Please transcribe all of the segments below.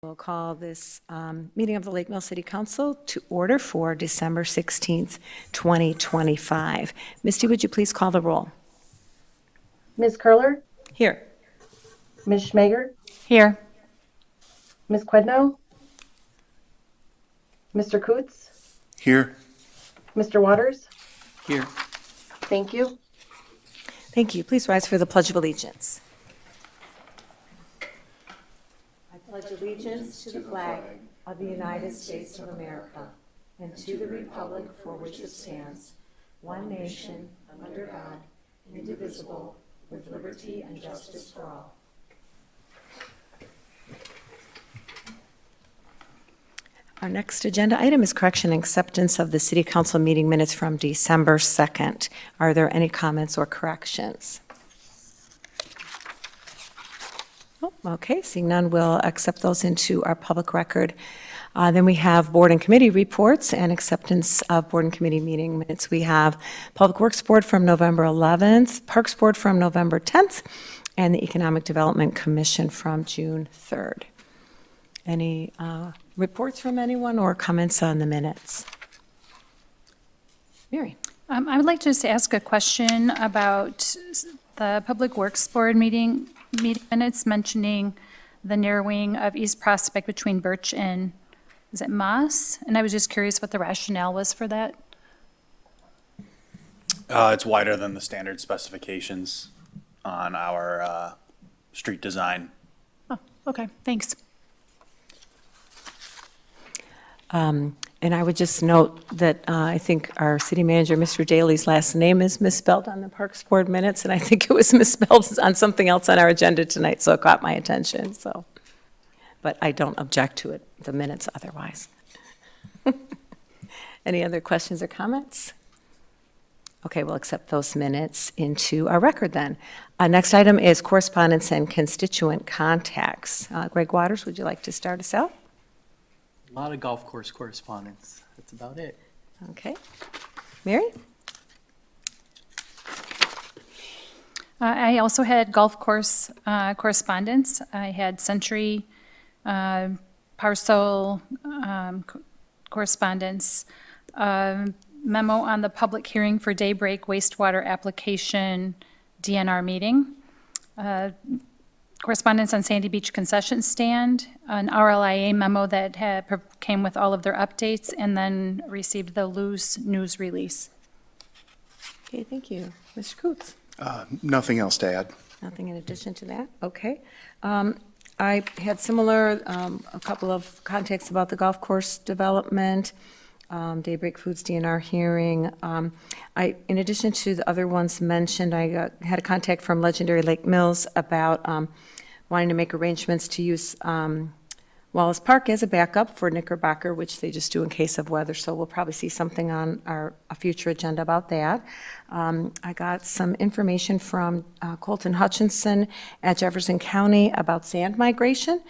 We'll call this meeting of the Lake Mills City Council to order for December 16th, 2025. Misty, would you please call the roll? Ms. Curler? Here. Ms. Schmager? Here. Ms. Quedno? Mr. Coots? Here. Mr. Waters? Here. Thank you. Thank you. Please rise for the Pledge of Allegiance. I pledge allegiance to the flag of the United States of America and to the republic for which it stands, one nation, under God, indivisible, with liberty and justice for all. Our next agenda item is correction and acceptance of the City Council meeting minutes from December 2nd. Are there any comments or corrections? Oh, okay, seeing none, we'll accept those into our public record. Then we have board and committee reports and acceptance of board and committee meeting minutes. We have Public Works Board from November 11th, Parks Board from November 10th, and the Economic Development Commission from June 3rd. Any reports from anyone or comments on the minutes? Mary. I would like to just ask a question about the Public Works Board meeting minutes mentioning the narrowing of East Prospect between Birch and, is it Moss? And I was just curious what the rationale was for that. It's wider than the standard specifications on our street design. Oh, okay, thanks. And I would just note that I think our city manager, Mr. Daly's last name is misspelled on the Parks Board minutes, and I think it was misspelled on something else on our agenda tonight, so it caught my attention, so. But I don't object to it, the minutes otherwise. Any other questions or comments? Okay, we'll accept those minutes into our record then. Next item is correspondence and constituent contacts. Greg Waters, would you like to start us out? A lot of golf course correspondence. That's about it. Okay. Mary? I also had golf course correspondence. I had Century parcel correspondence, memo on the public hearing for Daybreak wastewater application DNR meeting, correspondence on Sandy Beach concession stand, an RLIA memo that came with all of their updates, and then received the loose news release. Okay, thank you. Mr. Coots? Nothing else to add. Nothing in addition to that? Okay. I had similar, a couple of contacts about the golf course development, Daybreak Foods DNR hearing. In addition to the other ones mentioned, I had a contact from Legendary Lake Mills about wanting to make arrangements to use Wallace Park as a backup for Knickerbocker, which they just do in case of weather, so we'll probably see something on a future agenda about that. I got some information from Colton Hutchinson at Jefferson County about sand migration,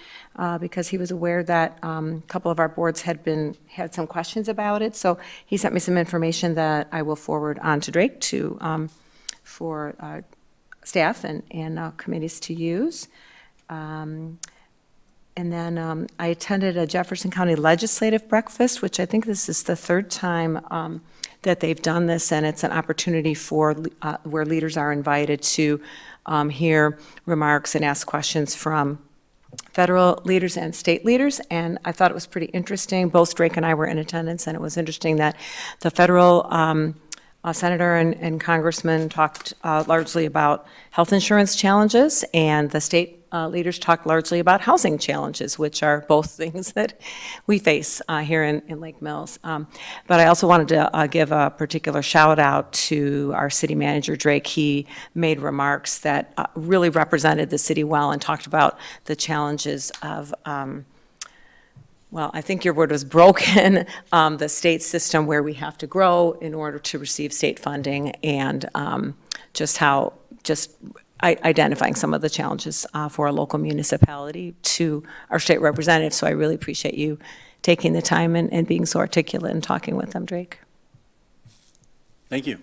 because he was aware that a couple of our boards had some questions about it, so he sent me some information that I will forward on to Drake for staff and committees to use. And then I attended a Jefferson County legislative breakfast, which I think this is the third time that they've done this, and it's an opportunity for where leaders are invited to hear remarks and ask questions from federal leaders and state leaders, and I thought it was pretty interesting. Both Drake and I were in attendance, and it was interesting that the federal senator and congressman talked largely about health insurance challenges, and the state leaders talked largely about housing challenges, which are both things that we face here in Lake Mills. But I also wanted to give a particular shout out to our city manager, Drake. He made remarks that really represented the city well and talked about the challenges of well, I think your word was broken, the state system where we have to grow in order to receive state funding, and identifying some of the challenges for a local municipality to our state representative. So I really appreciate you taking the time and being so articulate and talking with them, Drake. Thank you.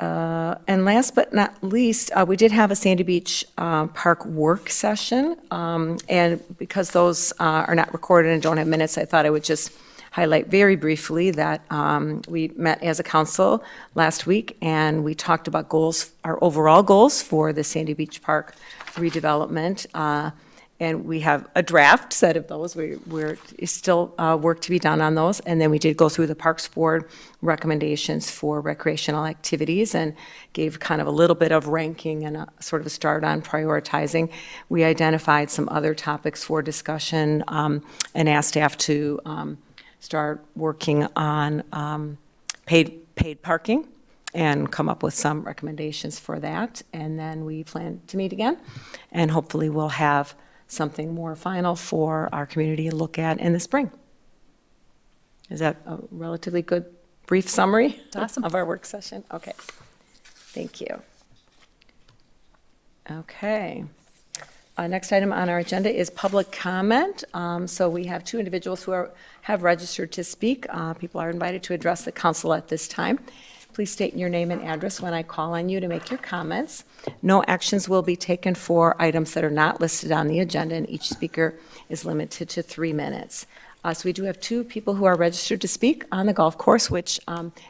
And last but not least, we did have a Sandy Beach Park work session. And because those are not recorded and don't have minutes, I thought I would just highlight very briefly that we met as a council last week, and we talked about goals, our overall goals for the Sandy Beach Park redevelopment. And we have a draft set of those. We're still work to be done on those. And then we did go through the Parks Board recommendations for recreational activities and gave kind of a little bit of ranking and a sort of a start on prioritizing. We identified some other topics for discussion and asked staff to start working on paid parking and come up with some recommendations for that. And then we plan to meet again, and hopefully we'll have something more final for our community to look at in the spring. Is that a relatively good, brief summary Awesome. of our work session? Okay, thank you. Okay. Next item on our agenda is public comment. So we have two individuals who have registered to speak. People are invited to address the council at this time. Please state your name and address when I call on you to make your comments. No actions will be taken for items that are not listed on the agenda, and each speaker is limited to 3 minutes. So we do have two people who are registered to speak on the golf course, which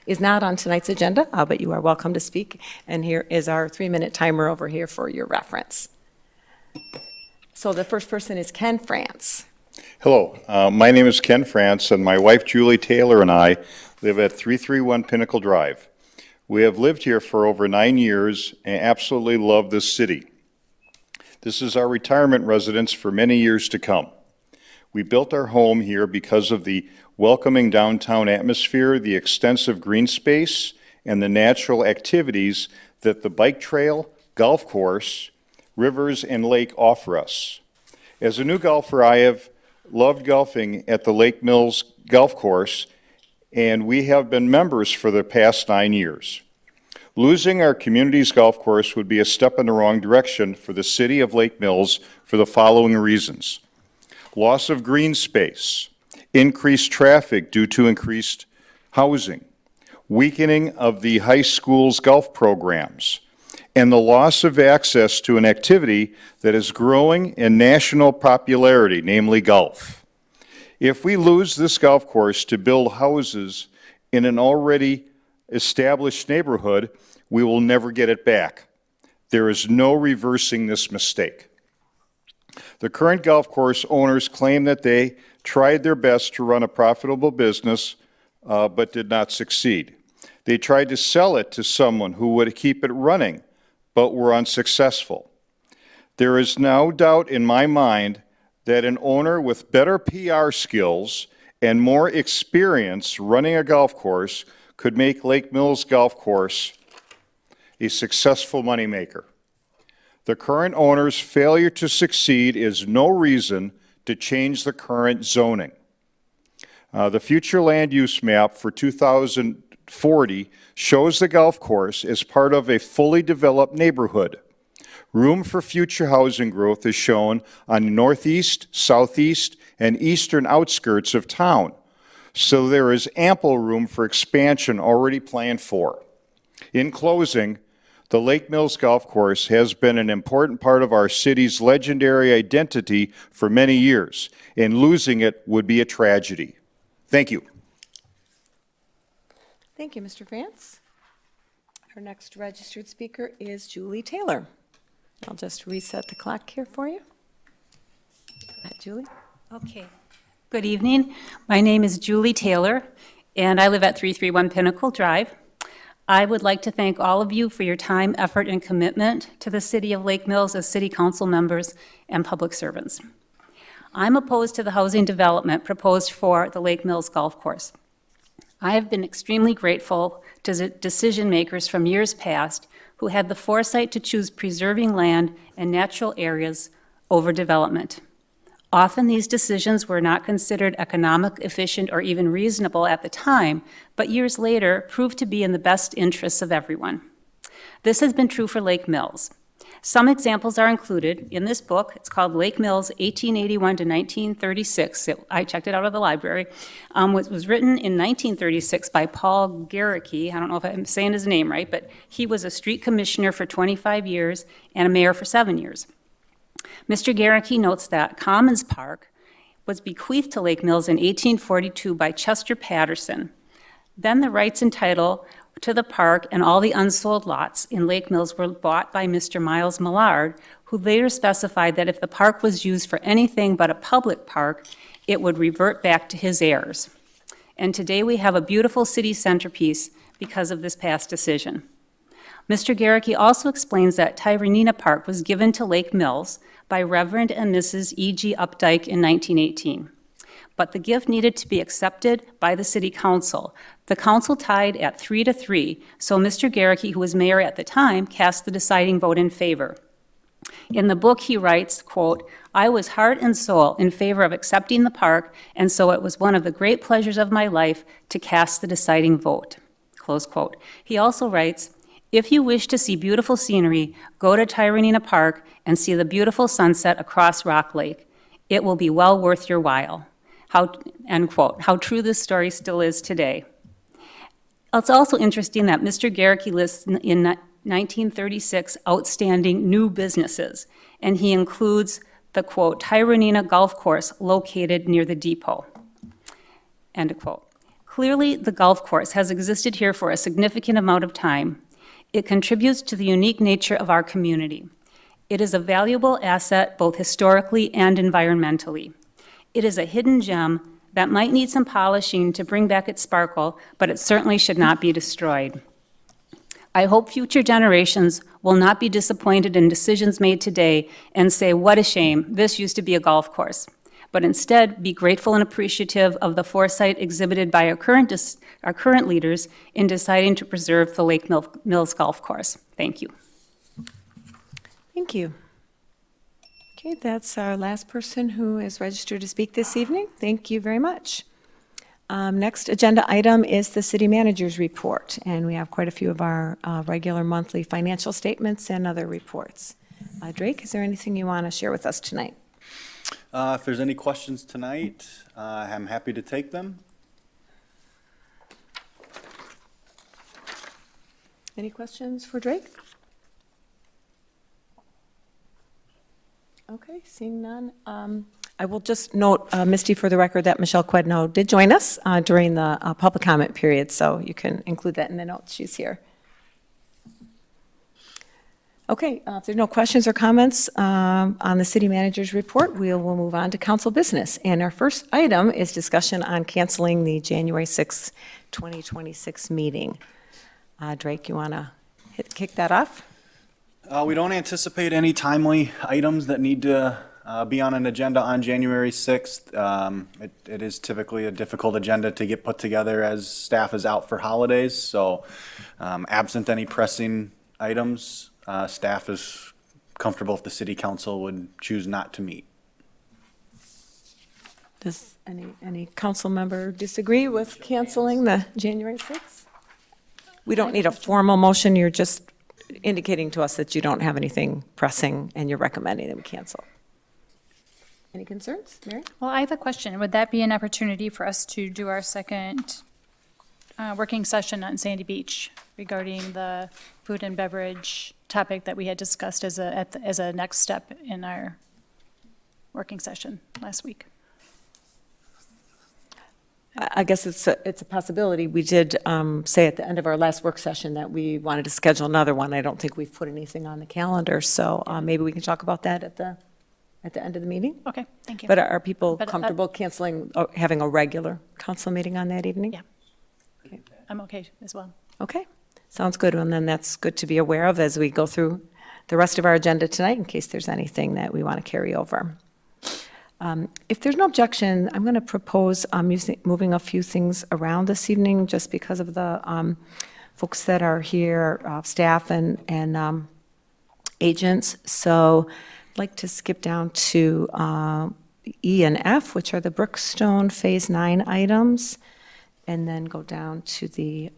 is not on tonight's agenda, but you are welcome to speak. And here is our 3-minute timer over here for your reference. So the first person is Ken France. Hello, my name is Ken France, and my wife Julie Taylor and I live at 331 Pinnacle Drive. We have lived here for over 9 years and absolutely love this city. This is our retirement residence for many years to come. We built our home here because of the welcoming downtown atmosphere, the extensive green space, and the natural activities that the bike trail, golf course, rivers, and lake offer us. As a new golfer, I have loved golfing at the Lake Mills Golf Course, and we have been members for the past 9 years. Losing our community's golf course would be a step in the wrong direction for the city of Lake Mills for the following reasons: loss of green space, increased traffic due to increased housing, weakening of the high school's golf programs, and the loss of access to an activity that is growing in national popularity, namely golf. If we lose this golf course to build houses in an already established neighborhood, we will never get it back. There is no reversing this mistake. The current golf course owners claim that they tried their best to run a profitable business, but did not succeed. They tried to sell it to someone who would keep it running, but were unsuccessful. There is no doubt in my mind that an owner with better PR skills and more experience running a golf course could make Lake Mills Golf Course a successful moneymaker. The current owner's failure to succeed is no reason to change the current zoning. The future land use map for 2040 shows the golf course as part of a fully developed neighborhood. Room for future housing growth is shown on the northeast, southeast, and eastern outskirts of town, so there is ample room for expansion already planned for. In closing, the Lake Mills Golf Course has been an important part of our city's legendary identity for many years, and losing it would be a tragedy. Thank you. Thank you, Mr. France. Our next registered speaker is Julie Taylor. I'll just reset the clock here for you. Go ahead, Julie. Okay. Good evening. My name is Julie Taylor, and I live at 331 Pinnacle Drive. I would like to thank all of you for your time, effort, and commitment to the City of Lake Mills as City Council members and public servants. I'm opposed to the housing development proposed for the Lake Mills Golf Course. I have been extremely grateful to decision makers from years past who had the foresight to choose preserving land and natural areas over development. Often these decisions were not considered economic, efficient, or even reasonable at the time, but years later proved to be in the best interests of everyone. This has been true for Lake Mills. Some examples are included in this book. It's called Lake Mills, 1881 to 1936. I checked it out of the library. It was written in 1936 by Paul Garricky. I don't know if I'm saying his name right, but he was a street commissioner for 25 years and a mayor for 7 years. Mr. Garricky notes that Commons Park was bequeathed to Lake Mills in 1842 by Chester Patterson. Then the rights and title to the park and all the unsold lots in Lake Mills were bought by Mr. Miles Millard, who later specified that if the park was used for anything but a public park, it would revert back to his heirs. And today we have a beautiful city centerpiece because of this past decision. Mr. Garricky also explains that Tyranena Park was given to Lake Mills by Reverend and Mrs. E.G. Updike in 1918. But the gift needed to be accepted by the city council. The council tied at 3-3, so Mr. Garricky, who was mayor at the time, cast the deciding vote in favor. In the book, he writes, quote, "I was heart and soul in favor of accepting the park, and so it was one of the great pleasures of my life to cast the deciding vote," close quote. He also writes, "If you wish to see beautiful scenery, go to Tyranena Park and see the beautiful sunset across Rock Lake. It will be well worth your while." End quote. How true this story still is today. It's also interesting that Mr. Garricky lists in 1936 outstanding new businesses, and he includes the, quote, "Tyranena Golf Course located near the depot," end quote. Clearly, the golf course has existed here for a significant amount of time. It contributes to the unique nature of our community. It is a valuable asset both historically and environmentally. It is a hidden gem that might need some polishing to bring back its sparkle, but it certainly should not be destroyed. I hope future generations will not be disappointed in decisions made today and say, "What a shame, this used to be a golf course," but instead be grateful and appreciative of the foresight exhibited by our current leaders in deciding to preserve the Lake Mills Golf Course. Thank you. Thank you. Okay, that's our last person who is registered to speak this evening. Thank you very much. Next agenda item is the city manager's report, and we have quite a few of our regular monthly financial statements and other reports. Drake, is there anything you want to share with us tonight? If there's any questions tonight, I'm happy to take them. Any questions for Drake? Okay, seeing none. I will just note, Misty, for the record, that Michelle Quedno did join us during the public comment period, so you can include that in the notes. She's here. Okay, if there's no questions or comments on the city manager's report, we will move on to council business. And our first item is discussion on canceling the January 6th, 2026 meeting. Drake, you want to kick that off? We don't anticipate any timely items that need to be on an agenda on January 6th. It is typically a difficult agenda to get put together as staff is out for holidays. So absent any pressing items, staff is comfortable if the city council would choose not to meet. Does any council member disagree with canceling the January 6th? We don't need a formal motion. You're just indicating to us that you don't have anything pressing and you're recommending that we cancel. Any concerns, Mary? Well, I have a question. Would that be an opportunity for us to do our second working session on Sandy Beach regarding the food and beverage topic that we had discussed as a next step in our working session last week? I guess it's a possibility. We did say at the end of our last work session that we wanted to schedule another one. I don't think we've put anything on the calendar, so maybe we can talk about that at the end of the meeting. Okay, thank you. But are people But, comfortable canceling, or having a regular council meeting on that evening? Yeah. I'm okay as well. Okay, sounds good. And then that's good to be aware of as we go through the rest of our agenda tonight in case there's anything that we want to carry over. If there's no objection, I'm going to propose moving a few things around this evening just because of the folks that are here, staff and agents. So I'd like to skip down to E and F, which are the Brookstone Phase 9 items, and then go down to the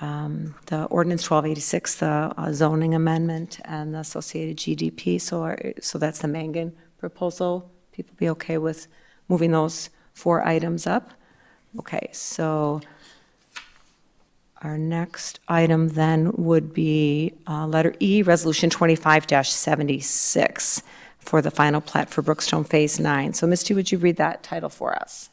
the Ordinance 1286, the zoning amendment, and the associated GDP. So that's the Mangan proposal. People be okay with moving those 4 items up? Okay, so our next item then would be letter E, Resolution 25-76 for the final plat for Brookstone Phase 9. So Misty, would you read that title for us?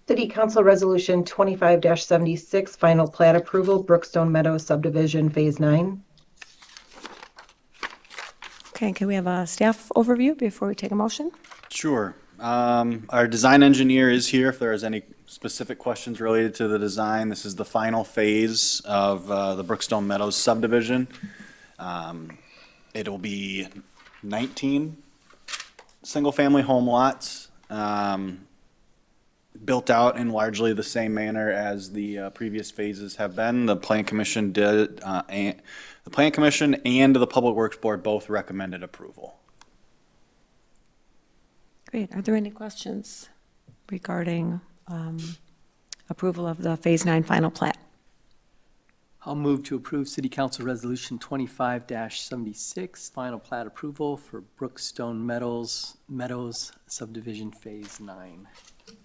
City Council Resolution 25-76, final plat approval, Brookstone Meadows subdivision, Phase 9. Okay, can we have a staff overview before we take a motion? Sure. Our design engineer is here if there is any specific questions related to the design. This is the final phase of the Brookstone Meadows subdivision. It'll be 19 single-family home lots, built out in largely the same manner as the previous phases have been. The Plan Commission did, and the Plan Commission and the Public Works Board both recommended approval. Great. Are there any questions regarding approval of the Phase 9 final plat? I'll move to approve City Council Resolution 25-76, final plat approval for Brookstone Meadows subdivision Phase 9.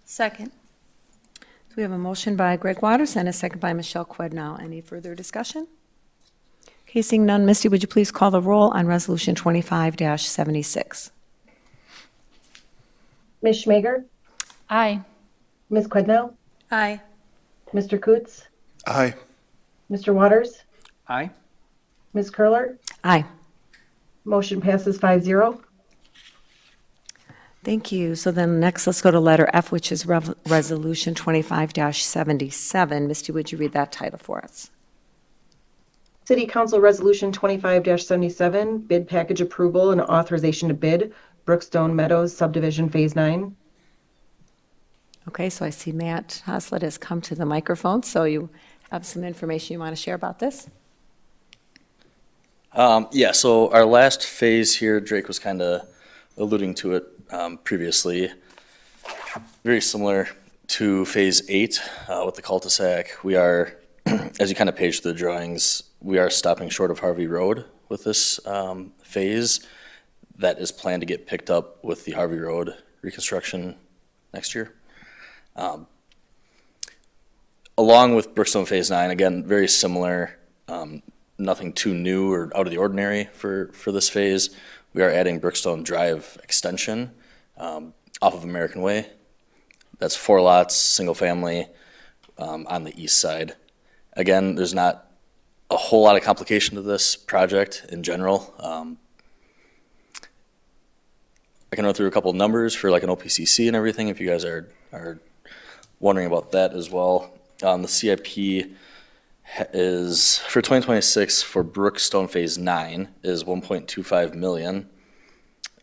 Second. So we have a motion by Greg Waters and a second by Michelle Quidnow. Any further discussion? Okay, seeing none, Misty, would you please call the roll on Resolution 25-76? Ms. Schmager? Aye. Ms. Quidnow? Aye. Mr. Coots? Aye. Mr. Waters? Aye. Ms. Curler? Aye. Motion passes 5-0. Thank you. So then next, let's go to letter F, which is Resolution 25-77. Misty, would you read that title for us? City Council Resolution 25-77, bid package approval and authorization to bid, Brookstone Meadows subdivision Phase 9. Okay, so I see Matt Haslett has come to the microphone, so you have some information you want to share about this? Yeah, so our last phase here, Drake was kind of alluding to it previously. Very similar to Phase 8 with the cul-de-sac. We are, as you kind of page through the drawings, we are stopping short of Harvey Road with this phase. That is planned to get picked up with the Harvey Road reconstruction next year. Along with Brookstone Phase 9, again, very similar, nothing too new or out of the ordinary for this phase. We are adding Brookstone Drive extension off of American Way. That's 4 lots, single family, on the east side. Again, there's not a whole lot of complication to this project in general. I can run through a couple of numbers for like an OPCC and everything if you guys are wondering about that as well. The CIP is for 2026 for Brookstone Phase 9 is 1.25 million.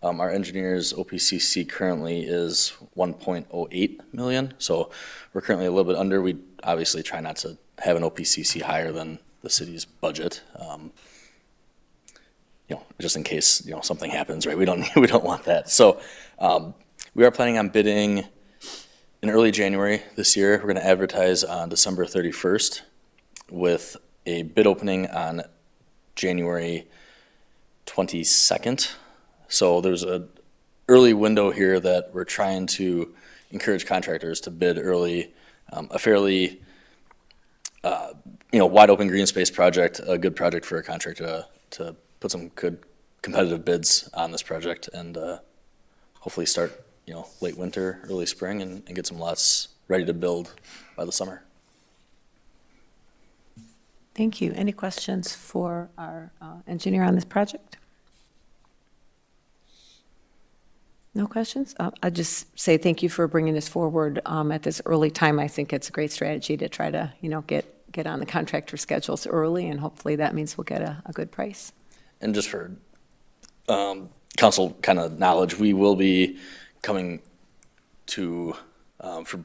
Our engineer's OPCC currently is 1.08 million. So we're currently a little bit under. We obviously try not to have an OPCC higher than the city's budget. Just in case, something happens, right? We don't want that. So we are planning on bidding in early January this year. We're going to advertise on December 31st with a bid opening on January 22nd. So there's an early window here that we're trying to encourage contractors to bid early. A fairly, wide open green space project, a good project for a contractor to put some good competitive bids on this project and hopefully start, late winter, early spring and get some lots ready to build by the summer. Thank you. Any questions for our engineer on this project? No questions? I'll just say thank you for bringing this forward at this early time. I think it's a great strategy to try to, get on the contractor schedules early, and hopefully that means we'll get a good price. And just for council kind of knowledge, we will be coming to for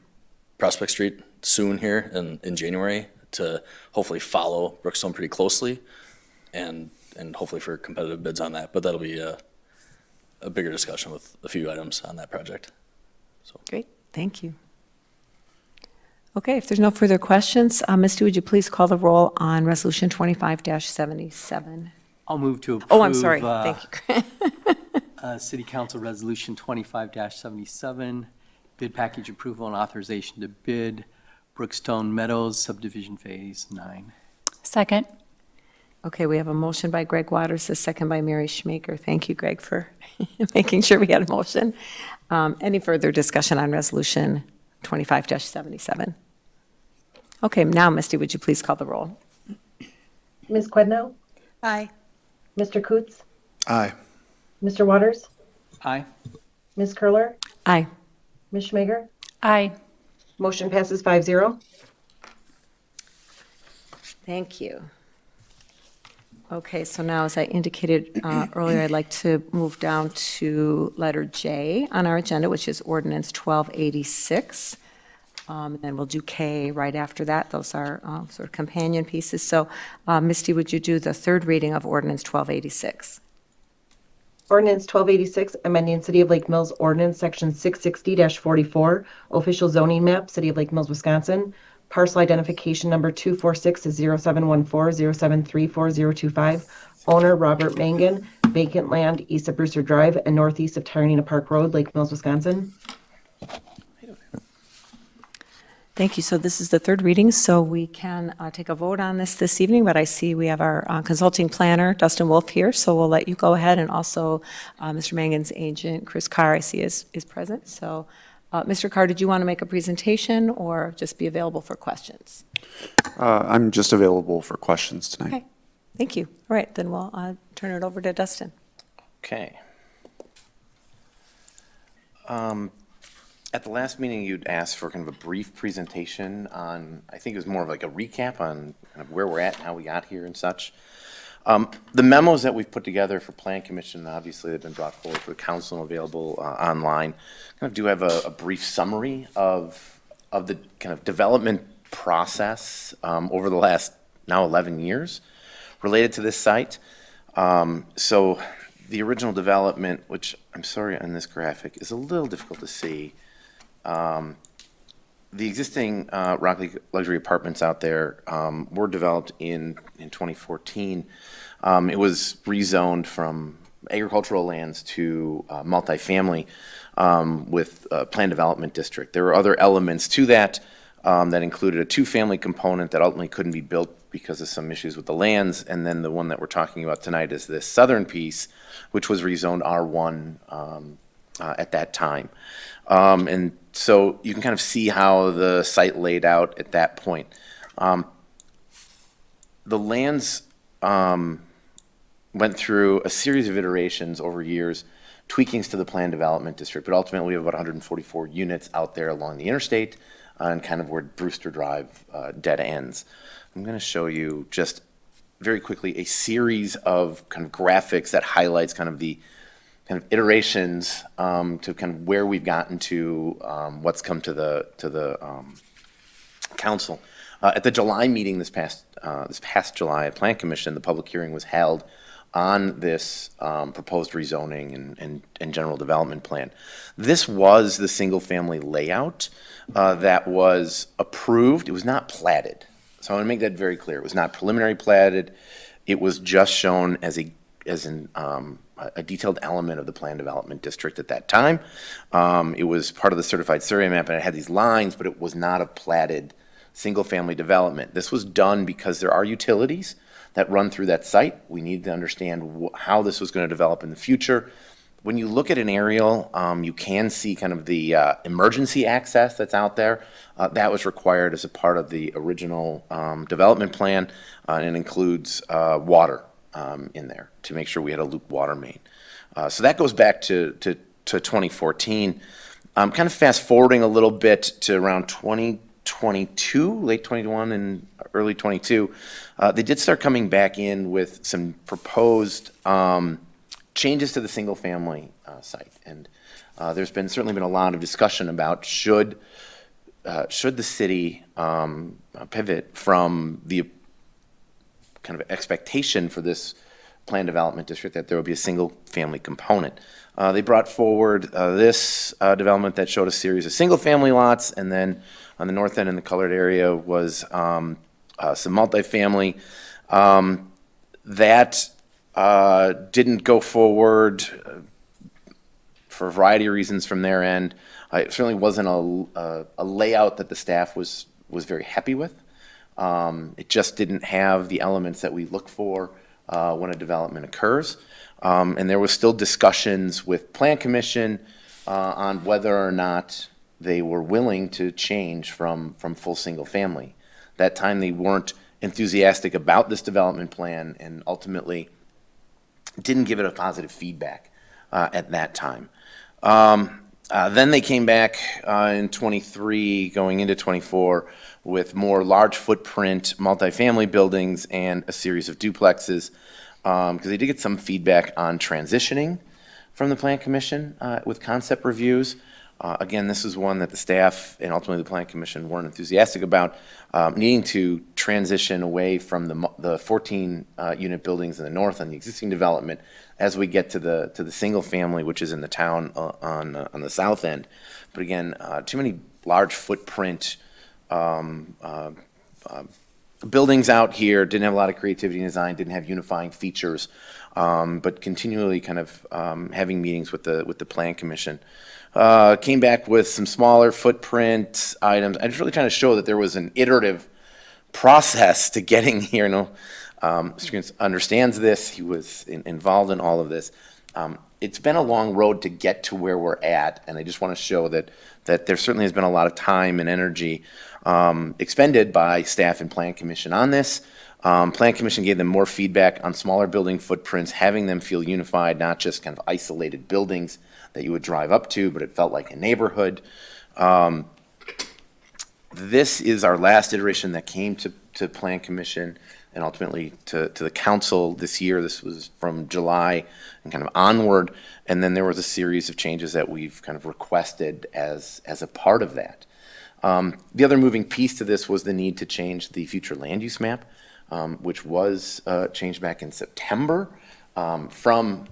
Prospect Street soon here in January to hopefully follow Brookstone pretty closely and hopefully for competitive bids on that. But that'll be a bigger discussion with a few items on that project. So Great, thank you. Okay, if there's no further questions, Misty, would you please call the roll on Resolution 25-77? I'll move to approve. Oh, I'm sorry. Thank you. City Council Resolution 25-77, bid package approval and authorization to bid Brookstone Meadows subdivision Phase 9. Second. Okay, we have a motion by Greg Waters, a second by Mary Schmaker. Thank you, Greg, for making sure we had a motion. Any further discussion on Resolution 25-77? Okay, now, Misty, would you please call the roll? Ms. Quidnow? Aye. Mr. Coots? Aye. Mr. Waters? Aye. Ms. Curler? Aye. Ms. Schmager? Aye. Motion passes 5-0. Thank you. Okay, so now, as I indicated earlier, I'd like to move down to letter J on our agenda, which is Ordinance 1286. And then we'll do K right after that. Those are sort of companion pieces. So, Misty, would you do the third reading of Ordinance 1286? Ordinance 1286, amending City of Lake Mills Ordinance, Section 660-44, official zoning map, City of Lake Mills, Wisconsin. Parcel identification number 246 is 0714-0734-025. Owner Robert Mangan. Vacant land east of Brewster Drive and northeast of Tyranena Park Road, Lake Mills, Wisconsin. Thank you. So this is the third reading, so we can take a vote on this evening, but I see we have our consulting planner, Dustin Wolf, here, so we'll let you go ahead, and also Mr. Mangan's agent, Chris Carr, I see is present. So, Mr. Carr, did you want to make a presentation or just be available for questions? I'm just available for questions tonight. Okay, thank you. All right, then we'll turn it over to Dustin. Okay. At the last meeting, you'd asked for kind of a brief presentation on, I think it was more of like a recap on kind of where we're at and how we got here and such. The memos that we've put together for Plan Commission, obviously they've been brought forward for council and available online, kind of do have a brief summary of the kind of development process over the last now 11 years related to this site. So the original development, which I'm sorry on this graphic is a little difficult to see. The existing Rock Lake luxury apartments out there were developed in 2014. It was rezoned from agricultural lands to multifamily with a planned development district. There were other elements to that that included a two-family component that ultimately couldn't be built because of some issues with the lands, and then the one that we're talking about tonight is this southern piece, which was rezoned R1 at that time. And so you can kind of see how the site laid out at that point. The lands went through a series of iterations over years, tweakings to the planned development district, but ultimately we have about 144 units out there along the interstate and kind of where Brewster Drive dead ends. I'm going to show you just very quickly a series of kind of graphics that highlights kind of the kind of iterations to kind of where we've gotten to, what's come to the council. At the July meeting this past July at Plan Commission, the public hearing was held on this proposed rezoning and general development plan. This was the single-family layout that was approved. It was not platted. So I want to make that very clear. It was not preliminary platted. It was just shown as a detailed element of the planned development district at that time. It was part of the certified survey map, and it had these lines, but it was not a platted single-family development. This was done because there are utilities that run through that site. We need to understand how this was going to develop in the future. When you look at an aerial, you can see kind of the emergency access that's out there. That was required as a part of the original development plan, and it includes water in there to make sure we had a loop water main. So that goes back to 2014. Kind of fast forwarding a little bit to around 2022, late 21 and early 22, they did start coming back in with some proposed changes to the single family site. And there's certainly been a lot of discussion about should the city pivot from the kind of expectation for this planned development district that there will be a single family component. They brought forward this development that showed a series of single family lots and then On the north end in the colored area was some multifamily. That didn't go forward for a variety of reasons from their end. It certainly wasn't a layout that the staff was very happy with. It just didn't have the elements that we look for when a development occurs. And there was still discussions with Plan Commission on whether or not they were willing to change from full single family. That time they weren't enthusiastic about this development plan and ultimately didn't give it a positive feedback at that time. Then they came back in '23, going into '24, with more large footprint multifamily buildings and a series of duplexes, because they did get some feedback on transitioning from the Plan Commission with concept reviews. Again, this is one that the staff and ultimately the Plan Commission weren't enthusiastic about, needing to transition away from the 14 unit buildings in the north on the existing development as we get to the single family, which is in the town on the south end. But again, too many large footprint buildings out here, didn't have a lot of creativity in design, didn't have unifying features, but continually kind of having meetings with the Plan Commission. Came back with some smaller footprint items. I'm just really trying to show that there was an iterative process to getting here. Mr. Kunz understands this. He was involved in all of this. It's been a long road to get to where we're at, and I just want to show that there certainly has been a lot of time and energy expended by staff and Plan Commission on this. Plan Commission gave them more feedback on smaller building footprints, having them feel unified, not just kind of isolated buildings that you would drive up to, but it felt like a neighborhood. This is our last iteration that came to Plan Commission and ultimately to the council this year. This was from July and kind of onward, and then there was a series of changes that we've kind of requested as a part of that. The other moving piece to this was the need to change the future land use map, which was changed back in September from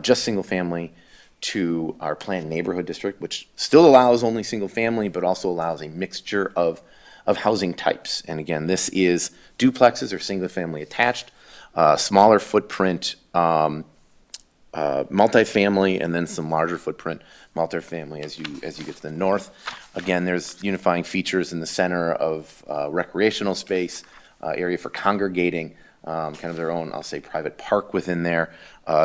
just single family to our planned neighborhood district, which still allows only single family, but also allows a mixture of housing types. And again, this is duplexes or single family attached, smaller footprint multifamily, and then some larger footprint multifamily as you get to the north. Again, there's unifying features in the center of recreational space, area for congregating, kind of their own, I'll say, private park within there,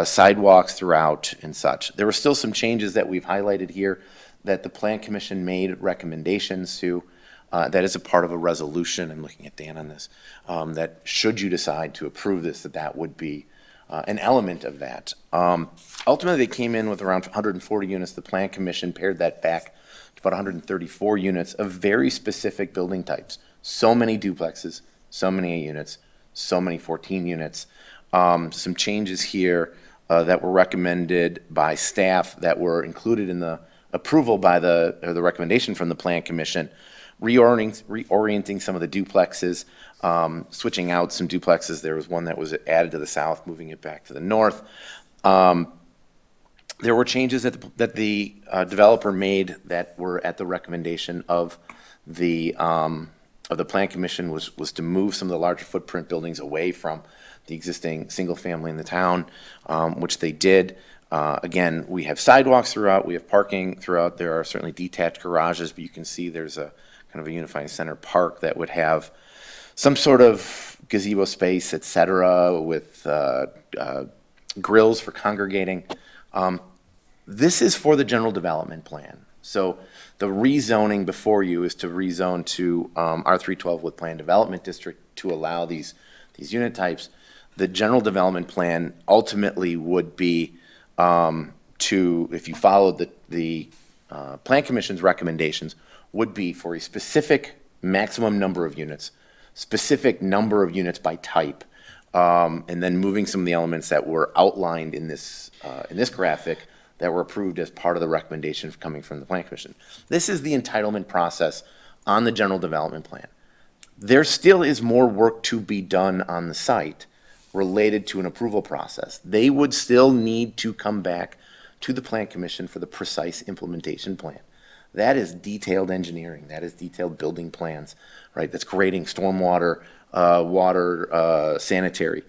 sidewalks throughout and such. There were still some changes that we've highlighted here that the Plan Commission made recommendations to. That is a part of a resolution. I'm looking at Dan on this. That should you decide to approve this, that would be an element of that. Ultimately, they came in with around 140 units. The Plan Commission pared that back to about 134 units of very specific building types. So many duplexes, so many units, so many 14 units. Some changes here that were recommended by staff that were included in the approval by the recommendation from the Plan Commission, reorienting some of the duplexes, switching out some duplexes. There was one that was added to the south, moving it back to the north. There were changes that the developer made that were at the recommendation of the Plan Commission was to move some of the larger footprint buildings away from the existing single family in the town, which they did. Again, we have sidewalks throughout, we have parking throughout. There are certainly detached garages, but you can see there's a kind of a unifying center park that would have some sort of gazebo space, et cetera, with grills for congregating. This is for the general development plan. So the rezoning before you is to rezone to R312 with Planned Development District to allow these unit types. The general development plan ultimately would be to, if you followed the Plan Commission's recommendations, would be for a specific maximum number of units, specific number of units by type, and then moving some of the elements that were outlined in this graphic that were approved as part of the recommendation coming from the Plan Commission. This is the entitlement process on the general development plan. There still is more work to be done on the site related to an approval process. They would still need to come back to the Plan Commission for the precise implementation plan. That is detailed engineering. That is detailed building plans, right? That's grading, stormwater, water, sanitary,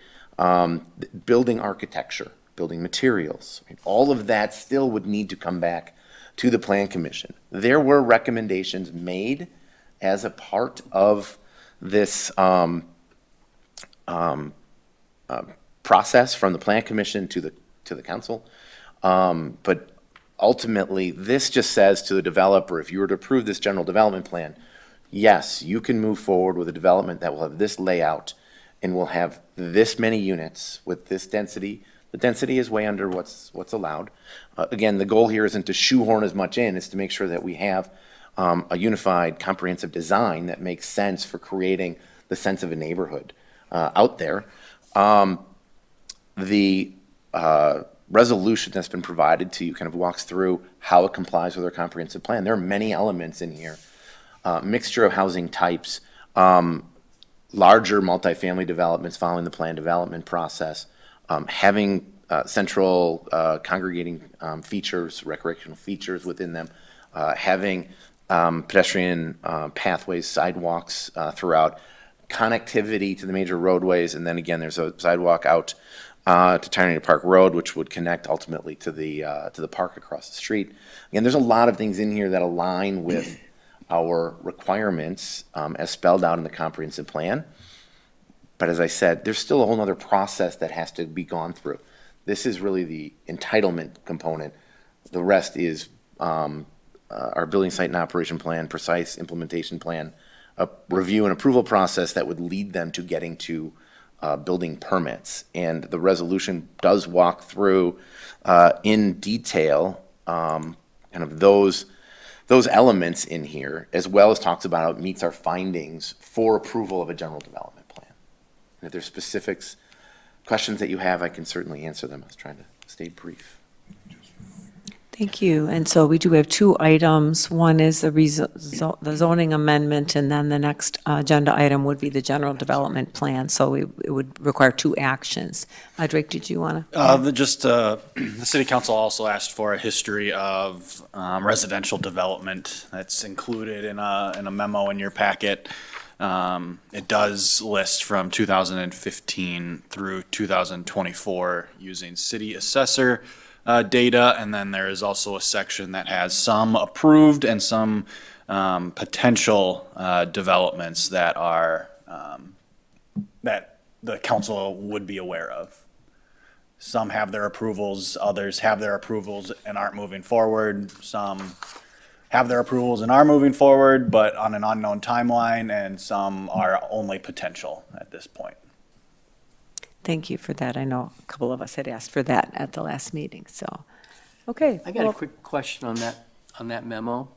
building architecture, building materials. Right? All of that still would need to come back to the Plan Commission. There were recommendations made as a part of this process from the Plan Commission to the council. But ultimately, this just says to the developer, if you were to approve this general development plan, yes, you can move forward with a development that will have this layout and will have this many units with this density. The density is way under what's allowed. Again, the goal here isn't to shoehorn as much in, it's to make sure that we have a unified, comprehensive design that makes sense for creating the sense of a neighborhood out there. The resolution that's been provided to you kind of walks through how it complies with our comprehensive plan. There are many elements in here. Mixture of housing types, larger multifamily developments following the plan development process, having central congregating features, recreational features within them, having pedestrian pathways, sidewalks throughout, connectivity to the major roadways, and then again, there's a sidewalk out to Tyranena Park Road, which would connect ultimately to the park across the street. Again, there's a lot of things in here that align with our requirements as spelled out in the comprehensive plan. But as I said, there's still a whole other process that has to be gone through. This is really the entitlement component. The rest is our building site and operation plan, precise implementation plan, a review and approval process that would lead them to getting to building permits. And the resolution does walk through in detail kind of those elements in here, as well as talks about how it meets our findings for approval of a general development plan. And if there's specifics, questions that you have, I can certainly answer them. I was trying to stay brief. Thank you. And so we do have two items. One is the zoning amendment, and then the next agenda item would be the general development plan. So it would require two actions. Drake, did you want to? The city council also asked for a history of residential development. That's included in a memo in your packet. It does list from 2015 through 2024 using city assessor data, and then there is also a section that has some approved and some potential developments that are that the council would be aware of. Some have their approvals, others have their approvals and aren't moving forward. Some have their approvals and are moving forward, but on an unknown timeline, and some are only potential at this point. Thank you for that. I know a couple of us had asked for that at the last meeting, so, okay. I got a quick question on that memo.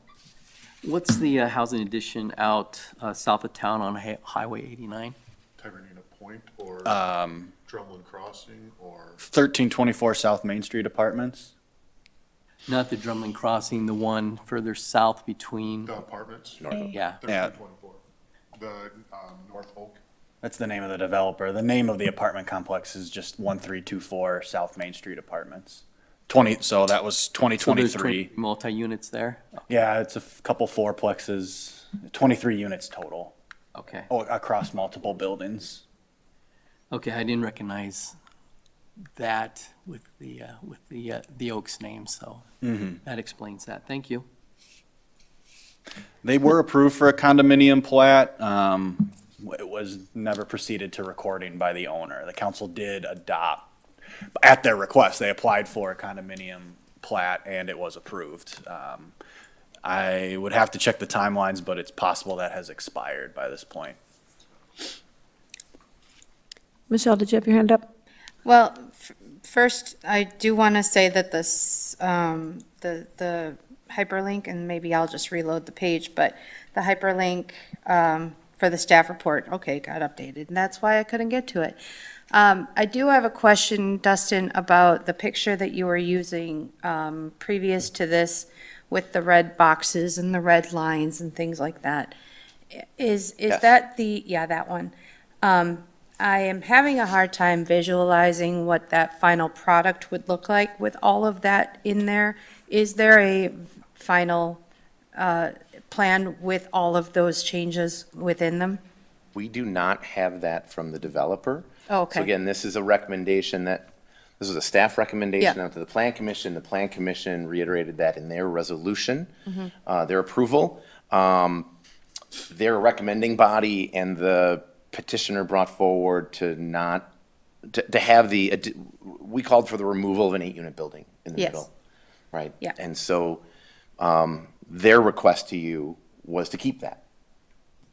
What's the housing addition out south of town on Highway 89? Tyranena Point or Drumlin Crossing or 1324 South Main Street Apartments. Not the Drumlin Crossing, the one further south between, the apartments? yeah. 1324. The North Oak. That's the name of the developer. The name of the apartment complex is just 1324 South Main Street Apartments. So that was So there's 2023. 20 multi-units there? Yeah, it's a couple fourplexes, 23 units total, Okay. across multiple buildings. Okay, I didn't recognize that with the Oaks name, so that explains that. Thank you. They were approved for a condominium plat. It was never proceeded to recording by the owner. The council did adopt, at their request, they applied for a condominium plat and it was approved. I would have to check the timelines, but it's possible that has expired by this point. Michelle, did you have your hand up? Well, first, I do want to say that this, the hyperlink, and maybe I'll just reload the page, but the hyperlink for the staff report, okay, got updated, and that's why I couldn't get to it. I do have a question, Dustin, about the picture that you were using previous to this with the red boxes and the red lines and things like that. Is Yes. that that one? I am having a hard time visualizing what that final product would look like with all of that in there. Is there a final plan with all of those changes within them? We do not have that from the developer. Oh, okay. So again, this is a recommendation this was a staff recommendation Yeah. out to the Plan Commission. The Plan Commission reiterated that in their resolution, Mm-hmm. their approval. Their recommending body and the petitioner brought forward to have we called for the removal of an 8-unit building in the Yes. middle, right? Yeah. And so their request to you was to keep that.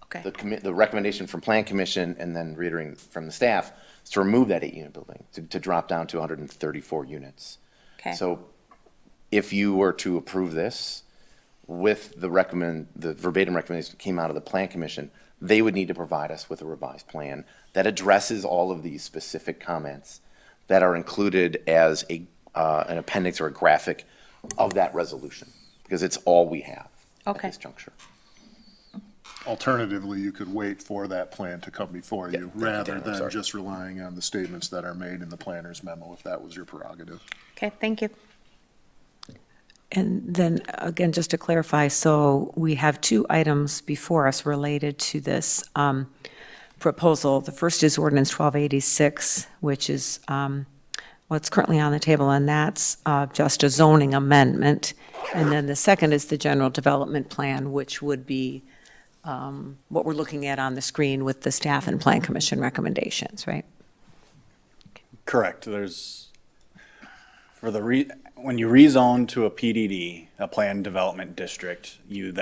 Okay. The recommendation from Plan Commission and then reiterating from the staff is to remove that 8-unit building, to drop down to 134 units. Okay. So if you were to approve this with the verbatim recommendation that came out of the Plan Commission, they would need to provide us with a revised plan that addresses all of these specific comments that are included as an appendix or a graphic of that resolution, because it's all we have at Okay. this juncture. Alternatively, you could wait for that plan to come before Yeah, you, thank you, rather Dan, I'm than sorry. just relying on the statements that are made in the planner's memo, if that was your prerogative. Okay, thank you. And then, again, just to clarify, so we have 2 items before us related to this proposal. The first is Ordinance 1286, which is what's currently on the table, and that's just a zoning amendment. And then the second is the general development plan, which would be what we're looking at on the screen with the staff and plan commission recommendations, right? Correct. When you rezone to a PDD, a planned development district, you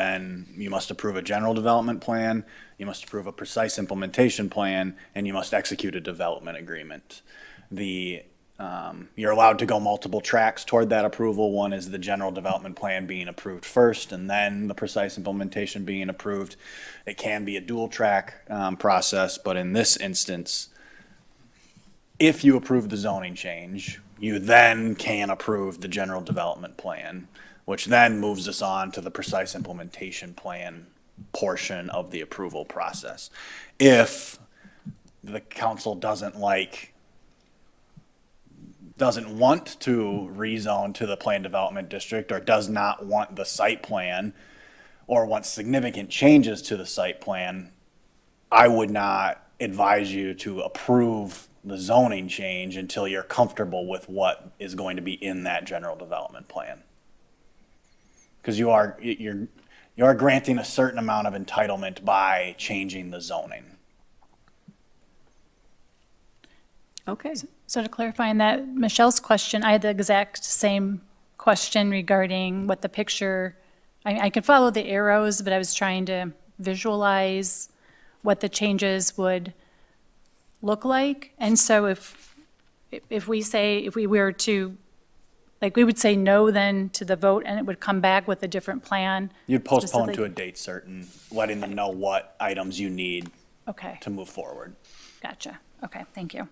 must approve a general development plan, you must approve a precise implementation plan, and you must execute a development agreement. You're allowed to go multiple tracks toward that approval. One is the general development plan being approved first, and then the precise implementation being approved. It can be a dual track process, but in this instance, if you approve the zoning change, you then can approve the general development plan, which then moves us on to the precise implementation plan portion of the approval process. If the council doesn't want to rezone to the planned development district, or does not want the site plan, or wants significant changes to the site plan, I would not advise you to approve the zoning change until you're comfortable with what is going to be in that general development plan. Because you're granting a certain amount of entitlement by changing the zoning. Okay. So to clarify on that, Michelle's question, I had the exact same question regarding what the picture, I could follow the arrows, but I was trying to visualize what the changes would look like. And so if we were to, like, we would say no then to the vote, and it would come back with a different plan. You'd postpone to a specifically- date certain, letting them know what items you need Okay, to move forward. gotcha. Okay, thank you.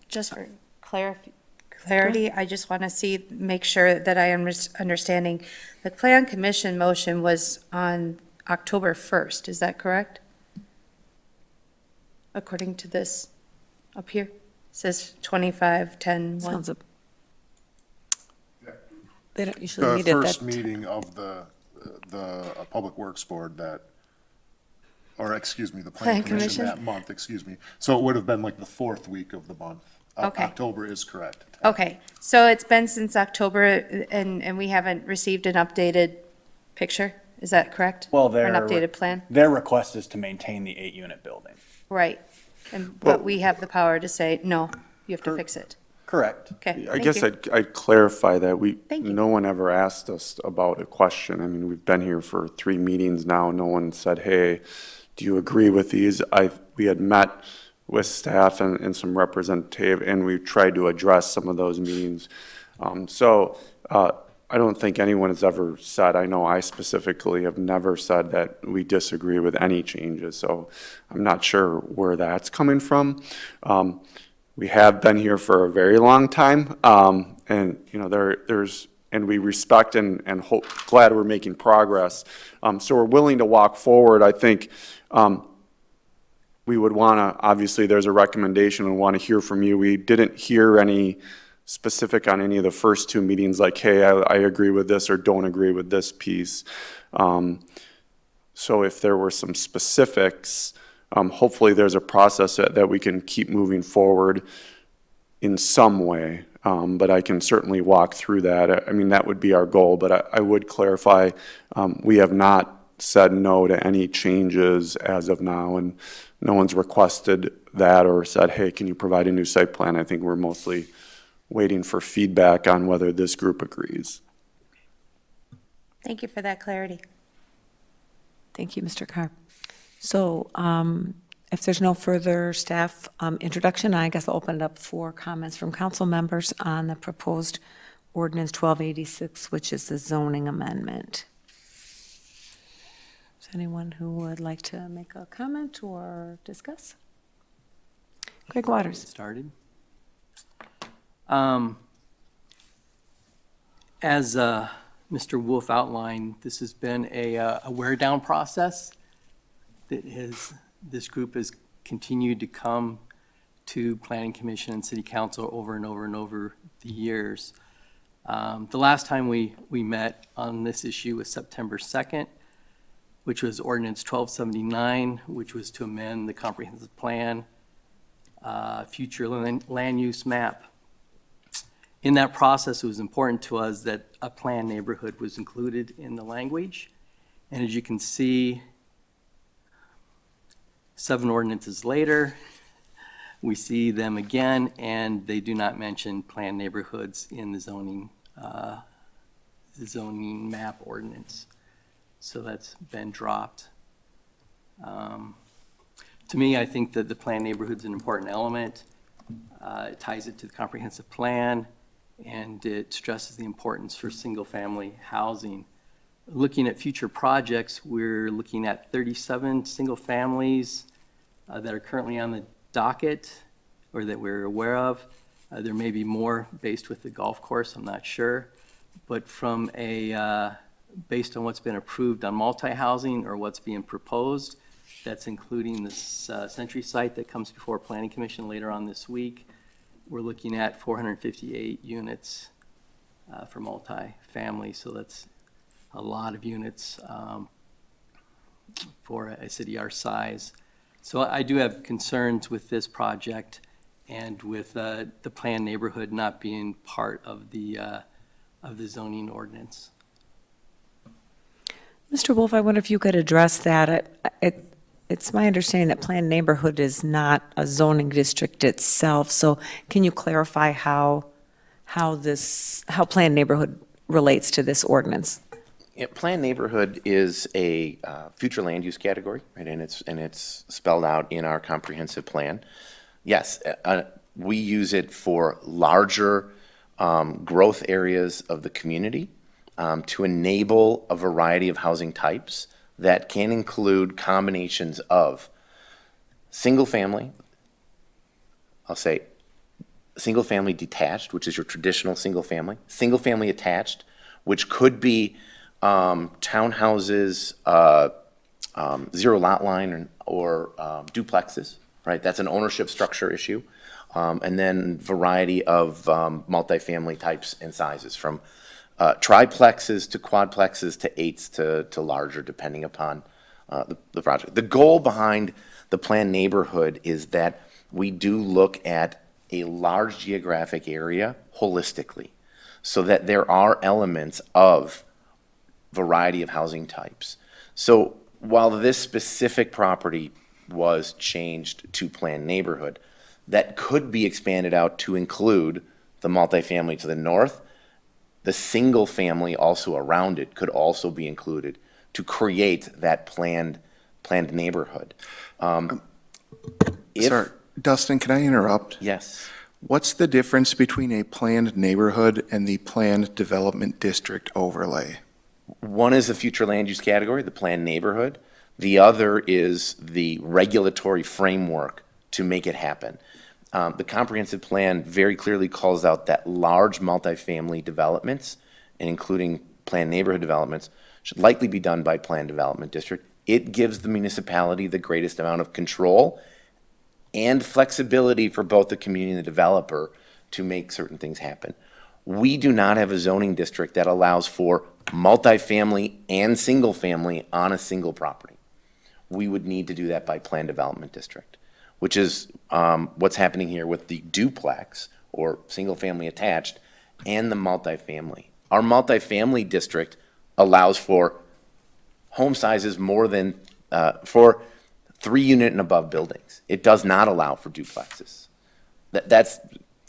Just for clarity, I just want to make sure that I am understanding. The Plan Commission motion was on October 1st, is that correct? According to this up here, it says 25-10-1. Sounds they don't usually The meet at first that. meeting of the Public Works Board the Plan Plan Commission Commission? that month, excuse me. So it would have been like the 4th week of the month. Okay. October is correct. Okay, so it's been since October, and we haven't received an updated picture? Is that correct? Well, Or an updated plan? Their request is to maintain the 8-unit building. Right. But we have the power to say, no, you have to fix it. Correct. Okay, I thank guess you. I'd clarify that Thank you. no one ever asked us about a question. I mean, we've been here for 3 meetings now. No one said, hey, do you agree with these? We had met with staff and some representative, and we tried to address some of those meetings. I don't think anyone has ever said, I know I specifically have never said that we disagree with any changes, so I'm not sure where that's coming from. We have been here for a very long time, and, you know, and we respect and glad we're making progress. So we're willing to walk forward. I think we would want to, obviously, there's a recommendation, we want to hear from you. We didn't hear any specific on any of the first two meetings, like, hey, I agree with this or don't agree with this piece. So if there were some specifics, hopefully there's a process that we can keep moving forward in some way. But I can certainly walk through that. I mean, that would be our goal, but I would clarify, we have not said no to any changes as of now, and no one's requested that or said, hey, can you provide a new site plan? I think we're mostly waiting for feedback on whether this group agrees. Thank you for that clarity. Thank you, Mr. Carr. So if there's no further staff introduction, I guess I'll open it up for comments from council members on the proposed ordinance 1286, which is the zoning amendment. Is there anyone who would like to make a comment or discuss? Greg Waters. Started. As Mr. Wolf outlined, this has been a wear down process that this group has continued to come to Planning Commission and City Council over and over and over the years. The last time we met on this issue was September 2nd, which was Ordinance 1279, which was to amend the comprehensive plan, future land use map. In that process, it was important to us that a planned neighborhood was included in the language. And as you can see, 7 ordinances later, we see them again, and they do not mention planned neighborhoods in the zoning map ordinance. So that's been dropped. To me, I think that the planned neighborhood is an important element. It ties it to the comprehensive plan, and it stresses the importance for single-family housing. Looking at future projects, we're looking at 37 single families that are currently on the docket or that we're aware of. There may be more based with the golf course, I'm not sure. But from based on what's been approved on multi-housing or what's being proposed, that's including this Century site that comes before Planning Commission later on this week. We're looking at 458 units for multi-family, so that's a lot of units for a city our size. So I do have concerns with this project and with the planned neighborhood not being part of the zoning ordinance. Mr. Wolf, I wonder if you could address that. It's my understanding that planned neighborhood is not a zoning district itself, so can you clarify how planned neighborhood relates to this ordinance? Yeah, planned neighborhood is a future land use category, right? And it's spelled out in our comprehensive plan. Yes, we use it for larger growth areas of the community to enable a variety of housing types that can include combinations of single family, I'll say single family detached, which is your traditional single family attached, which could be townhouses, zero lot line or duplexes, right? That's an ownership structure issue. And then variety of multifamily types and sizes from triplexes to quadplexes to 8s to larger, depending upon the project. The goal behind the planned neighborhood is that we do look at a large geographic area holistically, so that there are elements of variety of housing types. So while this specific property was changed to planned neighborhood, that could be expanded out to include the multifamily to the north. The single family also around it could also be included to create that planned neighborhood. Sorry, Dustin, can I interrupt? Yes. What's the difference between a planned neighborhood and the planned development district overlay? One is the future land use category, the planned neighborhood. The other is the regulatory framework to make it happen. The comprehensive plan very clearly calls out that large multifamily developments, and including planned neighborhood developments, should likely be done by planned development district. It gives the municipality the greatest amount of control and flexibility for both the community and the developer to make certain things happen. We do not have a zoning district that allows for multifamily and single family on a single property. We would need to do that by plan development district, which is what's happening here with the duplex or single family attached and the multifamily. Our multifamily district allows for home sizes more than, for 3-unit and above buildings. It does not allow for duplexes. That's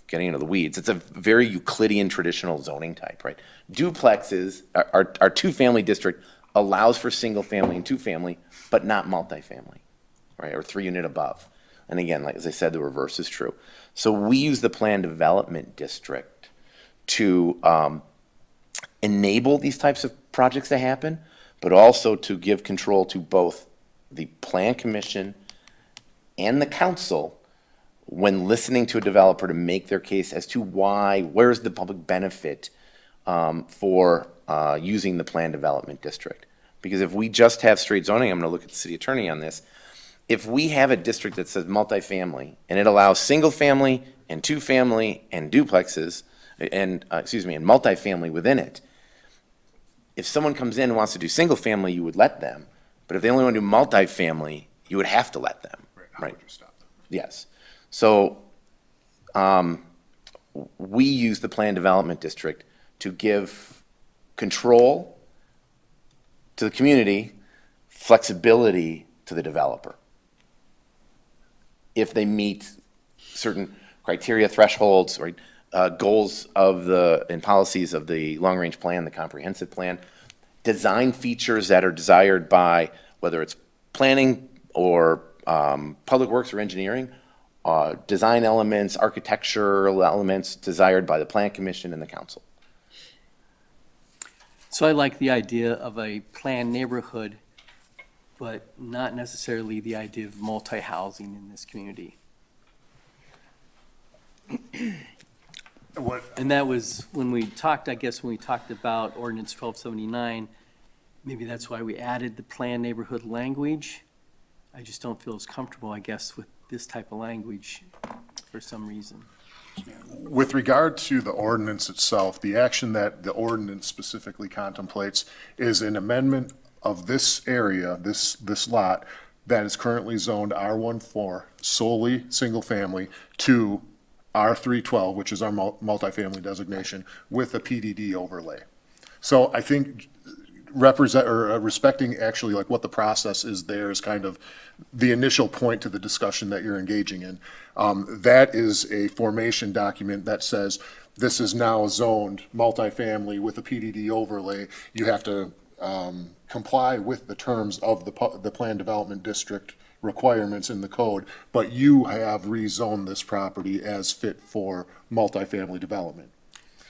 getting into the weeds. It's a very Euclidean traditional zoning type, right? Duplexes, our two-family district allows for single-family and two-family, but not multifamily, right, or 3-unit above. And again, like as I said, the reverse is true. So we use the plan development district to enable these types of projects to happen, but also to give control to both the plan commission and the council when listening to a developer to make their case as to why, where's the public benefit for using the plan development district. Because if we just have straight zoning, I'm going to look at the city attorney on this. If we have a district that says multifamily and it allows single family and two family and duplexes and, and multifamily within it, if someone comes in and wants to do single family, you would let them. But if they only want to do multifamily, you would have to let them. How would you stop them? Yes. So we use the plan development district to give control to the community, flexibility to the developer. If they meet certain criteria, thresholds, right, goals of and policies of the long-range plan, the comprehensive plan, design features that are desired by whether it's planning or public works or engineering, design elements, architectural elements desired by the plan commission and the council. So I like the idea of a planned neighborhood, but not necessarily the idea of multi-housing in this community. And that was when we talked, I guess, when we talked about Ordinance 1279, maybe that's why we added the planned neighborhood language. I just don't feel as comfortable, I guess, with this type of language for some reason. With regard to the ordinance itself, the action that the ordinance specifically contemplates is an amendment of this area, this lot, that is currently zoned R14, solely single-family, to R312, which is our multifamily designation, with a PDD overlay. So I think respecting actually like what the process is there is kind of the initial point to the discussion that you're engaging in. That is a formation document that says this is now zoned multifamily with a PDD overlay. You have to comply with the terms of the plan development district requirements in the code, but you have rezoned this property as fit for multifamily development.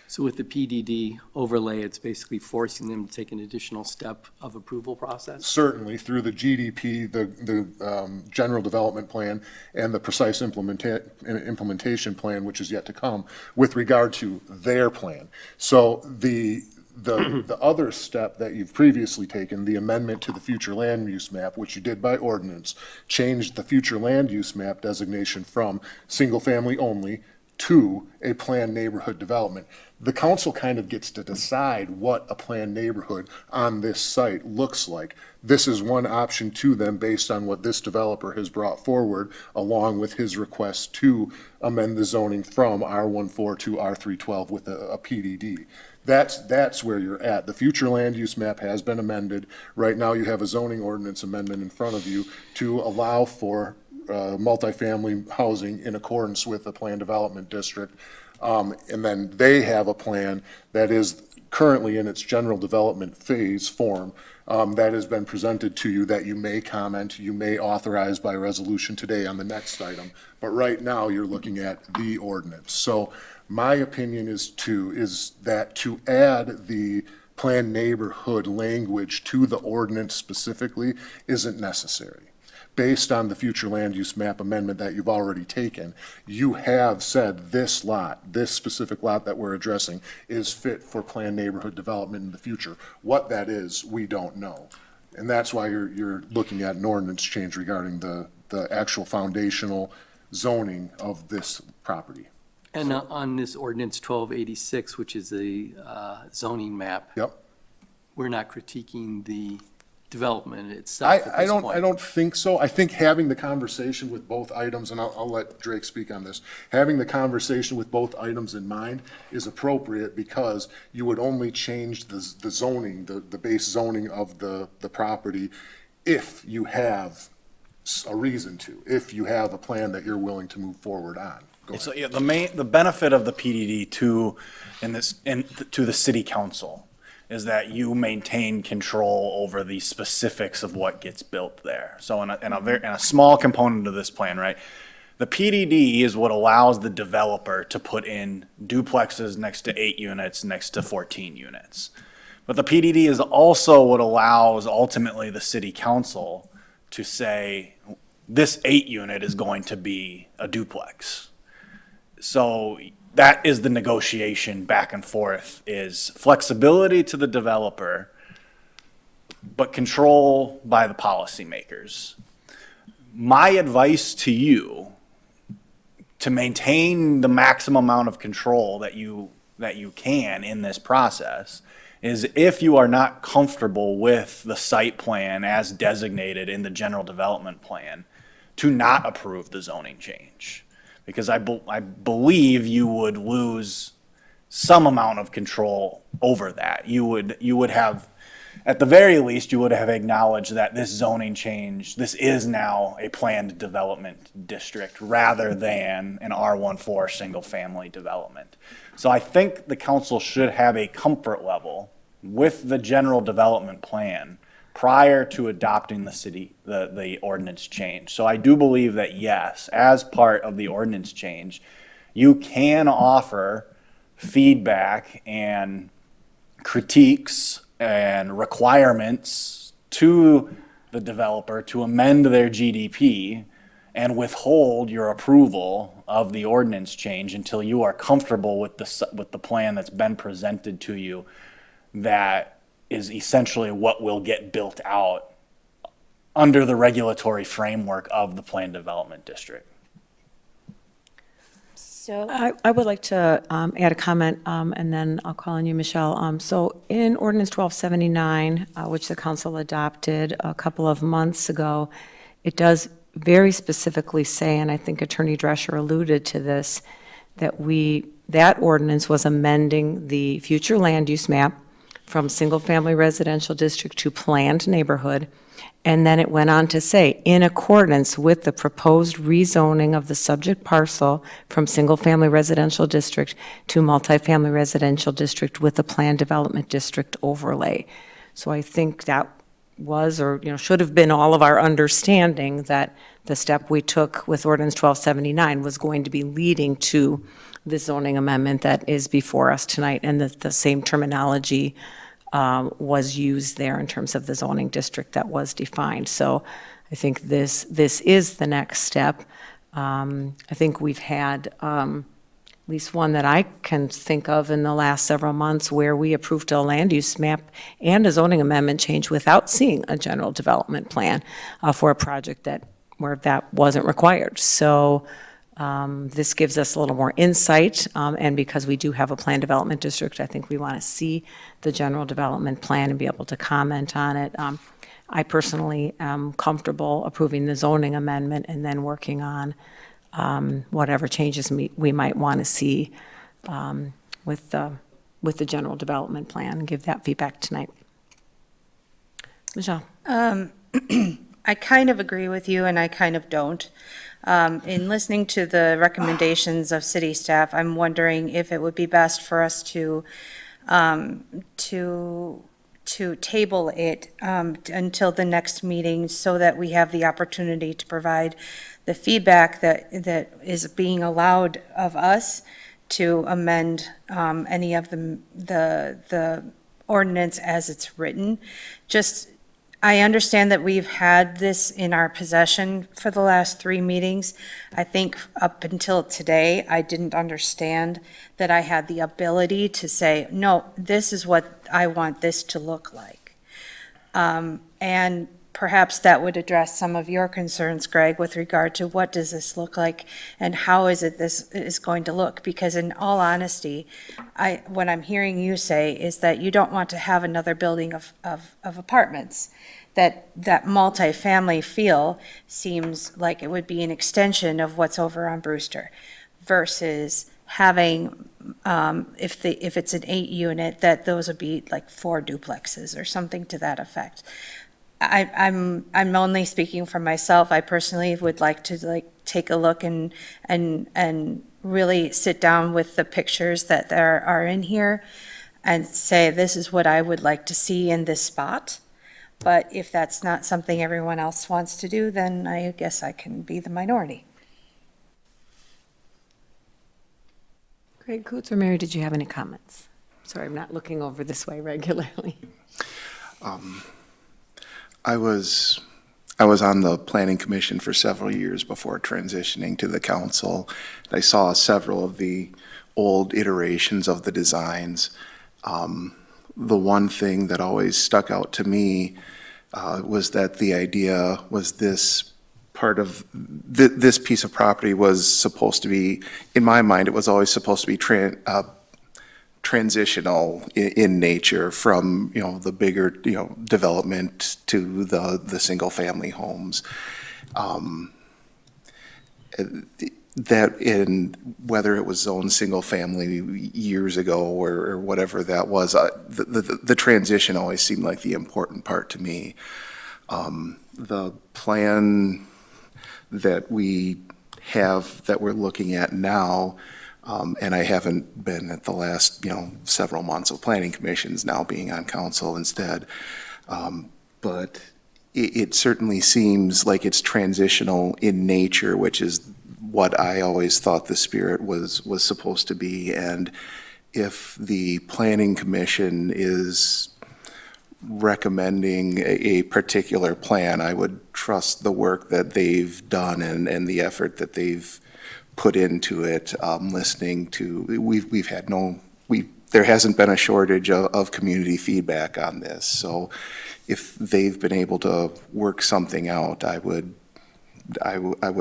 So with the PDD overlay, it's basically forcing them to take an additional step of approval process? Certainly, through the GDP, the general development plan, and the precise implementation plan, which is yet to come, with regard to their plan. So the other step that you've previously taken, the amendment to the future land use map, which you did by ordinance, changed the future land use map designation from single-family only to a planned neighborhood development. The council kind of gets to decide what a planned neighborhood on this site looks like. This is one option to them based on what this developer has brought forward, along with his request to amend the zoning from R14 to R312 with a PDD. That's where you're at. The future land use map has been amended. Right now, you have a zoning ordinance amendment in front of you to allow for multifamily housing in accordance with the plan development district. And then they have a plan that is currently in its general development phase form that has been presented to you that you may comment, you may authorize by resolution today on the next item. But right now, you're looking at the ordinance. So my opinion is that to add the planned neighborhood language to the ordinance specifically isn't necessary. Based on the future land use map amendment that you've already taken, you have said this lot, this specific lot that we're addressing, is fit for planned neighborhood development in the future. What that is, we don't know. And that's why you're looking at an ordinance change regarding the actual foundational zoning of this property. And on this ordinance 1286, which is the zoning map, Yep. we're not critiquing the development itself at I this don't, point. I don't think so. I think having the conversation with both items, and I'll let Drake speak on this, having the conversation with both items in mind is appropriate because you would only change the zoning, the base zoning of the property if you have a reason to, if you have a plan that you're willing to move forward on. Go ahead. So, yeah, the benefit of the PDD to the city council is that you maintain control over the specifics of what gets built there. So in a small component of this plan, right? The PDD is what allows the developer to put in duplexes next to 8 units, next to 14 units. But the PDD is also what allows ultimately the city council to say, this 8 unit is going to be a duplex. So that is the negotiation back and forth, is flexibility to the developer, but control by the policymakers. My advice to you, to maintain the maximum amount of control that you can in this process, is if you are not comfortable with the site plan as designated in the general development plan, to not approve the zoning change. Because I believe you would lose some amount of control over that. You would have, at the very least, you would have acknowledged that this zoning change, this is now a planned development district rather than an R14 single-family development. So I think the council should have a comfort level with the general development plan prior to adopting the ordinance change. So I do believe that, yes, as part of the ordinance change, you can offer feedback and critiques and requirements to the developer to amend their GDP and withhold your approval of the ordinance change until you are comfortable with the plan that's been presented to you, that is essentially what will get built out under the regulatory framework of the planned development district. So, I would like to add a comment, and then I'll call on you, Michelle. So in Ordinance 1279, which the council adopted a couple of months ago, it does very specifically say, and I think Attorney Drescher alluded to this, that that ordinance was amending the future land use map from single-family residential district to planned neighborhood. And then it went on to say, in accordance with the proposed rezoning of the subject parcel from single-family residential district to multifamily residential district with the planned development district overlay. So I think that was, or should have been, all of our understanding that the step we took with Ordinance 1279 was going to be leading to the zoning amendment that is before us tonight, and the same terminology was used there in terms of the zoning district that was defined. So I think this is the next step. I think we've had at least one that I can think of in the last several months where we approved a land use map and a zoning amendment change without seeing a general development plan for a project where that wasn't required. So this gives us a little more insight, and because we do have a planned development district, I think we want to see the general development plan and be able to comment on it. I personally am comfortable approving the zoning amendment and then working on whatever changes we might want to see with the general development plan, and give that feedback tonight. Michelle? I kind of agree with you and I kind of don't. In listening to the recommendations of city staff, I'm wondering if it would be best for us to table it until the next meeting so that we have the opportunity to provide the feedback that is being allowed of us to amend any of the ordinance as it's written. I understand that we've had this in our possession for the last 3 meetings. I think up until today, I didn't understand that I had the ability to say, no, this is what I want this to look like. And perhaps that would address some of your concerns, Greg, with regard to what does this look like and how is it this is going to look? Because in all honesty, what I'm hearing you say is that you don't want to have another building of apartments. That multifamily feel seems like it would be an extension of what's over on Brewster versus having, if it's an 8-unit, that those would be like 4 duplexes or something to that effect. I'm only speaking for myself. I personally would like to take a look and really sit down with the pictures that there are in here and say, this is what I would like to see in this spot. But if that's not something everyone else wants to do, then I guess I can be the minority. Greg Coots or Mary, did you have any comments? Sorry, I'm not looking over this way regularly. I was on the planning commission for several years before transitioning to the council. I saw several of the old iterations of the designs. The one thing that always stuck out to me was that the idea was this part of this piece of property was supposed to be, in my mind, it was always supposed to be transitional in nature from, the bigger, development to the single family homes. That in whether it was zoned single family years ago or whatever that was, the transition always seemed like the important part to me. The plan that we have that we're looking at now, and I haven't been at the last several months of planning commissions, now being on council instead, but it certainly seems like it's transitional in nature, which is what I always thought the spirit was supposed to be. And if the planning commission is recommending a particular plan, I would trust the work that they've done and the effort that they've put into it. Listening to, we've had there hasn't been a shortage of community feedback on this. So if they've been able to work something out, I would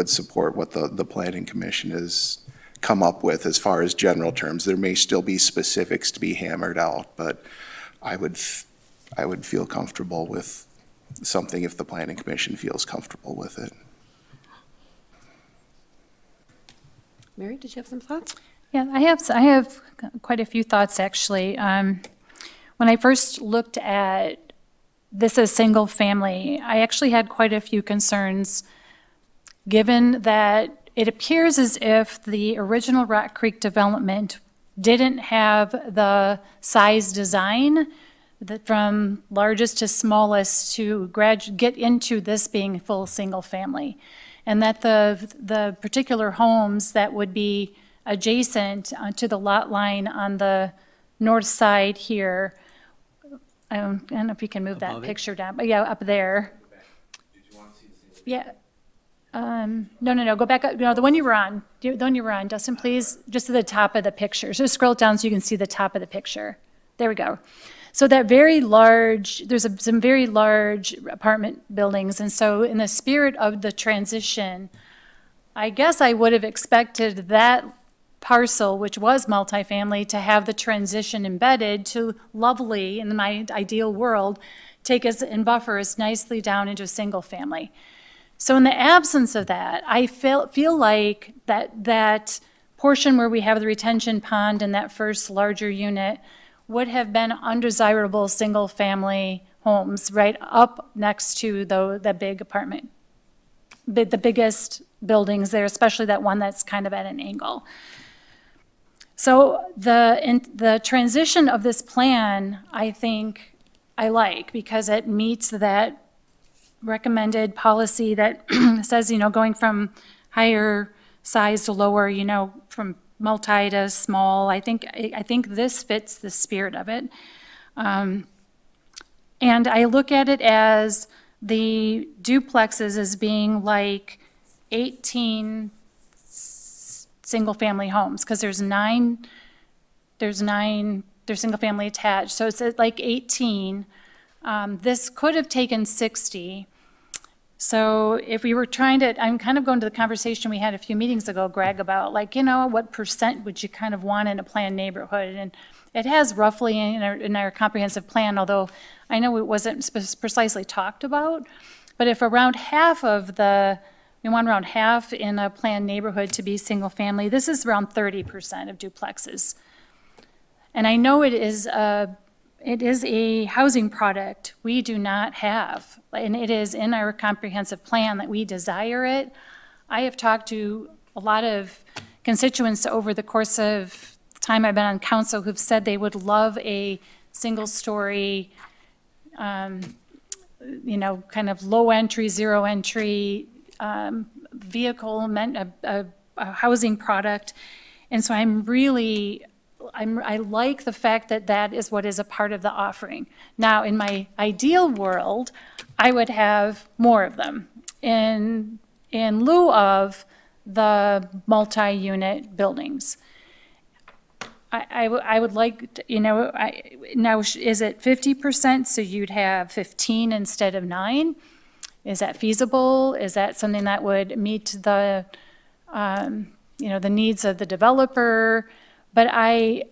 support what the planning commission has come up with as far as general terms. There may still be specifics to be hammered out, but I would feel comfortable with something if the planning commission feels comfortable with it. Mary, did you have some thoughts? Yeah, I have quite a few thoughts, actually. When I first looked at this as single family, I actually had quite a few concerns, given that it appears as if the original Rock Creek development didn't have the size design that from largest to smallest to get into this being full single family. And that the particular homes that would be adjacent to the lot line on the north side here, I don't know if you can move that picture down, but yeah, up there. Yeah. No, go back up. No, the one you were on, Dustin, please, just to the top of the picture. Just scroll down so you can see the top of the picture. There we go. So that very large, there's some very large apartment buildings. And so in the spirit of the transition, I guess I would have expected that parcel, which was multifamily, to have the transition embedded to lovely, in my ideal world, take us and buffer us nicely down into a single family. So in the absence of that, I feel like that portion where we have the retention pond and that first larger unit would have been undesirable single-family homes right up next to the big apartment, the biggest buildings there, especially that one that's kind of at an angle. So the transition of this plan, I think I like, because it meets that recommended policy that says, going from higher size to lower, from multi to small. I think this fits the spirit of it. And I look at it as the duplexes as being like 18 single-family homes, because there's nine, they're single-family attached, so it's like 18. This could have taken 60, So if we were trying to, I'm kind of going to the conversation we had a few meetings ago, Greg, about like, what percent would you kind of want in a planned neighborhood? And it has roughly in our comprehensive plan, although I know it wasn't precisely talked about, but if around half of we want around half in a planned neighborhood to be single family, this is around 30% of duplexes. And I know it is a housing product we do not have, and it is in our comprehensive plan that we desire it. I have talked to a lot of constituents over the course of the time I've been on council who've said they would love a single-story, kind of low-entry, zero-entry vehicle, a housing product. And so I like the fact that that is what is a part of the offering. Now, in my ideal world, I would have more of them in lieu of the multi-unit buildings. I would like, now, is it 50%, so you'd have 15 instead of 9? Is that feasible? Is that something that would meet the needs of the developer? But I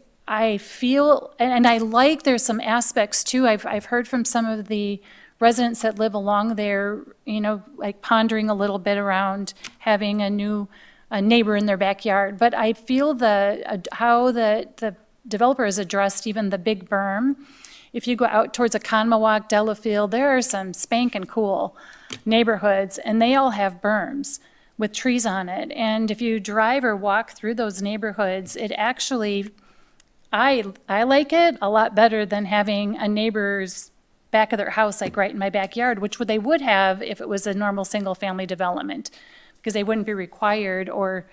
feel, and I like there's some aspects too, I've heard from some of the residents that live along there, like pondering a little bit around having a neighbor in their backyard. But I feel how the developer has addressed even the big berm. If you go out towards Oconomowoc, Delafield, there are some spanking cool neighborhoods, and they all have berms with trees on it. And if you drive or walk through those neighborhoods, it actually, I like it a lot better than having a neighbor's back of their house, like right in my backyard, which they would have if it was a normal single-family development, because they wouldn't be required to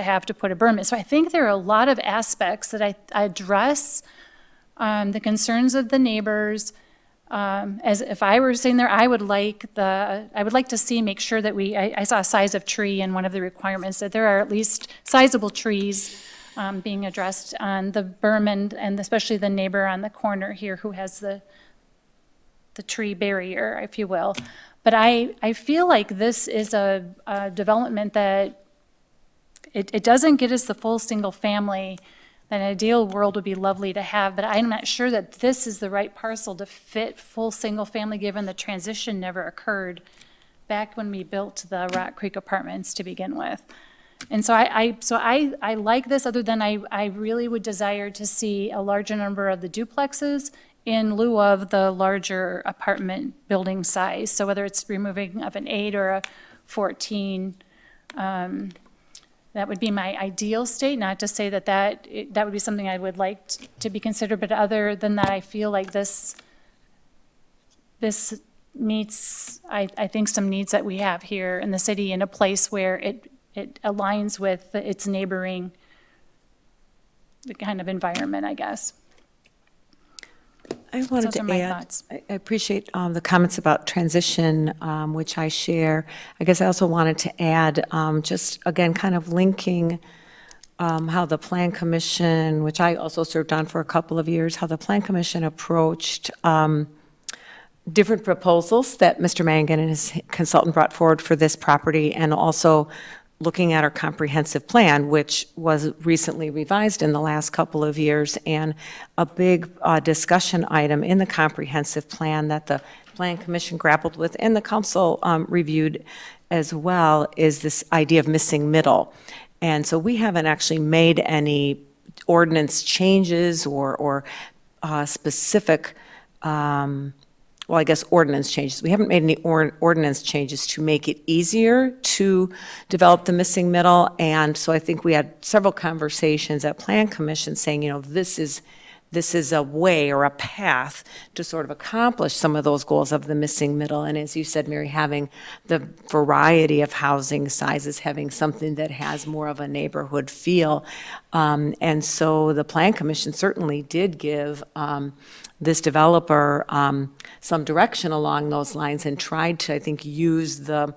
have to put a berm in. So I think there are a lot of aspects that I address the concerns of the neighbors. As if I were sitting there, I would like to see, make sure that I saw a size of tree in one of the requirements, that there are at least sizable trees being addressed on the berm and especially the neighbor on the corner here who has the tree barrier, if you will. But I feel like this is a development that it doesn't get us the full single family. An ideal world would be lovely to have, but I'm not sure that this is the right parcel to fit full single family, given the transition never occurred back when we built the Rock Creek Apartments to begin with. And so I like this, other than I really would desire to see a larger number of the duplexes in lieu of the larger apartment building size. So whether it's removing of an 8 or a 14, that would be my ideal state. Not to say that would be something I would like to be considered, but other than that, I feel like this meets, I think, some needs that we have here in the city, in a place where it aligns with its neighboring kind of environment, I guess. I wanted Those are to my add, thoughts. I appreciate the comments about transition, which I share. I guess I also wanted to add, just again, kind of linking how the Plan Commission, which I also served on for a couple of years, how the Plan Commission approached different proposals that Mr. Mangan and his consultant brought forward for this property, and also looking at our comprehensive plan, which was recently revised in the last couple of years. And a big discussion item in the comprehensive plan that the Plan Commission grappled with and the council reviewed as well is this idea of missing middle. And so we haven't actually made any ordinance changes or specific I guess ordinance changes. We haven't made any ordinance changes to make it easier to develop the missing middle. And so I think we had several conversations at Plan Commission saying, this is a way or a path to sort of accomplish some of those goals of the missing middle. And as you said, Mary, having the variety of housing sizes, having something that has more of a neighborhood feel. And so the Plan Commission certainly did give this developer some direction along those lines, and tried to, I think, use the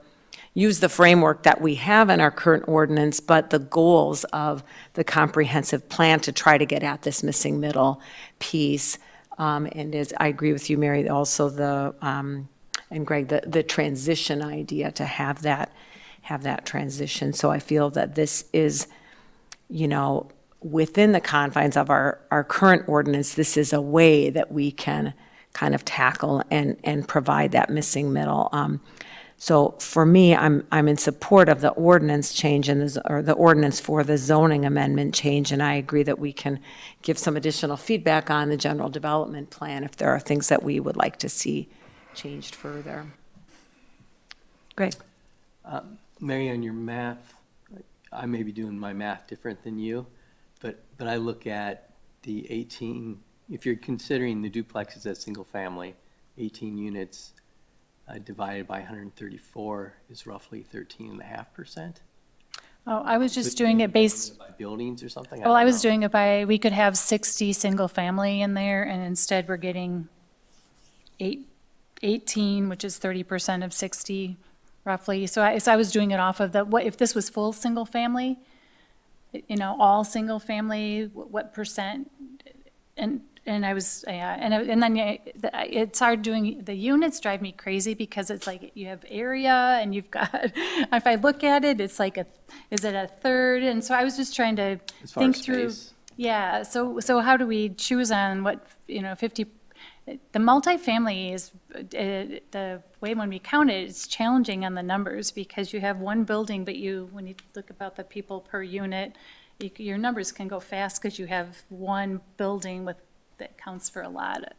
framework that we have in our current ordinance, but the goals of the comprehensive plan to try to get at this missing middle piece. And as I agree with you, Mary, also and Greg, the transition idea to have that transition. So I feel that this is, within the confines of our current ordinance, this is a way that we can kind of tackle and provide that missing middle. So for me, I'm in support of the ordinance change or the ordinance for the zoning amendment change, and I agree that we can give some additional feedback on the general development plan if there are things that we would like to see changed further. Great. Mary, on your math, I may be doing my math different than you, but I look at the 18, if you're considering the duplexes as single family, 18 units divided by 134 is roughly 13.5%. Oh, I was just doing it based, By buildings or something? well, I don't was know. doing it by, we could have 60 single-family in there, and instead we're getting 18, which is 30% of 60, roughly. So I was doing it off of what if this was full single-family, all single-family, what percent? And I was, yeah, and then it's hard doing, the units drive me crazy because it's like you have area and you've got, if I look at it, it's like is it a third? And so I was just trying to As far think as through. space. Yeah, so how do we choose on what, 50, the multifamily is, the way when we count it, it's challenging on the numbers because you have one building, but when you look about the people per unit, your numbers can go fast because you have one building that counts for a lot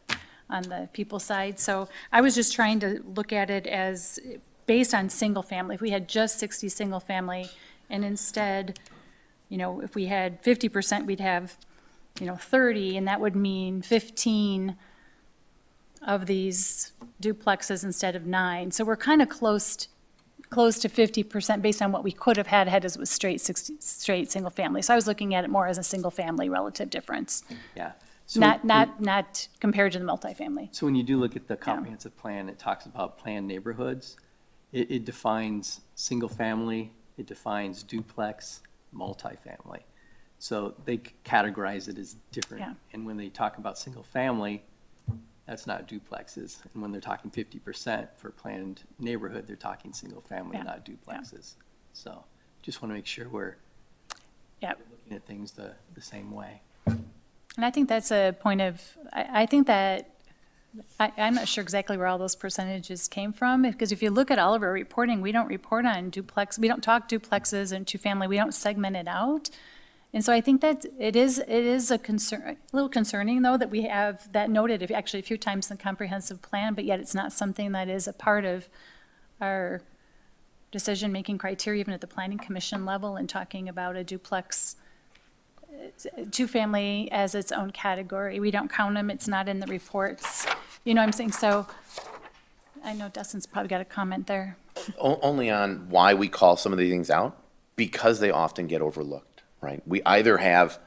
on the people side. So I was just trying to look at it as based on single family. If we had just 60 single family, and instead, if we had 50%, we'd have, 30, and that would mean 15 of these duplexes instead of 9. So we're kind of close to 50% based on what we could have had as it was straight single family. So I was looking at it more as a single family relative difference, Yeah. So not compared to the multifamily. So when you do look at the comprehensive plan, it talks about planned neighborhoods. It defines single family, it defines duplex, multifamily. So they categorize it as different. Yeah. And when they talk about single family, that's not duplexes. And when they're talking 50% for planned neighborhood, they're talking single family, Yeah. not duplexes. So just want to make sure we're Yeah. looking at things the same way. And I think that's a point of, I think that, I'm not sure exactly where all those percentages came from, because if you look at all of our reporting, we don't report on duplex, we don't talk duplexes and two-family, we don't segment it out. And so I think that it is a concern, a little concerning, though, that we have that noted actually a few times in the comprehensive plan, but yet it's not something that is a part of our decision-making criteria, even at the planning commission level, and talking about a duplex two-family as its own category. We don't count them, it's not in the reports. You know what I'm saying? So I know Dustin's probably got a comment there. Only on why we call some of these things out, because they often get overlooked, right? We either have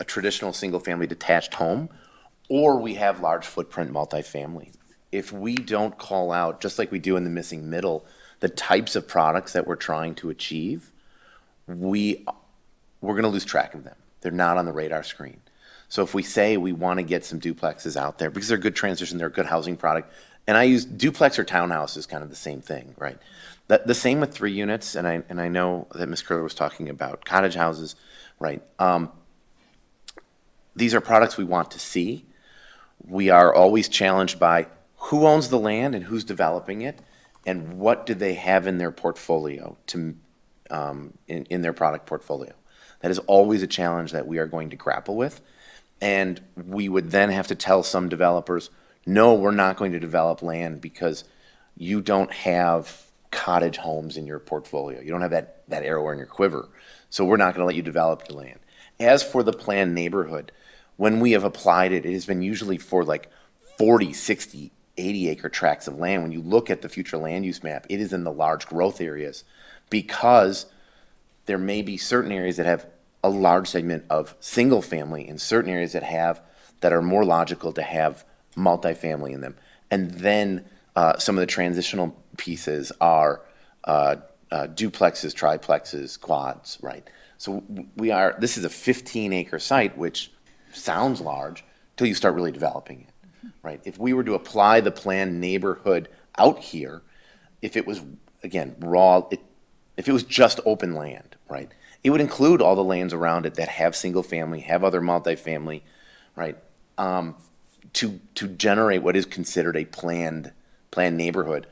a traditional single-family detached home, or we have large footprint multifamily. If we don't call out, just like we do in the missing middle, the types of products that we're trying to achieve, we're going to lose track of them. They're not on the radar screen. So if we say we want to get some duplexes out there, because they're a good transition, they're a good housing product, and I use duplex or townhouse is kind of the same thing, right? The same with 3 units, and I know that Ms. Curler was talking about cottage houses, right? These are products we want to see. We are always challenged by who owns the land and who's developing it, and what do they have in their portfolio in their product portfolio. That is always a challenge that we are going to grapple with. And we would then have to tell some developers, no, we're not going to develop land because you don't have cottage homes in your portfolio. You don't have that arrow in your quiver. So we're not going to let you develop your land. As for the planned neighborhood, when we have applied it, it has been usually for like 40, 60, 80 acre tracts of land. When you look at the future land use map, it is in the large growth areas, because there may be certain areas that have a large segment of single family and certain areas that are more logical to have multifamily in them. And then some of the transitional pieces are duplexes, triplexes, quads, right? So this is a 15 acre site, which sounds large till you start really developing it, right? If we were to apply the planned neighborhood out here if it was, again, raw, if it was just open land, right? It would include all the lands around it that have single family, have other multifamily, right? To generate what is considered a planned neighborhood.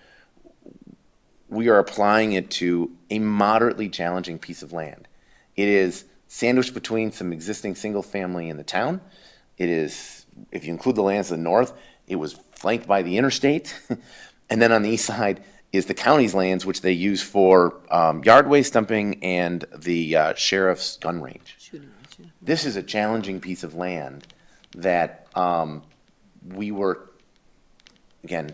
We are applying it to a moderately challenging piece of land. It is sandwiched between some existing single family in the town. It is, if you include the lands to the north, it was flanked by the interstate. And then on the east side is the county's lands, which they use for yard waste dumping and the sheriff's gun range. This is a challenging piece of land that we were, again,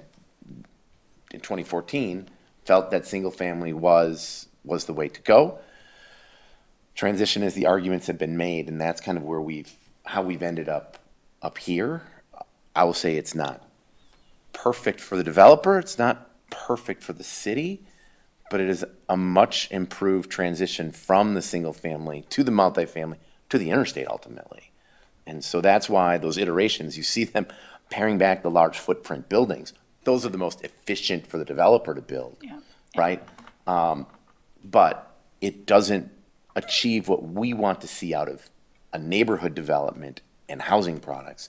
in 2014, felt that single family was the way to go. Transition, as the arguments have been made, and that's kind of where how we've ended up here. I will say it's not perfect for the developer, it's not perfect for the city, but it is a much improved transition from the single family to the multifamily to the interstate ultimately. And so that's why those iterations, you see them paring back the large footprint buildings. Those are the most efficient for the developer to build, right? But it doesn't achieve what we want to see out of a neighborhood development and housing products.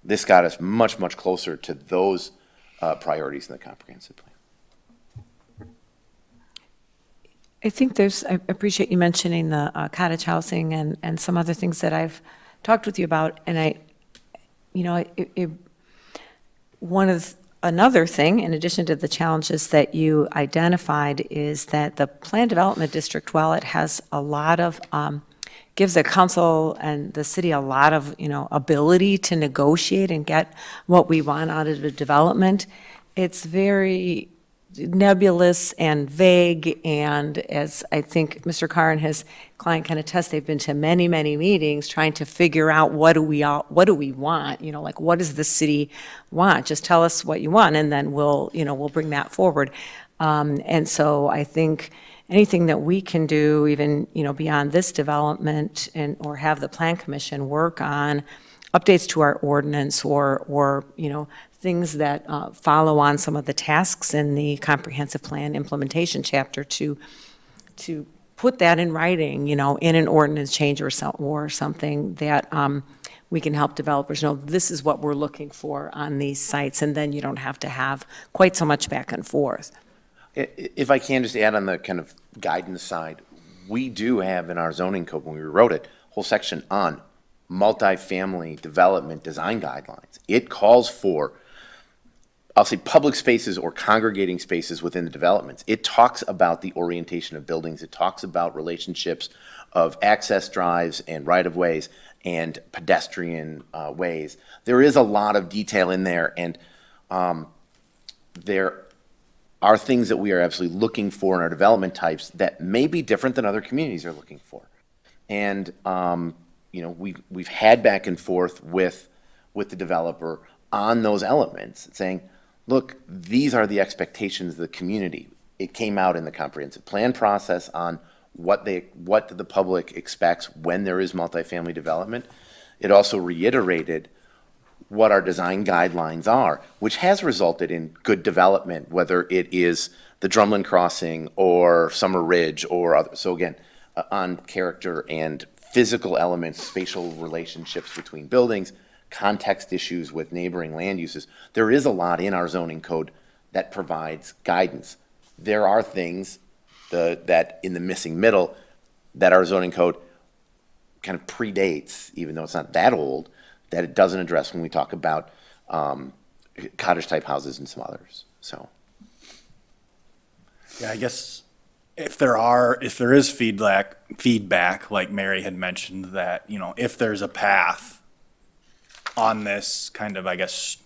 This got us much, much closer to those priorities in the comprehensive plan. I think I appreciate you mentioning the cottage housing and some other things that I've talked with you about, and another thing, in addition to the challenges that you identified, is that the Planned Development District, while it has a lot of, gives the council and the city a lot of, ability to negotiate and get what we want out of the development, it's very nebulous and vague, and as I think Mr. Carr and his client can attest, they've been to many, many meetings trying to figure out what do we want, like what does the city want? Just tell us what you want, and then we'll bring that forward. And so I think anything that we can do, even, beyond this development or have the Plan Commission work on updates to our ordinance or things that follow on some of the tasks in the comprehensive plan implementation chapter to put that in writing, in an ordinance change or something that we can help developers know this is what we're looking for on these sites, and then you don't have to have quite so much back and forth. If I can just add on the kind of guidance side, we do have in our zoning code, when we wrote it, a whole section on multifamily development design guidelines. It calls for, I'll say, public spaces or congregating spaces within the developments. It talks about the orientation of buildings. It talks about relationships of access drives and right-of-ways and pedestrian ways. There is a lot of detail in there, and there are things that we are absolutely looking for in our development types that may be different than other communities are looking for. And we've had back and forth with the developer on those elements, saying, look, these are the expectations of the community. It came out in the comprehensive plan process on what the public expects when there is multifamily development. It also reiterated what our design guidelines are, which has resulted in good development, whether it is the Drumlin Crossing or Summer Ridge or other. So again, on character and physical elements, spatial relationships between buildings, context issues with neighboring land uses. There is a lot in our zoning code that provides guidance. There are things that in the missing middle that our zoning code kind of predates, even though it's not that old, that it doesn't address when we talk about cottage type houses and some others. So, yeah, I guess if there is feedback, like Mary had mentioned, that, if there's a path on this kind of, I guess,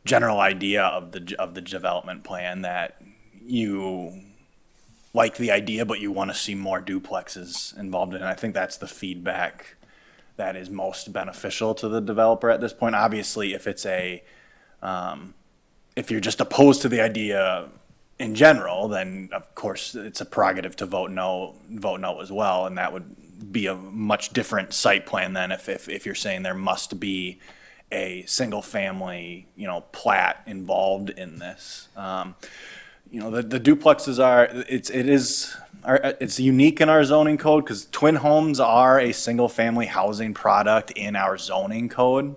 general idea of the development plan that you like the idea, but you want to see more duplexes involved in it. I think that's the feedback that is most beneficial to the developer at this point. Obviously, if it's if you're just opposed to the idea in general, then of course it's a prerogative to vote no as well, and that would be a much different site plan than if you're saying there must be a single-family, plat involved in this. The duplexes it's unique in our zoning code because twin homes are a single-family housing product in our zoning code.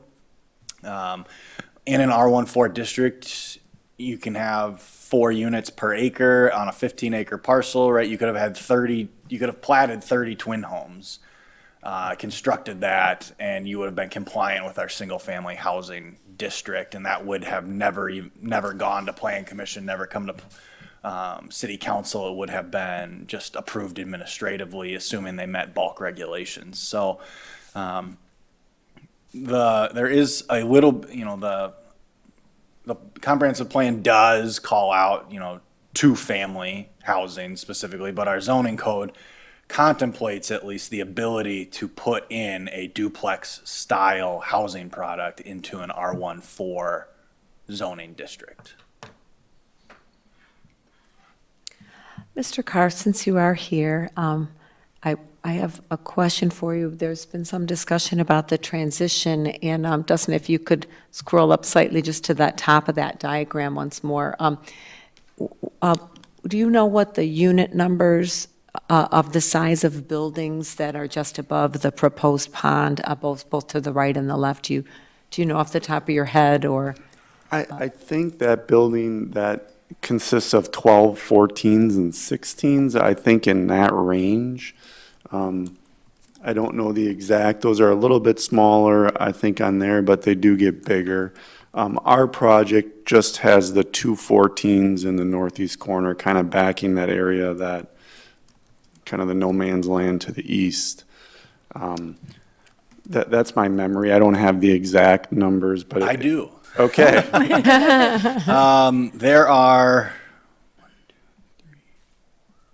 In an R14 district, you can have 4 units per acre on a 15-acre parcel, right? You could have platted 30 twin homes, constructed that, and you would have been compliant with our single-family housing district, and that would have never gone to plan commission, never come to city council. It would have been just approved administratively, assuming they met bulk regulations. So there is a little, the comprehensive plan does call out, two-family housing specifically, but our zoning code contemplates at least the ability to put in a duplex-style housing product into an R14 zoning district. Mr. Carr, since you are here, I have a question for you. There's been some discussion about the transition, and Dustin, if you could scroll up slightly just to that top of that diagram once more. Do you know what the unit numbers of the size of buildings that are just above the proposed pond, both to the right and the left? Do you know off the top of your head, or? I think that building that consists of 12, 14s, and 16s, I think in that range. I don't know the exact, those are a little bit smaller, I think, on there, but they do get bigger. Our project just has the 2 14s in the northeast corner, kind of backing that area, that kind of the no man's land to the east. That's my memory. I don't have the exact numbers, but. I do. Okay. There are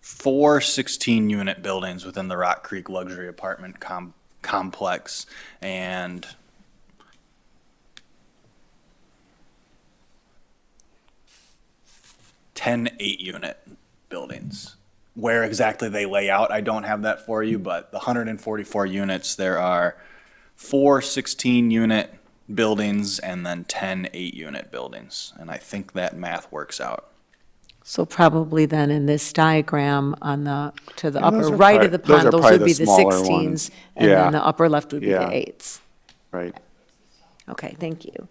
4 16-unit buildings within the Rock Creek Luxury Apartment Complex, and 10 8-unit buildings. Where exactly they lay out, I don't have that for you, but the 144 units, there are 4 16-unit buildings and then 10 8-unit buildings, and I think that math works out. So probably then in this diagram to the And those upper are right prob- of the those pond, are those probably would be the the smaller 16s, ones. and Yeah. then the upper left would be the Yeah. 8s. Right. Okay, thank you.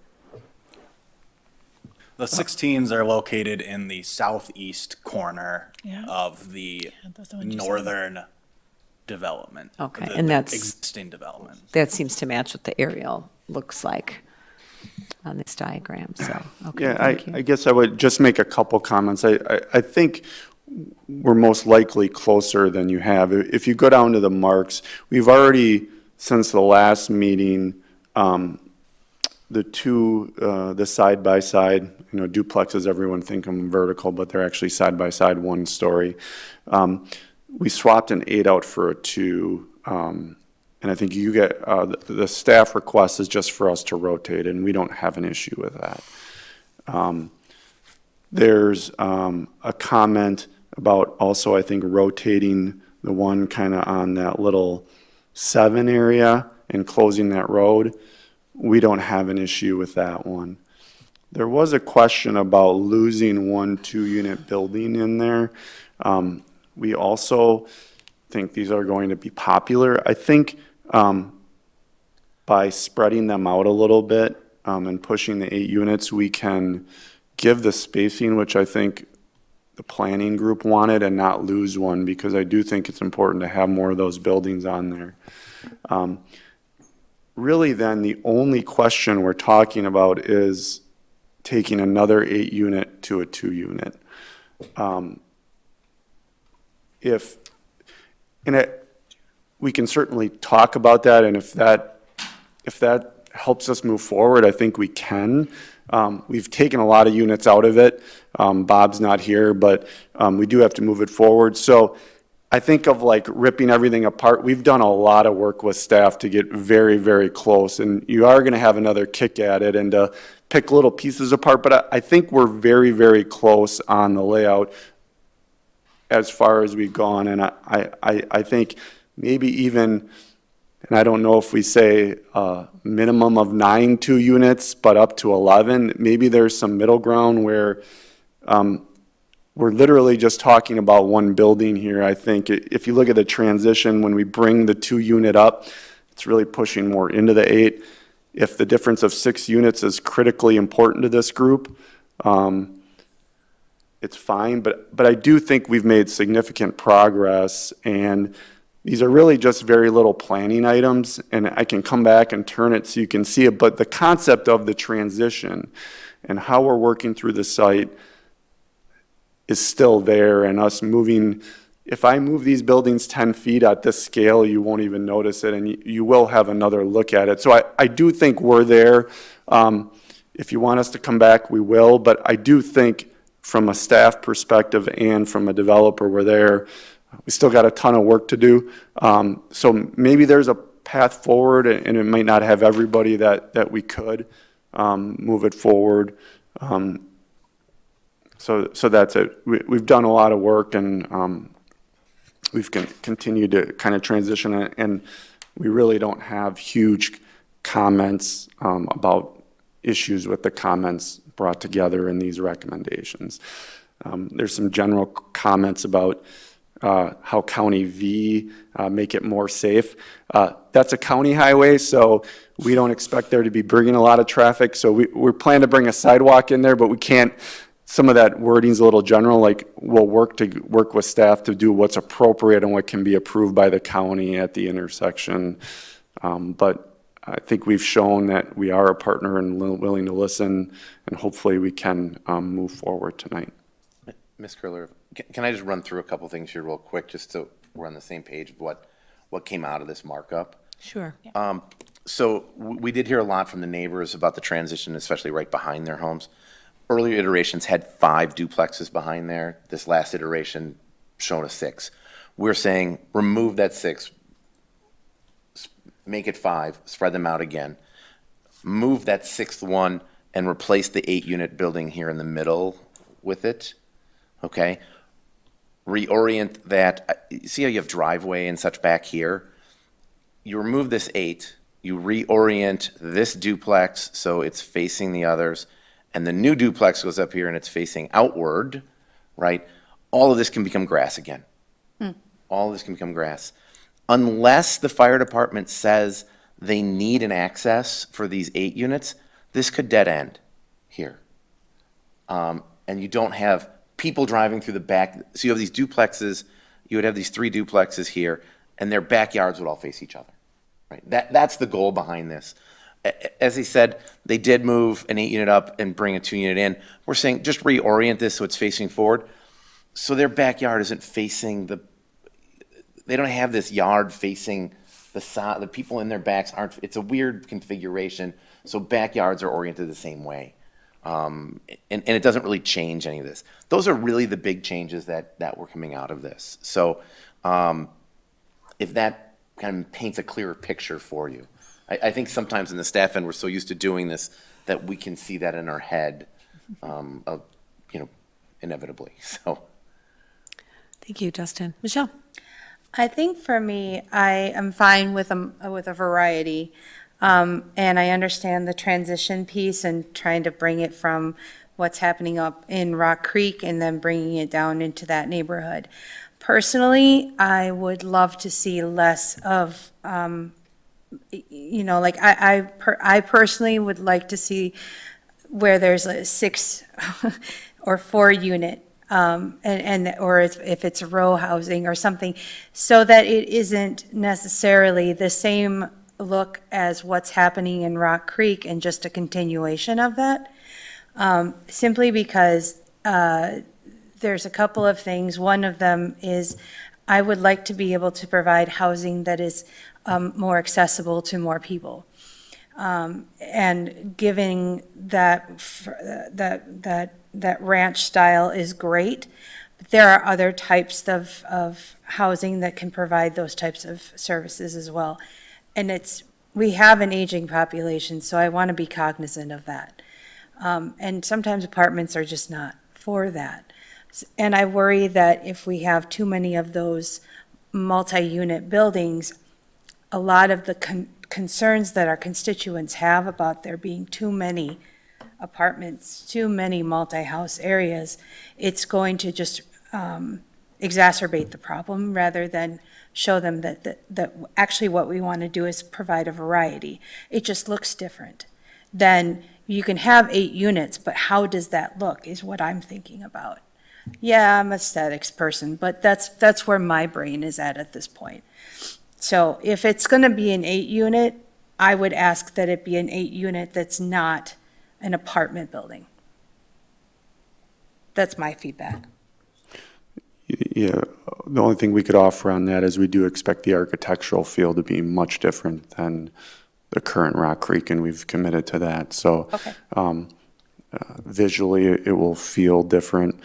The 16s are located in the southeast corner Yeah. of the that's the one you said. northern development. Okay, the- and the that's- existing development. That seems to match what the aerial looks like on this diagram, so, okay, Yeah, thank I you. guess I would just make a couple comments. I think we're most likely closer than you have. If you go down to the marks, we've already, since the last meeting, the side-by-side, duplexes, everyone think them vertical, but they're actually side-by-side, one story. We swapped an 8 out for a 2, and I think you get, the staff request is just for us to rotate, and we don't have an issue with that. There's a comment about also, I think, rotating the one kind of on that little 7 area and closing that road. We don't have an issue with that one. There was a question about losing 1 2-unit building in there. We also think these are going to be popular. I think by spreading them out a little bit and pushing the 8 units, we can give the spacing, which I think the planning group wanted, and not lose one, because I do think it's important to have more of those buildings on there. Really then, the only question we're talking about is taking another 8-unit to a 2-unit. We can certainly talk about that, and if that helps us move forward, I think we can. We've taken a lot of units out of it. Bob's not here, but we do have to move it forward. So I think of like ripping everything apart. We've done a lot of work with staff to get very, very close, and you are going to have another kick at it and to pick little pieces apart, but I think we're very, very close on the layout as far as we've gone, and I think maybe even And I don't know if we say a minimum of 9 2-units, but up to 11. Maybe there's some middle ground where we're literally just talking about one building here. I think if you look at the transition, when we bring the 2-unit up, it's really pushing more into the 8. If the difference of 6 units is critically important to this group, it's fine. But I do think we've made significant progress, and these are really just very little planning items, and I can come back and turn it so you can see it. But the concept of the transition and how we're working through the site is still there, and us moving, if I move these buildings 10 feet at this scale, you won't even notice it, and you will have another look at it. So I do think we're there. If you want us to come back, we will, but I do think from a staff perspective and from a developer, we're there. We still got a ton of work to do. So maybe there's a path forward, and it might not have everybody that we could move it forward. So that's it. We've done a lot of work, and we've continued to kind of transition it, and we really don't have huge comments about issues with the comments brought together in these recommendations. There's some general comments about how County V make it more safe. That's a county highway, so we don't expect there to be bringing a lot of traffic. So we're planning to bring a sidewalk in there, but we can't. Some of that wording's a little general, like we'll work with staff to do what's appropriate and what can be approved by the county at the intersection. But I think we've shown that we are a partner and willing to listen, and hopefully we can move forward tonight. Ms. Curler, can I just run through a couple things here real quick, just so we're on the same page of what came out of this markup? Sure. So we did hear a lot from the neighbors about the transition, especially right behind their homes. Earlier iterations had 5 duplexes behind there. This last iteration shown a 6. We're saying remove that 6, make it 5, spread them out again. Move that 6th one and replace the 8-unit building here in the middle with it, okay? Reorient that. See how you have driveway and such back here? You remove this 8, you reorient this duplex so it's facing the others, and the new duplex goes up here and it's facing outward, right? All of this can become grass again. All of this can become grass. Unless the fire department says they need an access for these 8 units, this could dead end here. And you don't have people driving through the back. So you have these duplexes, you would have these 3 duplexes here, and their backyards would all face each other, right? That's the goal behind this. As I said, they did move an 8-unit up and bring a 2-unit in. We're saying just reorient this so it's facing forward. So their backyard isn't facing they don't have this yard facing the side. The people in their backs aren't, it's a weird configuration. So backyards are oriented the same way. And it doesn't really change any of this. Those are really the big changes that were coming out of this. So if that kind of paints a clearer picture for you. I think sometimes in the staff end, we're so used to doing this that we can see that in our head, inevitably. So, Thank you, Justin. Michelle? I think for me, I am fine with a variety. And I understand the transition piece and trying to bring it from what's happening up in Rock Creek and then bringing it down into that neighborhood. Personally, I would love to see less of, like I personally would like to see where there's a 6 or 4-unit, or if it's row housing or something, so that it isn't necessarily the same look as what's happening in Rock Creek and just a continuation of that. Simply because there's a couple of things. One of them is I would like to be able to provide housing that is more accessible to more people. And giving that ranch style is great, but there are other types of housing that can provide those types of services as well. And we have an aging population, so I want to be cognizant of that. And sometimes apartments are just not for that. And I worry that if we have too many of those multi-unit buildings, a lot of the concerns that our constituents have about there being too many apartments, too many multi-house areas, it's going to just exacerbate the problem rather than show them that actually what we want to do is provide a variety. It just looks different. Then you can have 8 units, but how does that look is what I'm thinking about. Yeah, I'm an aesthetics person, but that's where my brain is at this point. So if it's going to be an 8-unit, I would ask that it be an 8-unit that's not an apartment building. That's my feedback. Yeah, the only thing we could offer on that is we do expect the architectural feel to be much different than the current Rock Creek, and we've committed to that. So Okay. Visually, it will feel different.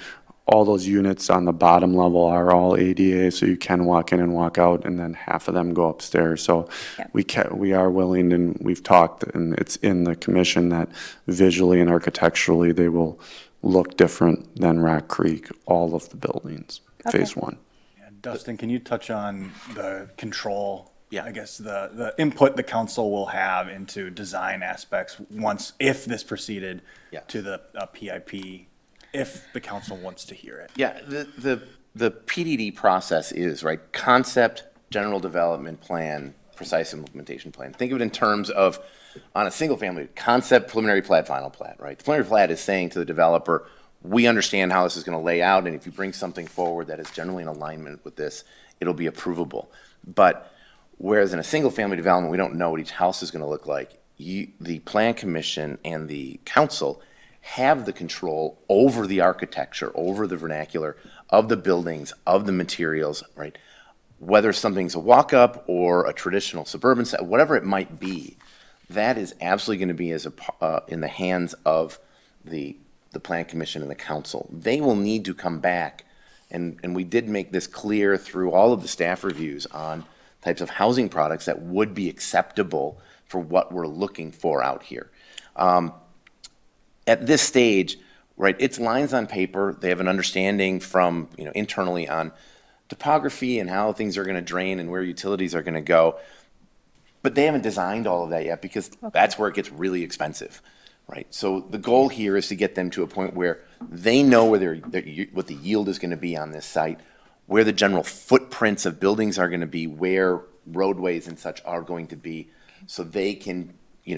All those units on the bottom level are all ADA, so you can walk in and walk out, and then half of them go upstairs. So Yep. we are willing, and we've talked, and it's in the commission that visually and architecturally, they will look different than Rock Creek, all of the buildings, phase 1. Yeah, Dustin, can you touch on the control? Yeah. I guess the input the council will have into design aspects if this proceeded Yeah. to the PIP, if the council wants to hear it. Yeah, the PDD process is, right, concept, general development plan, precise implementation plan. Think of it in terms of, on a single family, concept, preliminary plat, final plat, right? The preliminary plat is saying to the developer, we understand how this is going to lay out, and if you bring something forward that is generally in alignment with this, it'll be approvable. But whereas in a single family development, we don't know what each house is going to look like, the plan commission and the council have the control over the architecture, over the vernacular of the buildings, of the materials, right? Whether something's a walk-up or a traditional suburban set, whatever it might be, that is absolutely going to be in the hands of the plan commission and the council. They will need to come back, and we did make this clear through all of the staff reviews on types of housing products that would be acceptable for what we're looking for out here. At this stage, right, it's lines on paper. They have an understanding from, internally on topography and how things are going to drain and where utilities are going to go. But they haven't designed all of that yet because that's where it gets really expensive, right? So the goal here is to get them to a point where they know what the yield is going to be on this site, where the general footprints of buildings are going to be, where roadways and such are going to be, so they can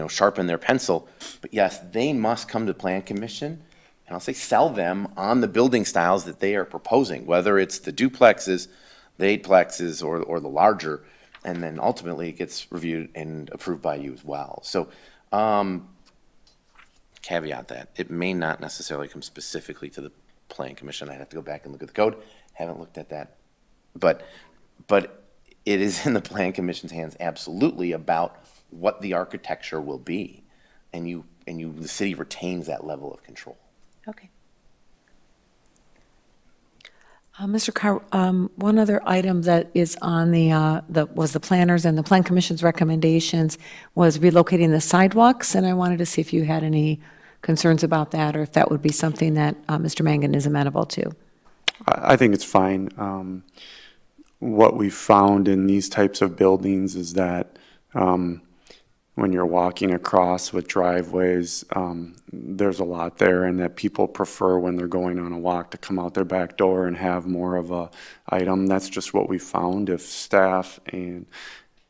sharpen their pencil. But yes, they must come to the Plan Commission, and I'll say sell them on the building styles that they are proposing, whether it's the duplexes, the 8plexes, or the larger, and then ultimately it gets reviewed and approved by you as well. So caveat that, it may not necessarily come specifically to the Plan Commission. I'd have to go back and look at the code. Haven't looked at that. But it is in the Plan Commission's hands absolutely about what the architecture will be, and the city retains that level of control. Okay. Mr. Carr, one other item that is on was the planners and the Plan Commission's recommendations was relocating the sidewalks, and I wanted to see if you had any concerns about that, or if that would be something that Mr. Mangan is amenable to. I think it's fine. What we found in these types of buildings is that when you're walking across with driveways, there's a lot there, and that people prefer when they're going on a walk to come out their back door and have more of a item. That's just what we found. If staff and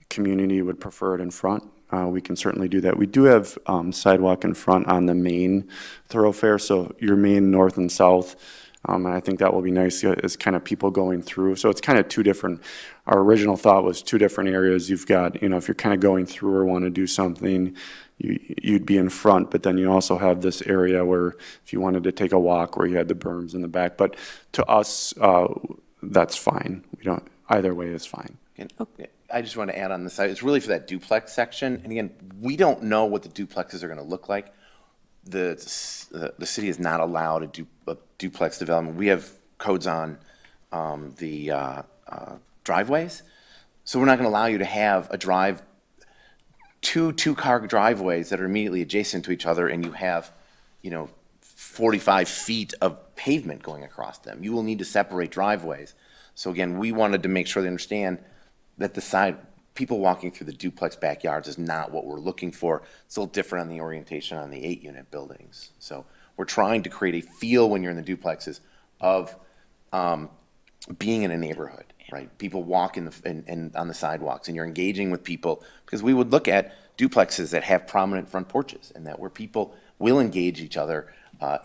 community would prefer it in front, we can certainly do that. We do have sidewalk in front on the main thoroughfare, so your main north and south. And I think that will be nice as kind of people going through. So it's kind of two different, our original thought was two different areas. You've got, if you're kind of going through or want to do something, you'd be in front, but then you also have this area where if you wanted to take a walk where you had the berms in the back. But to us, that's fine. Either way is fine. I just want to add on this side, it's really for that duplex section. And again, we don't know what the duplexes are going to look like. The city is not allowed a duplex development. We have codes on the driveways, so we're not going to allow you to have two-car driveways that are immediately adjacent to each other, and you have 45 feet of pavement going across them. You will need to separate driveways. So again, we wanted to make sure they understand that the people walking through the duplex backyards is not what we're looking for. It's a little different on the orientation on the 8-unit buildings. So we're trying to create a feel when you're in the duplexes of being in a neighborhood, right? People walk and on the sidewalks, and you're engaging with people, because we would look at duplexes that have prominent front porches, and that where people will engage each other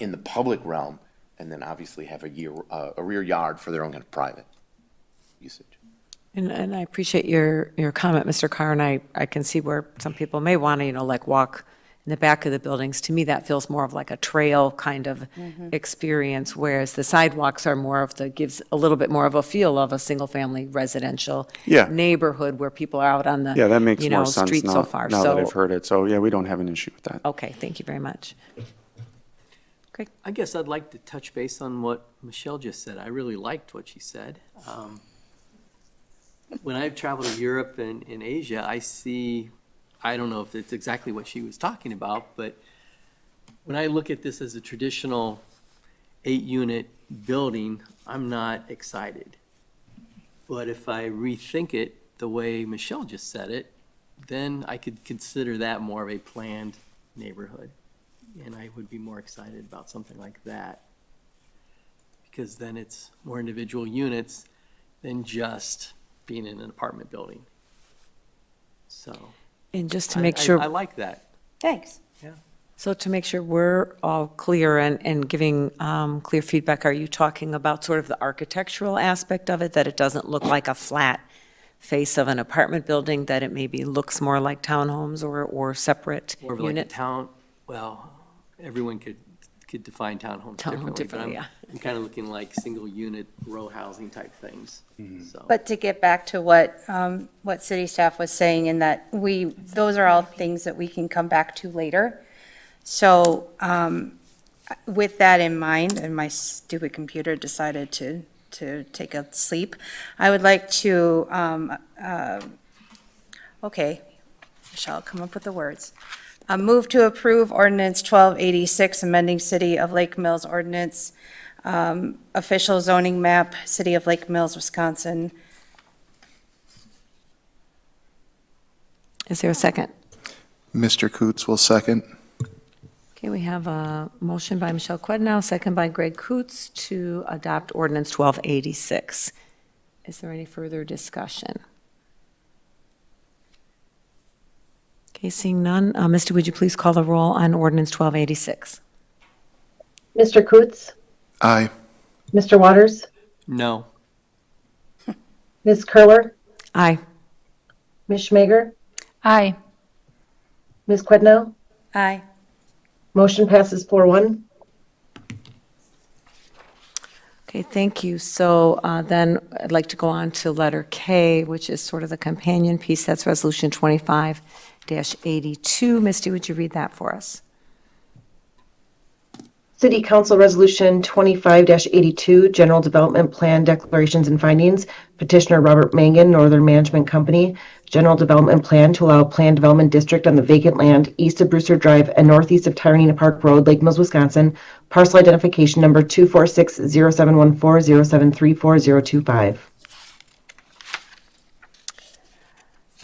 in the public realm, and then obviously have a rear yard for their own kind of private usage. And I appreciate your comment, Mr. Carr, and I can see where some people may want to, like walk in the back of the buildings. To me, that feels more of like a trail kind of experience, whereas the sidewalks are more of gives a little bit more of a feel of a single-family residential neighborhood where people are out on the, Yeah, that makes more sense street now, so far. now that I've heard it. So, yeah, we don't have an issue with that. Okay, thank you very much. Great. I guess I'd like to touch base on what Michelle just said. I really liked what she said. When I've traveled to Europe and in Asia, I don't know if it's exactly what she was talking about, but when I look at this as a traditional 8-unit building, I'm not excited. But if I rethink it the way Michelle just said it, then I could consider that more of a planned neighborhood. And I would be more excited about something like that. Because then it's more individual units than just being in an apartment building. So. And just to make sure. I like that. Thanks. So to make sure we're all clear and giving clear feedback, are you talking about sort of the architectural aspect of it, that it doesn't look like a flat face of an apartment building, that it maybe looks more like townhomes or separate More of like a units? well, everyone could define townhomes Townhome differently, differently, but I'm kind of looking like single unit row housing type things, so. But to get back to what city staff was saying, in that those are all things that we can come back to later. So with that in mind, and my stupid computer decided to take a sleep, I would like to, okay, Michelle, come up with the words. Move to approve Ordinance 1286, amending City of Lake Mills Ordinance, official zoning map, City of Lake Mills, Wisconsin. Is there a second? Mr. Coots will second. Okay, we have a motion by Michelle Quednow, second by Greg Coots to adopt ordinance 1286. Is there any further discussion? Okay, seeing none. Misty, would you please call the roll on ordinance 1286? Mr. Coots? Aye. Mr. Waters? No. Ms. Curler? Aye. Ms. Schmager? Aye. Ms. Quednow? Aye. Motion passes 4-1. Okay, thank you. So then I'd like to go on to letter K, which is sort of the companion piece. That's Resolution 25-82. Misty, would you read that for us? City Council Resolution 25-82, General Development Plan Declarations and Findings. Petitioner Robert Mangan, Northern Management Company. General Development Plan to allow a planned development district on the vacant land east of Brewster Drive and northeast of Tyranena Park Road, Lake Mills, Wisconsin. Parcel identification number 246-0714-0734-025.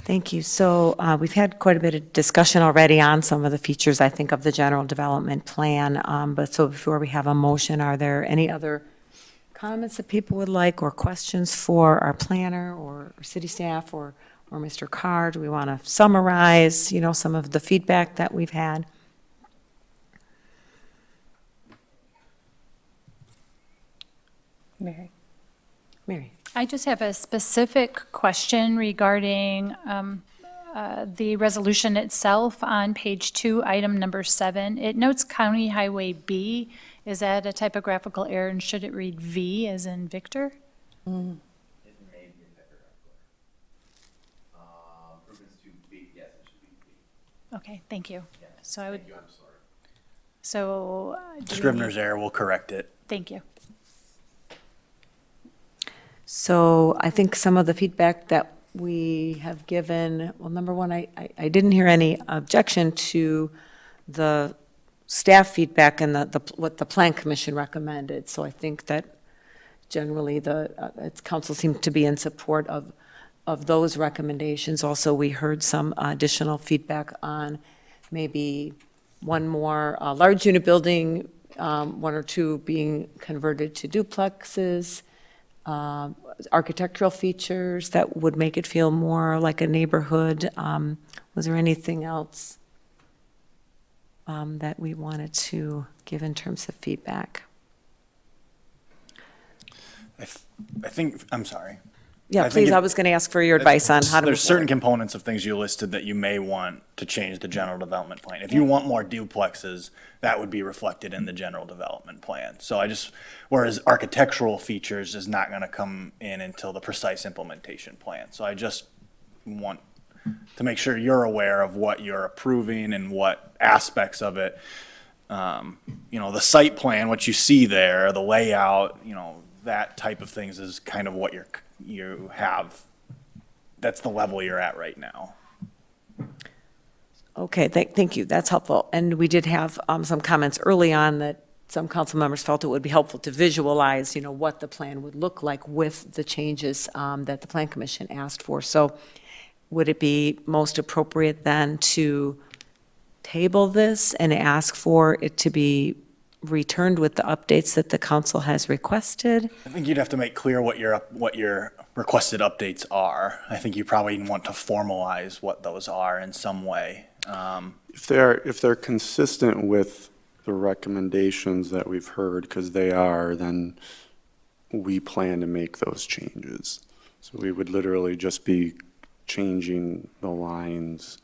Thank you. So we've had quite a bit of discussion already on some of the features, I think, of the general development plan. But so before we have a motion, are there any other comments that people would like or questions for our planner or city staff or Mr. Carr? Do we want to summarize, some of the feedback that we've had? Mary. Mary. I just have a specific question regarding the resolution itself on page 2, item number 7. It notes County Highway B. Is that a typographical error, and should it read V as in Victor? Okay, thank you. So I would. I'm sorry. So. do we Scrivener's need- error, we'll correct it. Thank you. So I think some of the feedback that we have given, well, number one, I didn't hear any objection to the staff feedback and what the Plan Commission recommended. So I think that generally council seemed to be in support of of those recommendations. Also, we heard some additional feedback on maybe one more large unit building, one or two being converted to duplexes, architectural features that would make it feel more like a neighborhood. Was there anything else that we wanted to give in terms of feedback? I think, I'm sorry. Yeah, I think please, if- I was going to ask for your advice on how to. There's move certain forward. components of things you listed that you may want to change the general development plan. If you want more duplexes, that would be reflected in the general development plan. So whereas architectural features is not gonna come in until the precise implementation plan. So I just want to make sure you're aware of what you're approving and what aspects of it. The site plan, what you see there, the layout, that type of things is kind of what you have. That's the level you're at right now. Okay, thank you, that's helpful. And we did have some comments early on that some council members felt it would be helpful to visualize, what the plan would look like with the changes that the Plan Commission asked for. So would it be most appropriate then to table this and ask for it to be returned with the updates that the council has requested? I think you'd have to make clear what your requested updates are. I think you probably want to formalize what those are in some way. If they're consistent with the recommendations that we've heard, because they are, then we plan to make those changes. So we would literally just be changing the lines,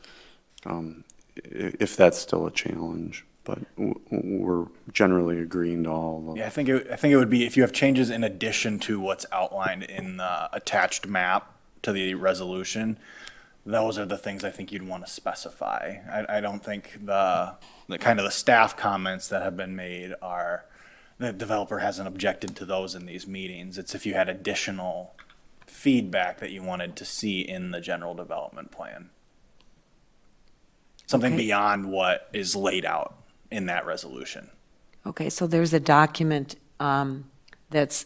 if that's still a challenge. But we're generally agreeing to all of them. Yeah, I think it would be if you have changes in addition to what's outlined in the attached map to the resolution. Those are the things I think you'd want to specify. I don't think the kind of the staff comments that have been made are, the developer hasn't objected to those in these meetings. It's if you had additional feedback that you wanted to see in the general development plan. Something Okay. beyond what is laid out in that resolution. Okay, so there's a document it's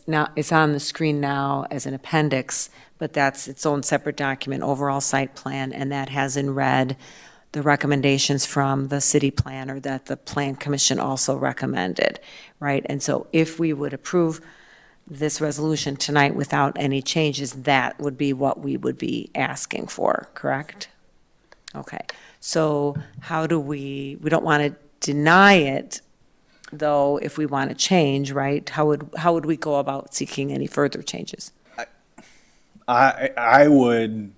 on the screen now as an appendix, but that's its own separate document, overall site plan, and that has in red the recommendations from the city planner that the Plan Commission also recommended, right? And so if we would approve this resolution tonight without any changes, that would be what we would be asking for, correct? Okay, so how do we don't want to deny it, though, if we want to change, right? How would we go about seeking any further changes? I would,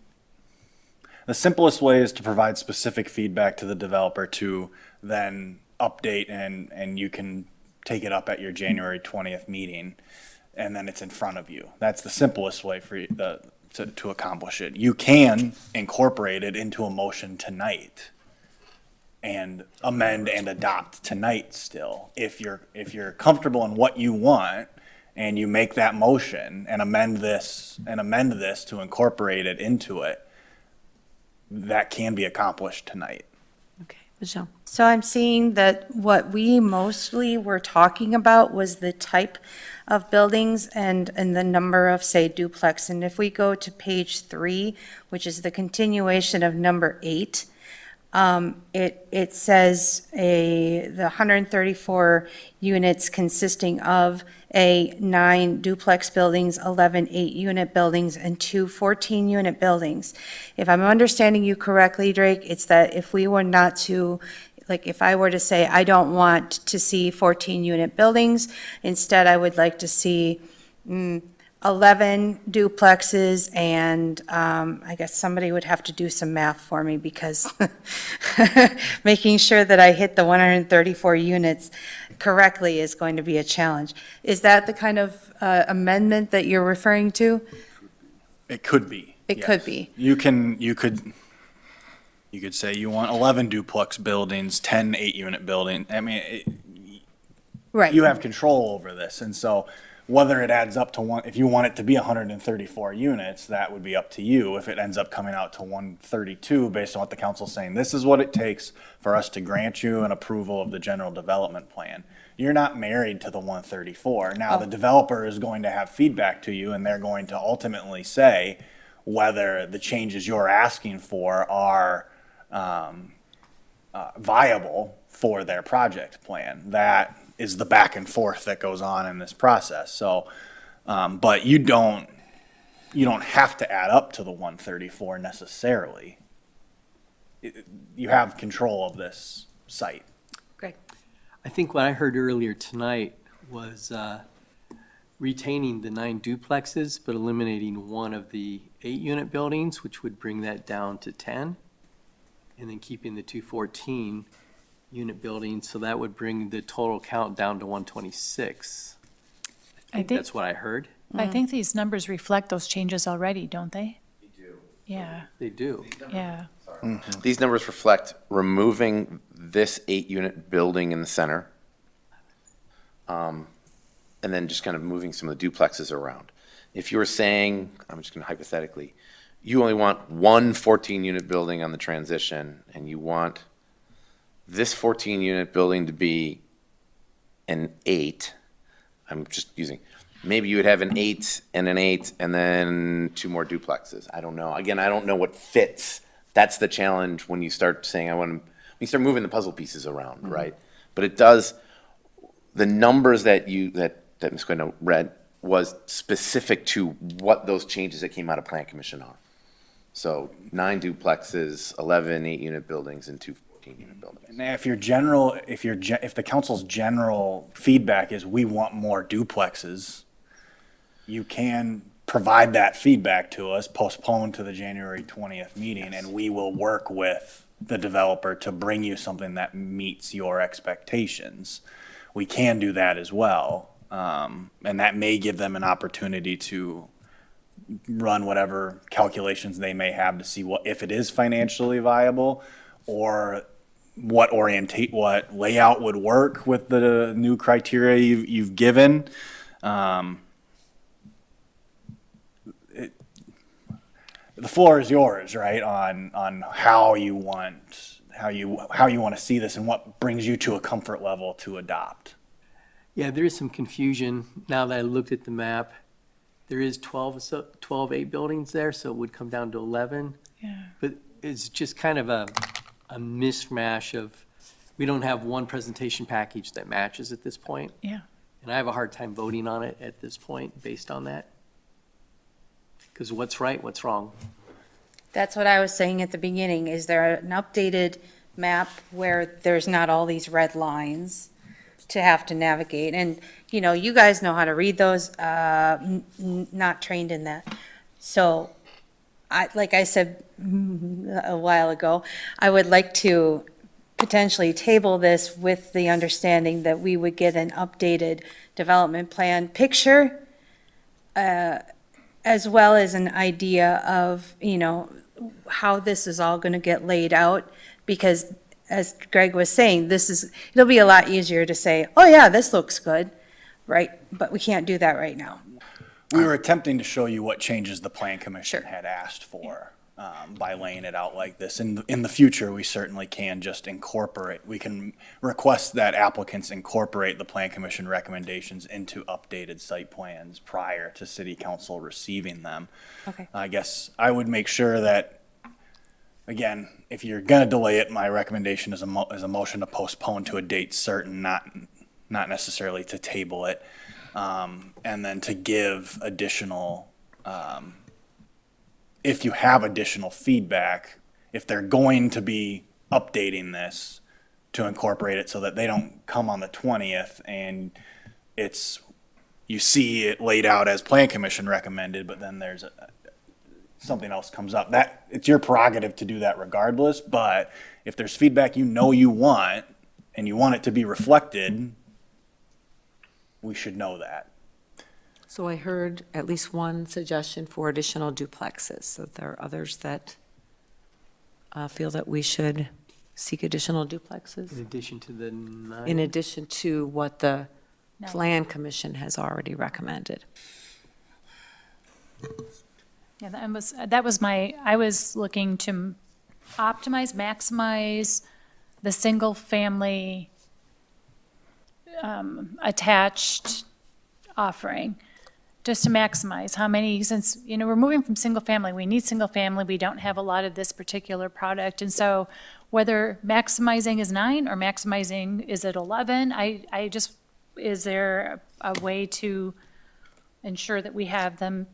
the simplest way is to provide specific feedback to the developer to then update and you can take it up at your January 20th meeting and then it's in front of you. That's the simplest way for you to accomplish it. You can incorporate it into a motion tonight and amend and adopt tonight still. If you're comfortable in what you want and you make that motion and amend this to incorporate it into it, that can be accomplished tonight. Okay, Michelle? So I'm seeing that what we mostly were talking about was the type of buildings and the number of, say, duplex. And if we go to page 3, which is the continuation of number 8, it says the 134 units consisting of 9 duplex buildings, 11 8-unit buildings, and 2 14-unit buildings. If I'm understanding you correctly, Drake, it's that if we were not to, like if I were to say, I don't want to see 14-unit buildings, instead I would like to see 11 duplexes, and I guess somebody would have to do some math for me because making sure that I hit the 134 units correctly is going to be a challenge. Is that the kind of amendment that you're referring to? It could be. It could be. You could say you want 11 duplex buildings, 10 8-unit buildings. I mean, Right. you have control over this. And so whether it adds up to one, if you want it to be 134 units, that would be up to you. If it ends up coming out to 132, based on what the council's saying, this is what it takes for us to grant you an approval of the general development plan. You're not married to the 134. Now, the developer is going to have feedback to you, and they're going to ultimately say, whether the changes you're asking for are viable for their project plan. That is the back and forth that goes on in this process. So, but you don't have to add up to the 134 necessarily. You have control of this site. Greg? I think what I heard earlier tonight was retaining the 9 duplexes, but eliminating one of the 8-unit buildings, which would bring that down to 10, and then keeping the 2 14-unit buildings, so that would bring the total count down to 126. I think that's what I heard. I think these numbers reflect those changes already, don't they? They do. Yeah, They do. yeah. These numbers reflect removing this 8-unit building in the center, and then just kind of moving some of the duplexes around. If you were saying, I'm just going to hypothetically, you only want one 14-unit building on the transition, and you want this 14-unit building to be an 8, I'm just using, maybe you would have an 8 and an 8, and then 2 more duplexes. I don't know. Again, I don't know what fits. That's the challenge when you start saying, when you start moving the puzzle pieces around, right? But it does, the numbers that Ms. Quinn read was specific to what those changes that came out of Plan Commission are. So 9 duplexes, 11 8-unit buildings, and 2 14-unit buildings. And if the council's general feedback is we want more duplexes, you can provide that feedback to us, postpone to the January 20th meeting, and we will work with the developer to bring you something that meets your expectations. We can do that as well. And that may give them an opportunity to run whatever calculations they may have to see if it is financially viable, or what layout would work with the new criteria you've given. The floor is yours, right, on how you want to see this and what brings you to a comfort level to adopt. Yeah, there is some confusion now that I looked at the map. There is 12 8 buildings there, so it would come down to 11. Yeah. But it's just kind of a mishmash of, we don't have one presentation package that matches at this point. Yeah. And I have a hard time voting on it at this point based on that. Because what's right, what's wrong? That's what I was saying at the beginning. Is there an updated map where there's not all these red lines to have to navigate? And, you guys know how to read those, not trained in that. So, like I said a while ago, I would like to potentially table this with the understanding that we would get an updated development plan picture, as well as an idea of, how this is all going to get laid out. Because as Greg was saying, it'll be a lot easier to say, oh yeah, this looks good, right? But we can't do that right now. We were attempting to show you what changes the Plan Commission had asked for by laying it out like this. In the future, we certainly can just we can request that applicants incorporate the Plan Commission recommendations into updated site plans prior to City Council receiving them. Okay. I guess I would make sure that, again, if you're going to delay it, my recommendation is a motion to postpone to a date certain, not necessarily to table it. And then to give additional, if you have additional feedback, if they're going to be updating this, to incorporate it so that they don't come on the 20th and you see it laid out as Plan Commission recommended, but then there's something else comes up. It's your prerogative to do that regardless, but if there's feedback you want, and you want it to be reflected, we should know that. So I heard at least one suggestion for additional duplexes. So there are others that feel that we should seek additional duplexes In addition to the 9? in addition to what the Plan Commission has already recommended. Yeah, I was looking to maximize the single-family attached offering just to maximize how many, since, we're moving from single family, we need single family, we don't have a lot of this particular product. And so whether maximizing is 9 or maximizing is at 11, I just, is there a way to ensure that we have them,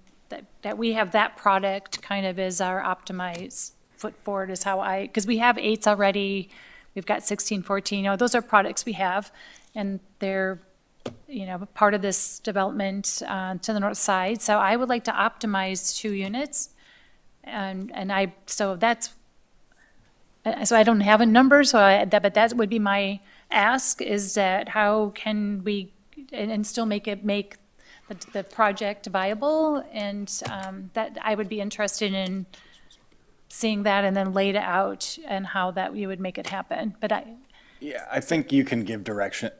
that we have that product kind of as our optimized foot forward is how because we have 8s already, we've got 16, 14, those are products we have, and they're, part of this development to the north side. So I would like to optimize 2 units. So I don't have a number, but that would be my ask, is that how can we, and still make the project viable? And that I would be interested in seeing that and then laid out and how that we would make it happen. Yeah, I think you can give direction.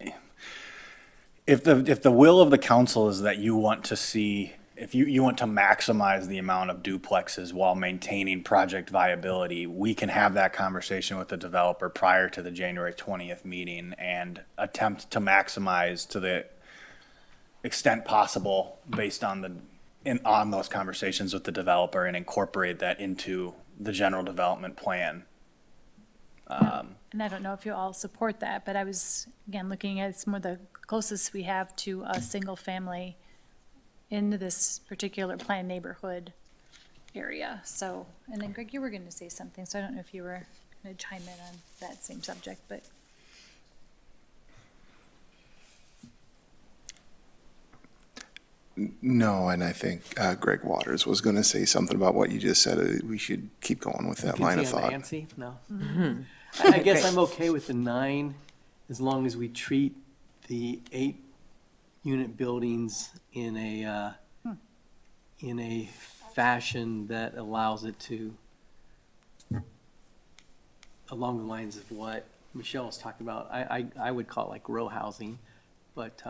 If the will of the council is that you want to see, if you want to maximize the amount of duplexes while maintaining project viability, we can have that conversation with the developer prior to the January 20th meeting and attempt to maximize to the extent possible based on on those conversations with the developer and incorporate that into the general development plan. And I don't know if you all support that, but I was, again, looking at some of the closest we have to a single family in this particular planned neighborhood area. So, and then Greg, you were going to say something, so I don't know if you were going to chime in on that same subject, but. No, and I think Greg Waters was going to say something about what you just said. We should keep going with that line of thought. Nancy? No? I guess I'm okay with the 9, as long as we treat the 8-unit buildings in a fashion that allows it to, along the lines of what Michelle was talking about. I would call it like row housing, but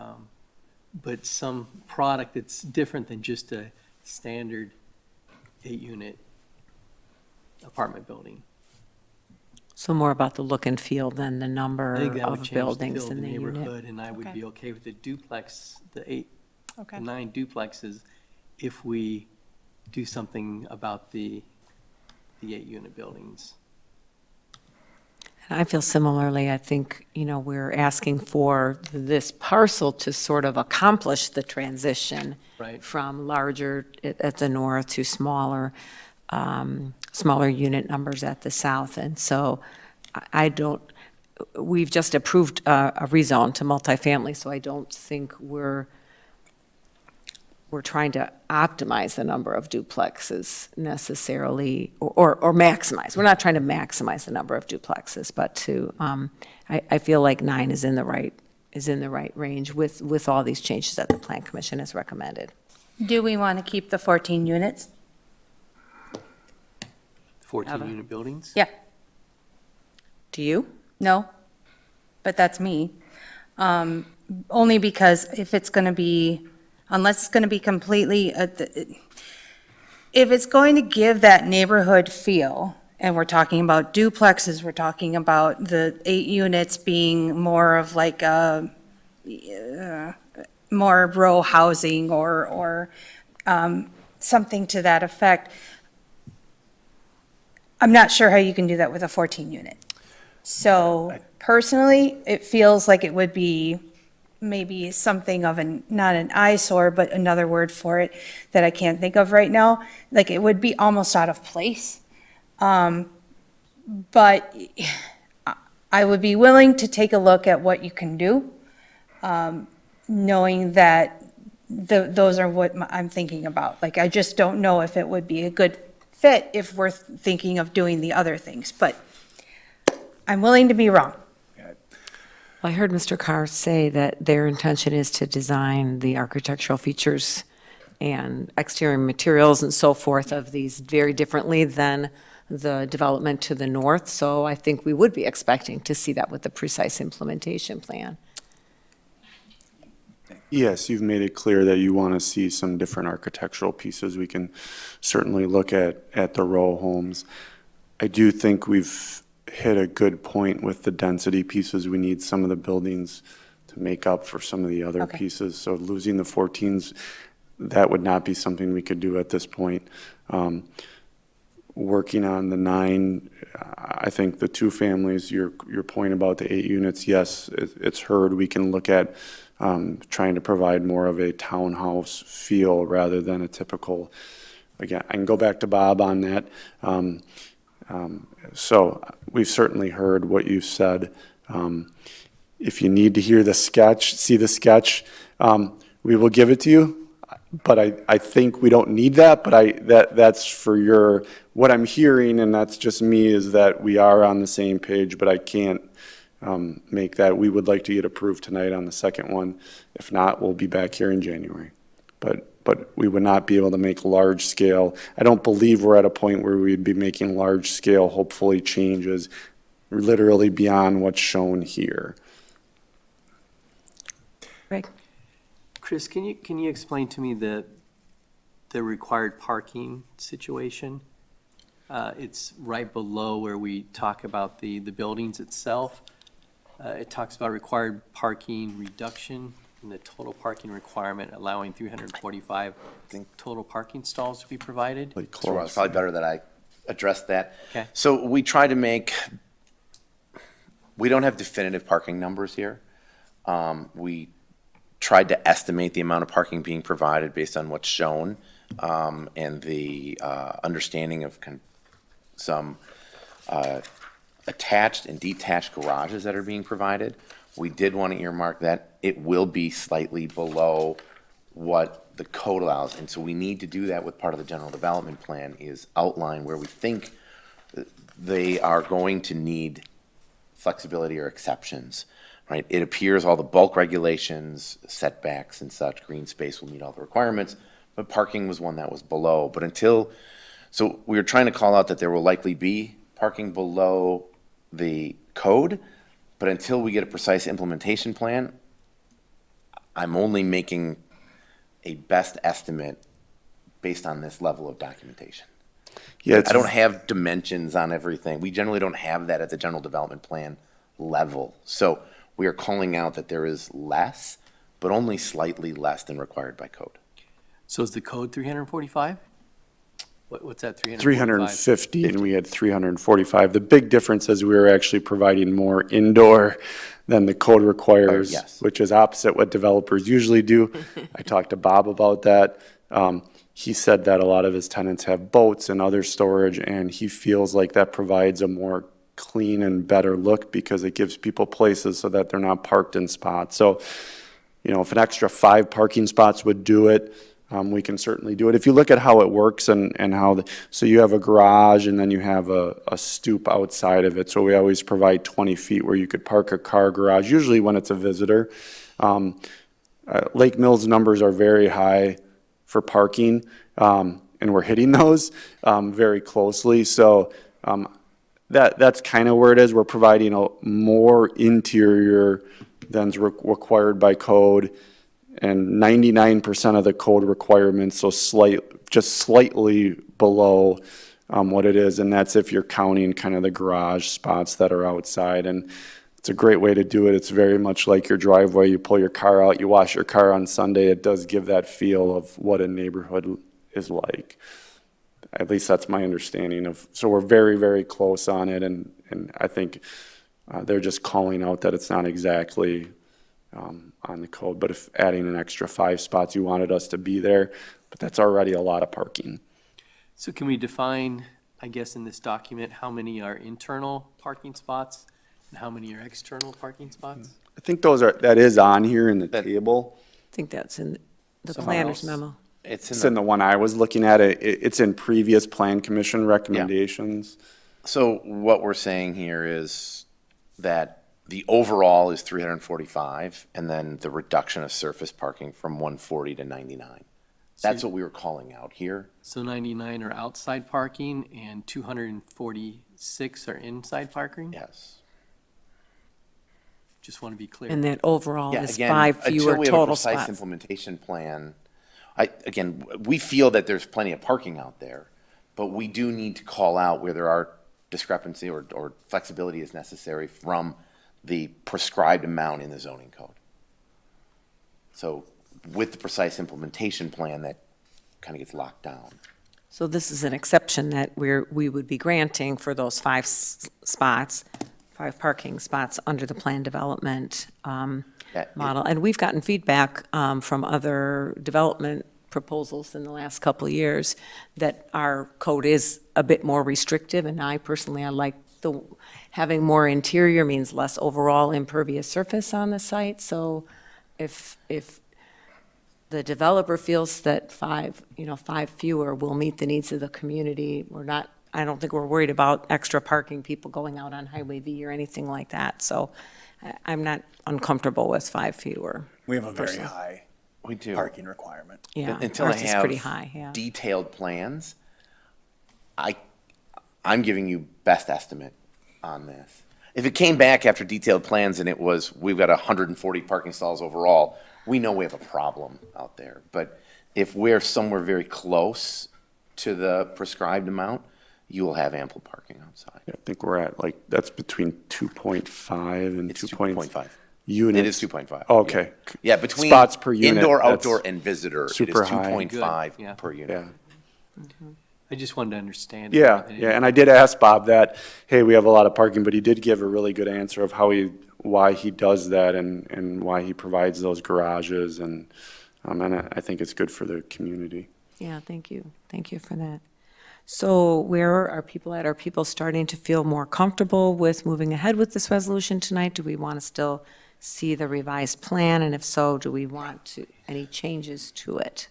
some product that's different than just a standard 8-unit apartment building. So more about the look and feel than the number I think that would of change the buildings feel of in the the unit. neighborhood, and I would Okay. be okay with the duplex, the Okay. 9 duplexes, if we do something about the 8-unit buildings. I feel similarly. I think, we're asking for this parcel to sort of accomplish the transition Right. from larger at the north to smaller unit numbers at the south. And so we've just approved a rezone to multifamily, so I don't think we're trying to optimize the number of duplexes necessarily, or maximize. We're not trying to maximize the number of duplexes, but to, I feel like 9 is in the right range with all these changes that the Plan Commission has recommended. Do we want to keep the 14 units? 14-unit buildings? Yeah. Do you? No, but that's me. Only because if it's going to be, unless it's going to be completely, if it's going to give that neighborhood feel, and we're talking about duplexes, we're talking about the 8 units being more of like more row housing or something to that effect. I'm not sure how you can do that with a 14 unit. So personally, it feels like it would be maybe something of not an eyesore, but another word for it that I can't think of right now. Like it would be almost out of place. But I would be willing to take a look at what you can do, knowing that those are what I'm thinking about. Like, I just don't know if it would be a good fit if we're thinking of doing the other things, but I'm willing to be wrong. I heard Mr. Carr say that their intention is to design the architectural features and exterior materials and so forth of these very differently than the development to the north. So I think we would be expecting to see that with the precise implementation plan. Yes, you've made it clear that you want to see some different architectural pieces. We can certainly look at the row homes. I do think we've hit a good point with the density pieces. We need some of the buildings to make up for some of the other Okay. pieces. So losing the 14s, that would not be something we could do at this point. Working on the 9, I think the 2 families, your point about the 8 units, yes, it's heard. We can look at trying to provide more of a townhouse feel rather than a typical, again, I can go back to Bob on that. So we've certainly heard what you said. If you need to hear the sketch, see the sketch, we will give it to you. But I think we don't need that, but that's for what I'm hearing, and that's just me, is that we are on the same page, but I can't make that. We would like to get approved tonight on the second one. If not, we'll be back here in January. But we would not be able to make large scale. I don't believe we're at a point where we'd be making large scale, hopefully, changes literally beyond what's shown here. Greg? Chris, can you explain to me the required parking situation? It's right below where we talk about the buildings itself. It talks about required parking reduction in the total parking requirement, allowing 345 total parking stalls to be provided. So it's probably better that I address that. Okay. So we don't have definitive parking numbers here. We tried to estimate the amount of parking being provided based on what's shown, and the understanding of some attached and detached garages that are being provided. We did want to earmark that it will be slightly below what the code allows, and so we need to do that with part of the general development plan, is outline where we think they are going to need flexibility or exceptions. Right? It appears all the bulk regulations, setbacks and such, green space will meet all the requirements, but parking was one that was below. So we were trying to call out that there will likely be parking below the code, but until we get a precise implementation plan, I'm only making a best estimate based on this level of documentation. Yeah, I don't have dimensions on everything. We generally don't have that at the general development plan level. So we are calling out that there is less, but only slightly less than required by code. So is the code 345? What's that, 345? 350, and we had 345. The big difference is we were actually providing more indoor than the code requires, yes. which is opposite what developers usually do. I talked to Bob about that. He said that a lot of his tenants have boats and other storage, and he feels like that provides a more clean and better look because it gives people places so that they're not parked in spots. So, if an extra 5 parking spots would do it, we can certainly do it. If you look at how it works and how, so you have a garage and then you have a stoop outside of it. So we always provide 20 feet where you could park a car garage, usually when it's a visitor. Lake Mills numbers are very high for parking, and we're hitting those very closely. So that's kind of where it is. We're providing a more interior than's required by code, and 99% of the code requirements, so just slightly below what it is, and that's if you're counting kind of the garage spots that are outside. And it's a great way to do it. It's very much like your driveway. You pull your car out, you wash your car on Sunday. It does give that feel of what a neighborhood is like. At least that's my understanding of. So we're very, very close on it, and I think they're just calling out that it's not exactly on the code, but if adding an extra 5 spots, you wanted us to be there, but that's already a lot of parking. So can we define, I guess, in this document, how many are internal parking spots and how many are external parking spots? I think that is on here in the table. I think that's in the Somewhere planner's else. memo. It's in the one I was looking at. It's in previous plan commission recommendations. So what we're saying here is that the overall is 345, and then the reduction of surface parking from 140 to 99. That's what we were calling out here. So 99 are outside parking and 246 are inside parking? Yes. Just want to be clear. And that overall Yeah, is again, 5 until fewer we have a total precise spots. implementation plan, we feel that there's plenty of parking out there, but we do need to call out where there are discrepancy or flexibility is necessary from the prescribed amount in the zoning code. So with the precise implementation plan, that kind of gets locked down. So this is an exception that we would be granting for those 5 parking spots under the plan development model. And we've gotten feedback from other development proposals in the last couple of years that our code is a bit more restrictive, and I like having more interior means less overall impervious surface on the site. So if the developer feels that 5 fewer will meet the needs of the community, I don't think we're worried about extra parking, people going out on Highway V or anything like that. So I'm not uncomfortable with 5 fewer. We have a very personally. high We do. parking requirement. Yeah, Until I ours is pretty have high, yeah. detailed plans, I'm giving you best estimate on this. If it came back after detailed plans and it was, we've got 140 parking stalls overall, we know we have a problem out there. But if we're somewhere very close to the prescribed amount, you will have ample parking outside. I think we're at, like, that's between 2.5 and It's 2.5 2.5. units. It is 2.5. Okay. Yeah, between Spots per unit, indoor, that's outdoor, and visitor, it is super high. 2.5 Good, yeah. per unit. Yeah. I just wanted to understand. Yeah, yeah, and I did ask Bob that, hey, we have a lot of parking, but he did give a really good answer of why he does that and why he provides those garages, and I think it's good for the community. Yeah, thank you. Thank you for that. So where are people at? Are people starting to feel more comfortable with moving ahead with this resolution tonight? Do we want to still see the revised plan? And if so, do we want any changes to it?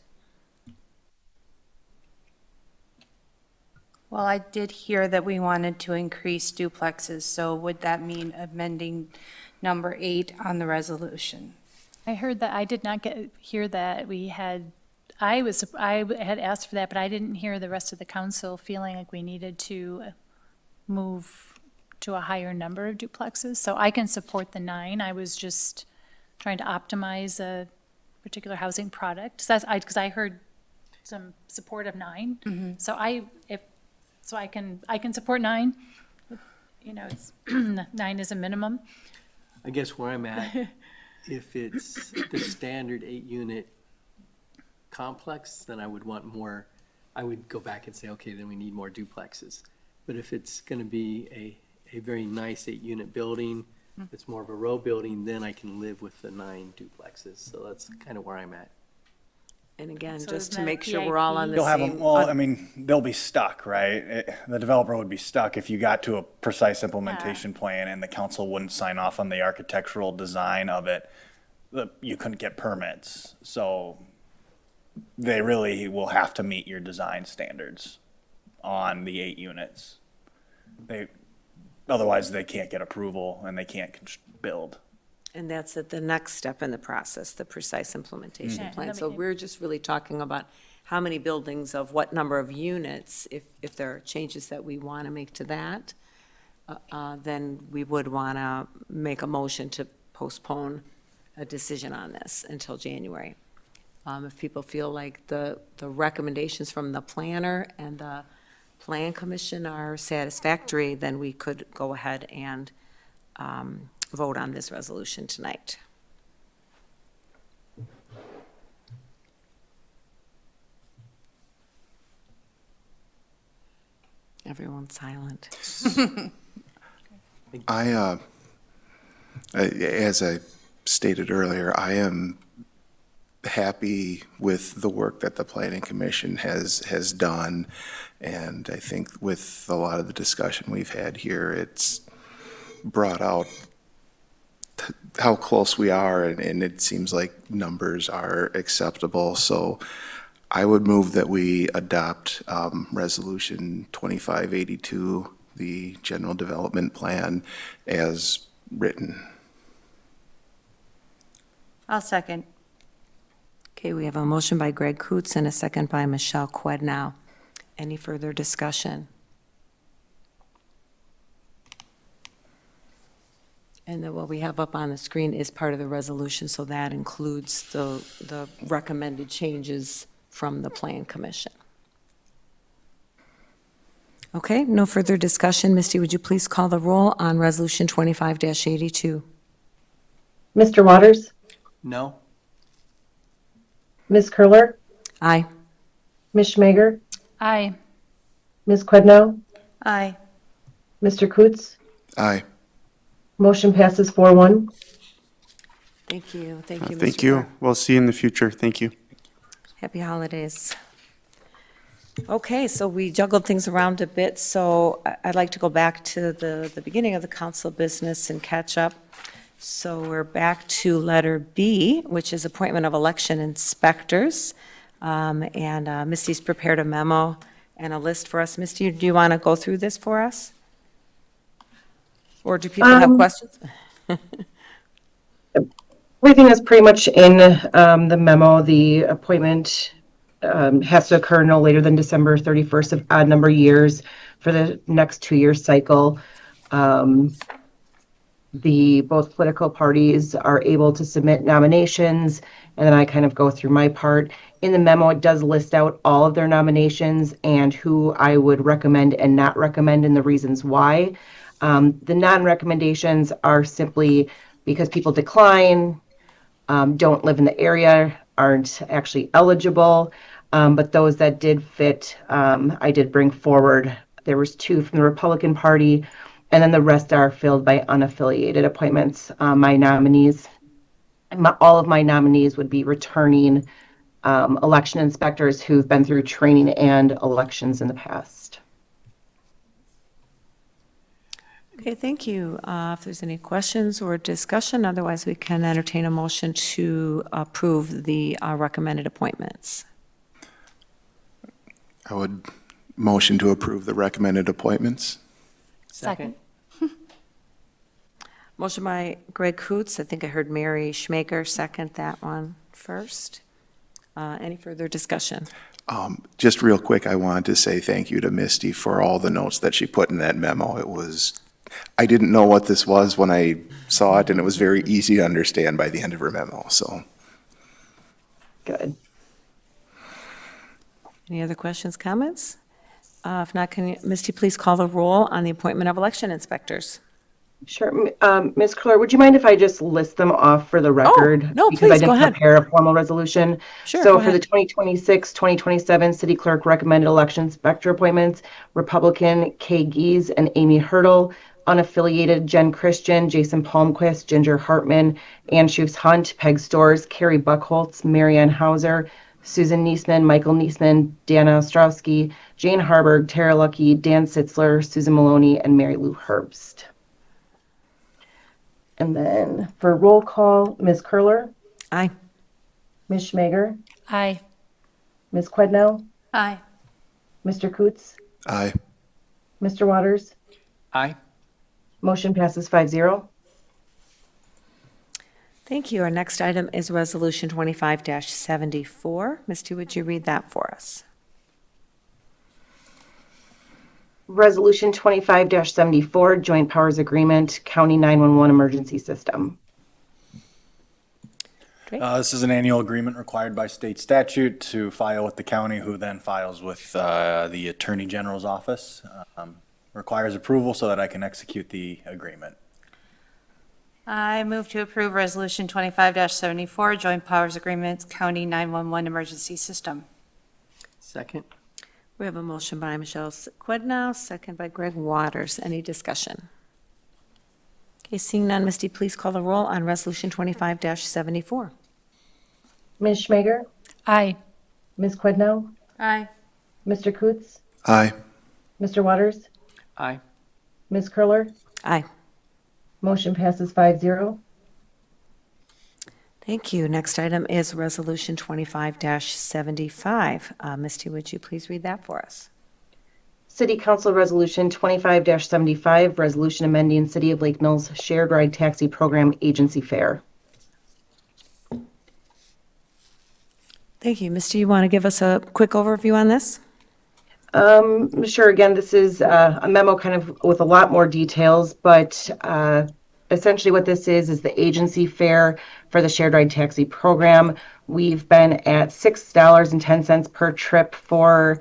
Well, I did hear that we wanted to increase duplexes, so would that mean amending number 8 on the resolution? I heard that, I did not hear that we had, I had asked for that, but I didn't hear the rest of the council feeling like we needed to move to a higher number of duplexes. So I can support the 9. I was just trying to optimize a particular housing product. So because I heard some support of 9. So I can support 9. It's 9 is a minimum. I guess where I'm at, if it's the standard 8-unit complex, then I would want more, I would go back and say, okay, then we need more duplexes. But if it's gonna be a very nice 8-unit building, it's more of a row building, then I can live with the 9 duplexes. So that's kind of where I'm at. And again, So just isn't to that make sure we're all on the They'll have same. them, well, I mean, they'll be stuck, right? The developer would be stuck if you got to a precise implementation plan and the council wouldn't sign off on the architectural design of it. You couldn't get permits. So they really will have to meet your design standards on the 8 units. Otherwise they can't get approval and they can't build. And that's at the next step in the process, the precise implementation Yeah, plan. that So became- we're just really talking about how many buildings of what number of units, if there are changes that we want to make to that, then we would want to make a motion to postpone a decision on this until January. If people feel like the recommendations from the planner and the plan commission are satisfactory, then we could go ahead and vote on this resolution tonight. Everyone's silent. As I stated earlier, I am happy with the work that the Planning Commission has done. And I think with a lot of the discussion we've had here, it's brought out how close we are, and it seems like numbers are acceptable. So I would move that we adopt Resolution 2582, the General Development Plan, as written. I'll second. Okay, we have a motion by Greg Coots and a second by Michelle Quednow. Any further discussion? And then what we have up on the screen is part of the resolution, so that includes the recommended changes from the Plan Commission. Okay, no further discussion. Misty, would you please call the roll on Resolution 25-82? Mr. Waters? No? Ms. Curler, Aye. Ms. Schmager, Aye. Ms. Quidnow, Aye. Mr. Coots. Aye. Motion passes 4-1. Thank you. Thank you, Mr. Thank you. Carr. We'll see you in the future. Thank you. Happy holidays. Okay, so we juggled things around a bit, so I'd like to go back to the beginning of the council business and catch up. So we're back to letter B, which is appointment of election inspectors. And Misty's prepared a memo and a list for us. Misty, do you want to go through this for us? Or do people have questions? Everything is pretty much in the memo. The appointment has to occur no later than December 31st of odd number years for the next 2-year cycle. Both political parties are able to submit nominations, and then I kind of go through my part. In the memo, it does list out all of their nominations and who I would recommend and not recommend and the reasons why. The non-recommendations are simply because people decline, don't live in the area, aren't actually eligible. But those that did fit, I did bring forward. There was 2 from the Republican Party, and then the rest are filled by unaffiliated appointments. My nominees, all of my nominees would be returning election inspectors who've been through training and elections in the past. Okay, thank you. If there's any questions or discussion, otherwise we can entertain a motion to approve the recommended appointments. I would motion to approve the recommended appointments. Second. Motion by Greg Coots. I think I heard Mary Schmager second that one first. Any further discussion? Just real quick, I wanted to say thank you to Misty for all the notes that she put in that memo. I didn't know what this was when I saw it, and it was very easy to understand by the end of her memo, so. Good. Any other questions, comments? If not, can you, Misty, please call the roll on the appointment of election inspectors? Sure. Ms. Kluwer, would you mind if I just list them off for the record? no, Because I please, go didn't ahead. prepare a formal resolution. Sure, So go for the ahead. 2026, 2027 city clerk recommended election inspector appointments, Republican Kay Gies and Amy Hurdle, unaffiliated Jen Christian, Jason Palmquist, Ginger Hartman, Ann Schufs Hunt, Peg Stores, Carrie Buckholtz, Marianne Hauser, Susan Niesman, Michael Niesman, Dana Ostrowski, Jane Harburg, Tara Lucky, Dan Sitzler, Susan Maloney, and Mary Lou Herbst. And then for roll call, Ms. Curler, Aye. Ms. Schmager, Aye. Ms. Quidnow, Aye. Mr. Coots, Aye. Mr. Waters. Aye. Motion passes 5-0. Thank you. Our next item is Resolution 25-74. Misty, would you read that for us? Resolution 25-74, Joint Powers Agreement, County 911 Emergency System. This is an annual agreement required by state statute to file with the county, who then files with the Attorney General's office. Requires approval so that I can execute the agreement. I move to approve Resolution 25-74, Joint Powers Agreement, County 911 Emergency System. Second. We have a motion by Michelle Quidnow, second by Greg Waters. Any discussion? Okay, seeing none, Misty, please call the roll on Resolution 25-74. Ms. Schmager, Aye. Ms. Quidnow, Aye. Mr. Coots, Aye. Mr. Waters, Aye. Ms. Curler. Aye. Motion passes 5-0. Thank you. Next item is Resolution 25-75. Misty, would you please read that for us? City Council Resolution 25-75, resolution amending City of Lake Mills Shared Ride Taxi Program Agency Fare. Thank you. Misty, you want to give us a quick overview on this? Sure. Again, this is a memo kind of with a lot more details, but essentially what this is the agency fare for the shared ride taxi program. We've been at $6.10 per trip for,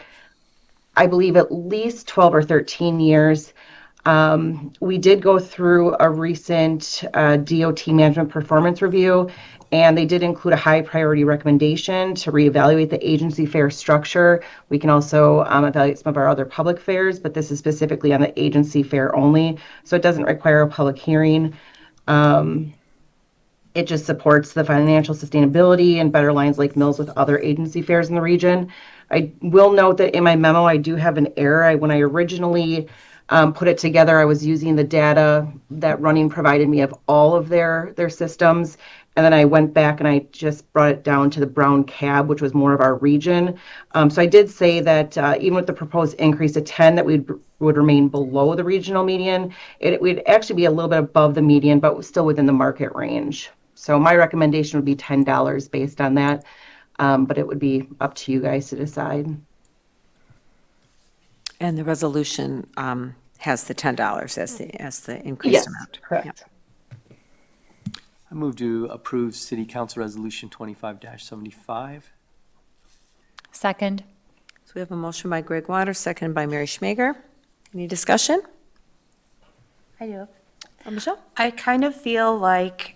I believe, at least 12 or 13 years. We did go through a recent DOT management performance review, And they did include a high priority recommendation to reevaluate the agency fare structure. We can also evaluate some of our other public fares, but this is specifically on the agency fare only, so it doesn't require a public hearing. It just supports the financial sustainability and better aligns Lake Mills with other agency fares in the region. I will note that in my memo, I do have an error. When I originally put it together, I was using the data that Running provided me of all of their systems. And then I went back and I just brought it down to the brown cab, which was more of our region. So I did say that even with the proposed increase to 10, that we would remain below the regional median. It would actually be a little bit above the median, but still within the market range. So my recommendation would be $10 based on that, but it would be up to you guys to decide. And the resolution has the $10 as the increased amount. Correct. I move to approve City Council Resolution 25-75. Second. So we have a motion by Greg Waters, seconded by Mary Schmager. Any discussion? I do. Michelle? I kind of feel like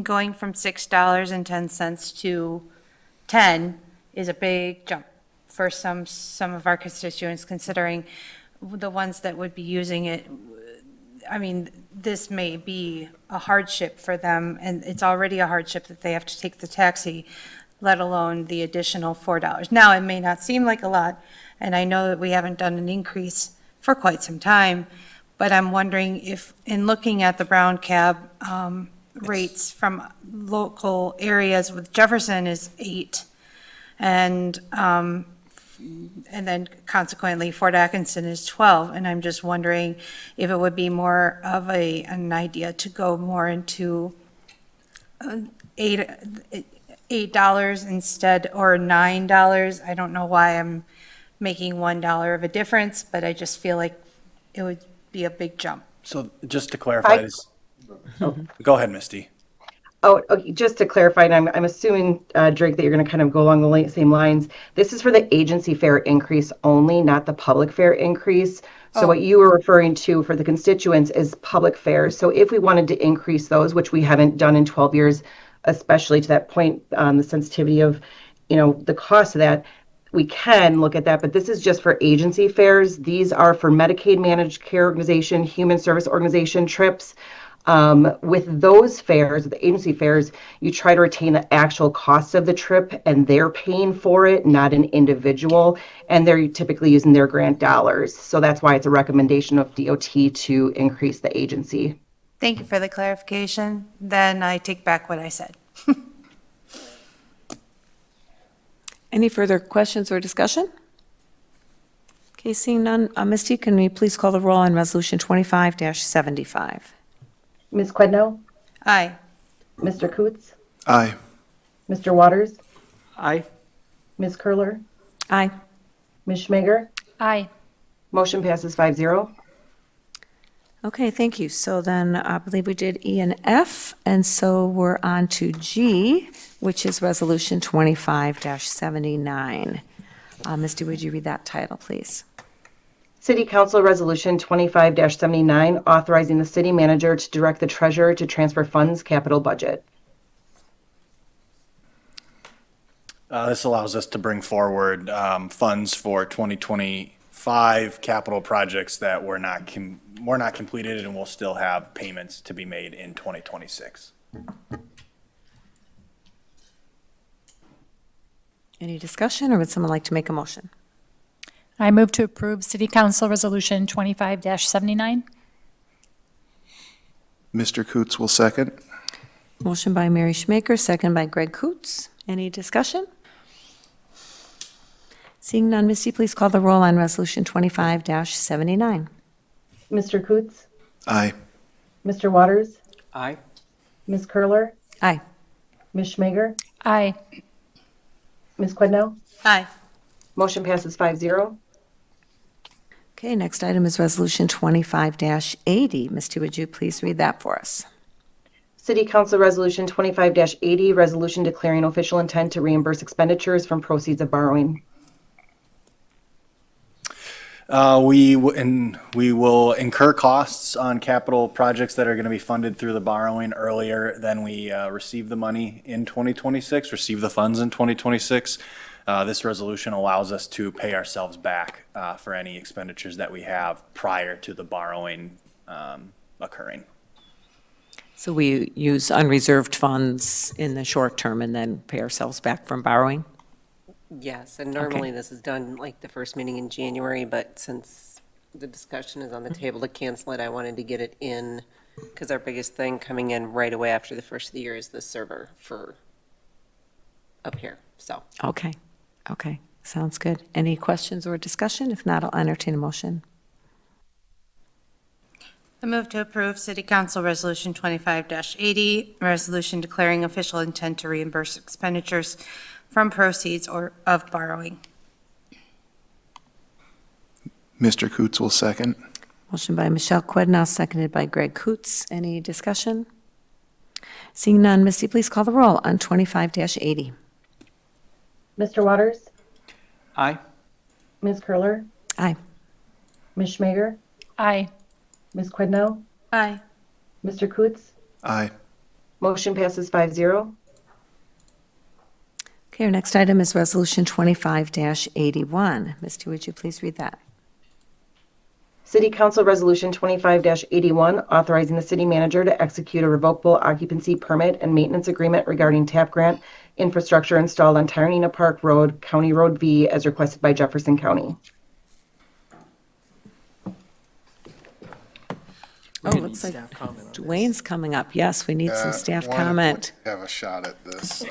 going from $6.10 to 10 is a big jump for some of our constituents, considering the ones that would be using it. I mean, this may be a hardship for them, and it's already a hardship that they have to take the taxi, let alone the additional $4. Now, it may not seem like a lot, and I know that we haven't done an increase for quite some time, but I'm wondering if, in looking at the brown cab rates from local areas, with Jefferson is 8, and then consequently Fort Atkinson is 12, and I'm just wondering if it would be more of an idea to go more into $8 instead, or $9. I don't know why I'm making $1 of a difference, but I just feel like it would be a big jump. So just to clarify this, go ahead, Misty. Oh, okay, just to clarify, and I'm assuming, Drake, that you're going to kind of go along the same lines. This is for the agency fare increase only, not the public fare increase. So what you were referring to for the constituents is public fares. So if we wanted to increase those, which we haven't done in 12 years, especially to that point, the sensitivity of, the cost of that, we can look at that, but this is just for agency fares. These are for Medicaid managed care organization, human service organization trips. With those fares, the agency fares, you try to retain the actual cost of the trip, and they're paying for it, not an individual, and they're typically using their grant dollars. So that's why it's a recommendation of DOT to increase the agency. Thank you for the clarification. Then I take back what I said. Any further questions or discussion? Okay, seeing none. Misty, can we please call the roll on Resolution 25-75? Ms. Quedno? Aye. Mr. Coots? Aye. Mr. Waters? Aye. Ms. Curler? Aye. Ms. Schmager? Aye. Motion passes 5-0. Okay, thank you. So then I believe we did E and F, and so we're on to G, which is Resolution 25-79. Misty, would you read that title, please? City Council Resolution 25-79, authorizing the city manager to direct the treasurer to transfer funds capital budget. This allows us to bring forward funds for 2025 capital projects that were not completed and will still have payments to be made in 2026. Any discussion, or would someone like to make a motion? I move to approve City Council Resolution 25-79. Mr. Coots will second. Motion by Mary Schmaker, second by Greg Coots. Any discussion? Seeing none, Misty, please call the roll on Resolution 25-79. Mr. Coots? Aye. Mr. Waters? Aye. Ms. Curler? Aye. Ms. Schmager? Aye. Ms. Quedno? Aye. Motion passes 5-0. Okay, next item is Resolution 25-80. Misty, would you please read that for us? City Council Resolution 25-80, resolution declaring official intent to reimburse expenditures from proceeds of borrowing. We will incur costs on capital projects that are going to be funded through the borrowing earlier than we receive the money in 2026, receive the funds in 2026. This resolution allows us to pay ourselves back for any expenditures that we have prior to the borrowing occurring. So we use unreserved funds in the short term and then pay ourselves back from borrowing? Yes, and normally this is done like the first meeting in January, but since the discussion is on the table to cancel it, I wanted to get it in, because our biggest thing coming in right away after the first of the year is the server for up here, so. Okay, okay, sounds good. Any questions or discussion? If not, I'll entertain a motion. I move to approve City Council Resolution 25-80, a resolution declaring official intent to reimburse expenditures from proceeds or of borrowing. Mr. Coots will second. Motion by Michelle Quidnow, seconded by Greg Coots. Any discussion? Seeing none, Misty, please call the roll on 25-80. Mr. Waters? Aye. Ms. Curler? Aye. Ms. Schmager? Aye. Ms. Quidnow? Aye. Mr. Coots? Aye. Motion passes 5-0. Okay, our next item is Resolution 25-81. Misty, would you please read that? City Council Resolution 25-81, authorizing the city manager to execute a revocable occupancy permit and maintenance agreement regarding TAP grant infrastructure installed on Tyranena Park Road, County Road V, as requested by Jefferson County. Oh, looks like Dwayne's coming up. Yes, we need some staff comment. Have a shot at this.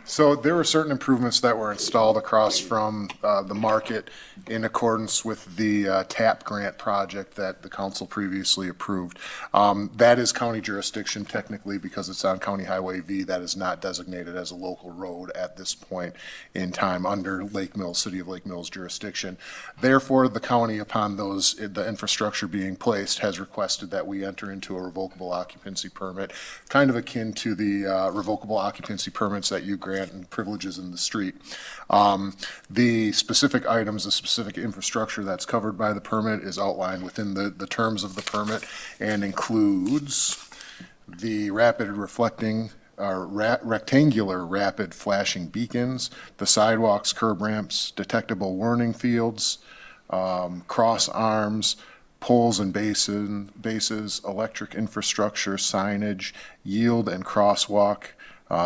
So there were certain improvements that were installed across from the market in accordance with the TAP grant project that the council previously approved. That is county jurisdiction technically because it's on County Highway V. That is not designated as a local road at this point in time under Lake Mills, City of Lake Mills jurisdiction. Therefore, the county, upon the infrastructure being placed, has requested that we enter into a revocable occupancy permit, kind of akin to the revocable occupancy permits that you grant and privileges in the street. The specific items, the specific infrastructure that's covered by the permit is outlined within the terms of the permit and includes the rapid reflecting rectangular rapid flashing beacons, the sidewalks, curb ramps, detectable warning fields, cross arms, poles and bases, electric infrastructure, signage, yield and crosswalk,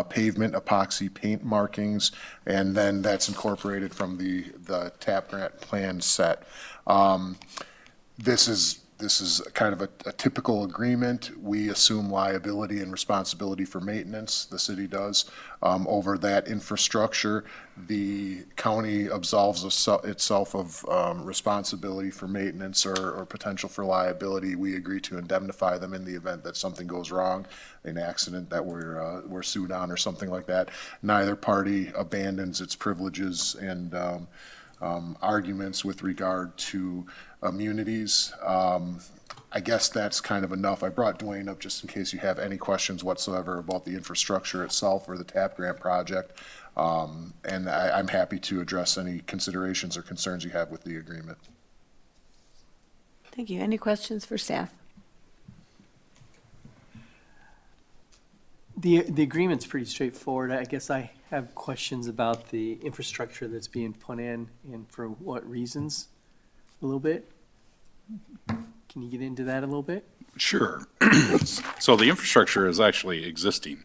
pavement epoxy paint markings, and then that's incorporated from the TAP grant plan set. This is kind of a typical agreement. We assume liability and responsibility for maintenance, the city does, over that infrastructure. The county absolves itself of responsibility for maintenance or potential for liability. We agree to indemnify them in the event that something goes wrong, an accident that we're sued on or something like that. Neither party abandons its privileges and arguments with regard to immunities. I guess that's kind of enough. I brought Dwayne up just in case you have any questions whatsoever about the infrastructure itself or the TAP grant project. And I'm happy to address any considerations or concerns you have with the agreement. Thank you. Any questions for staff? The agreement's pretty straightforward. I guess I have questions about the infrastructure that's being put in and for what reasons, a little bit. Can you get into that a little bit? Sure. So the infrastructure is actually existing.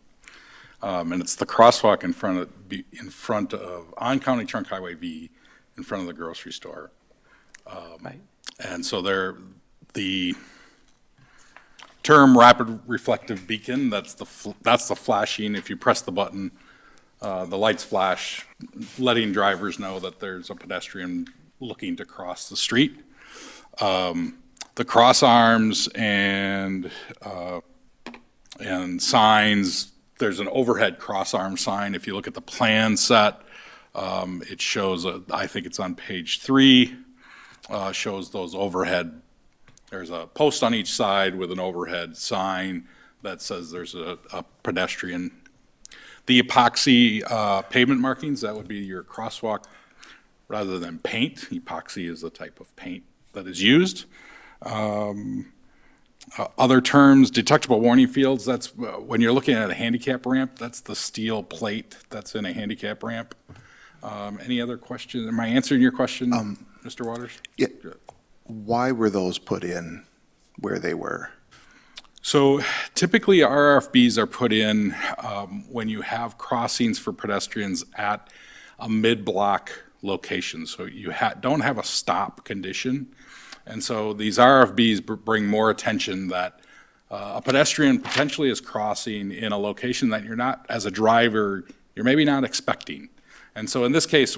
And it's the crosswalk in front of on County Trunk Highway V, in front of the grocery store. Right. And so the term rapid reflective beacon, that's the flashing. If you press the button, the lights flash, letting drivers know that there's a pedestrian looking to cross the street. The cross arms and signs, there's an overhead cross arm sign. If you look at the plan set, it shows, I think it's on page 3, shows those overhead. There's a post on each side with an overhead sign that says there's a pedestrian. The epoxy pavement markings, that would be your crosswalk rather than paint. Epoxy is the type of paint that is used. Other terms, detectable warning fields, that's when you're looking at a handicap ramp, that's the steel plate that's in a handicap ramp. Any other questions? Am I answering your question, Mr. Waters? Yeah. Why were those put in where they were? So typically RFBs are put in when you have crossings for pedestrians at a mid-block location. So you don't have a stop condition. And so these RFBs bring more attention that a pedestrian potentially is crossing in a location that you're not, as a driver, you're maybe not expecting. And so in this case,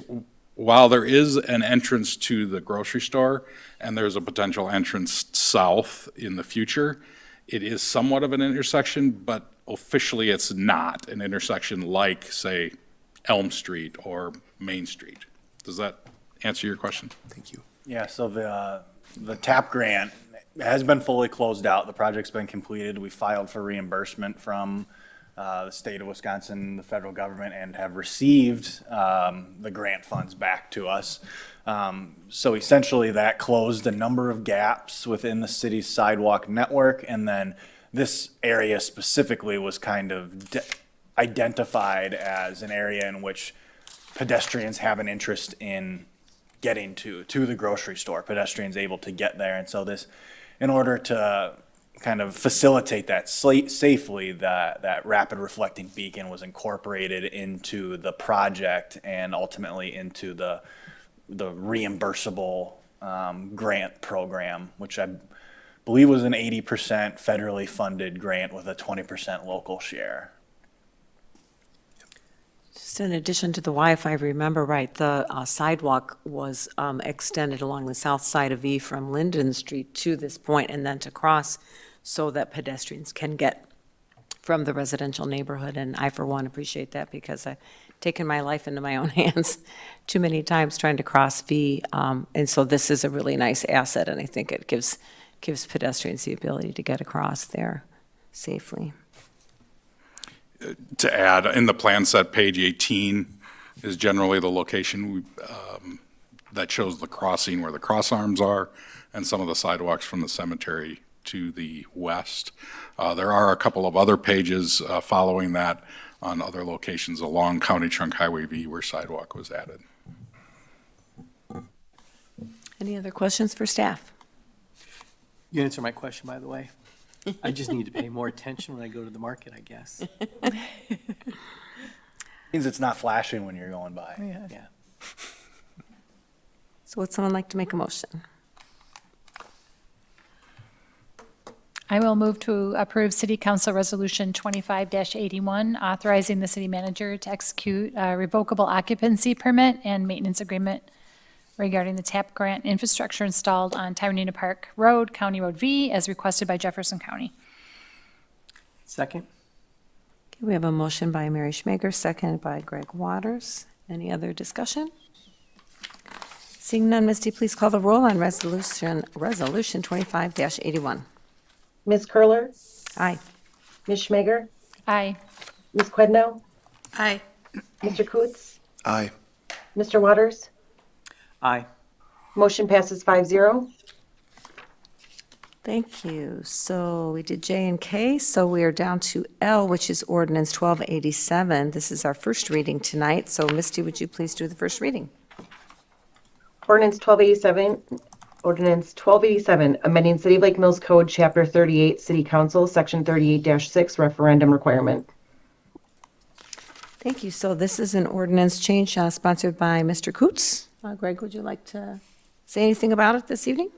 while there is an entrance to the grocery store and there's a potential entrance south in the future, it is somewhat of an intersection, but officially it's not an intersection like, say, Elm Street or Main Street. Does that answer your question? Thank you. Yeah, so the TAP grant has been fully closed out. The project's been completed. We filed for reimbursement from the state of Wisconsin, the federal government, and have received the grant funds back to us. So essentially that closed a number of gaps within the city's sidewalk network, and then this area specifically was kind of identified as an area in which pedestrians have an interest in getting to the grocery store, pedestrians able to get there. And so this, in order to kind of facilitate that safely, that rapid reflecting beacon was incorporated into the project and ultimately into the reimbursable grant program, which I believe was an 80% federally funded grant with a 20% local share. Just in addition to the Y, if I remember right, the sidewalk was extended along the south side of E from Linden Street to this point and then to cross so that pedestrians can get from the residential neighborhood. And I, for one, appreciate that because I've taken my life into my own hands too many times trying to cross V. And so this is a really nice asset, and I think it gives pedestrians the ability to get across there safely. To add, in the plan set, page 18 is generally the location that shows the crossing where the cross arms are and some of the sidewalks from the cemetery to the west. There are a couple of other pages following that on other locations along County Trunk Highway V where sidewalk was added. Any other questions for staff? You answered my question, by the way. I just need to pay more attention when I go to the market, I guess. Means it's not flashing when you're going by. Yeah. So would someone like to make a motion? I will move to approve City Council Resolution 25-81, authorizing the city manager to execute a revocable occupancy permit and maintenance agreement regarding the TAP grant infrastructure installed on Tyranena Park Road, County Road V, as requested by Jefferson County. Second? Okay, we have a motion by Mary Schmager, seconded by Greg Waters. Any other discussion? Seeing none, Misty, please call the roll on resolution 25-81. Ms. Curler, Aye. Ms. Schmager, Aye. Ms. Quidno, Aye. Mr. Coots, Aye. Mr. Waters. Aye. Motion passes 5-0. Thank you. So we did J and K, so we are down to L, which is ordinance 1287. This is our first reading tonight, so Misty, would you please do the first reading? Ordinance 1287, amending City of Lake Mills Code, Chapter 38, City Council, Section 38-6, referendum requirement. Thank you. So this is an ordinance change sponsored by Mr. Coots. Greg, would you like to say anything about it this evening?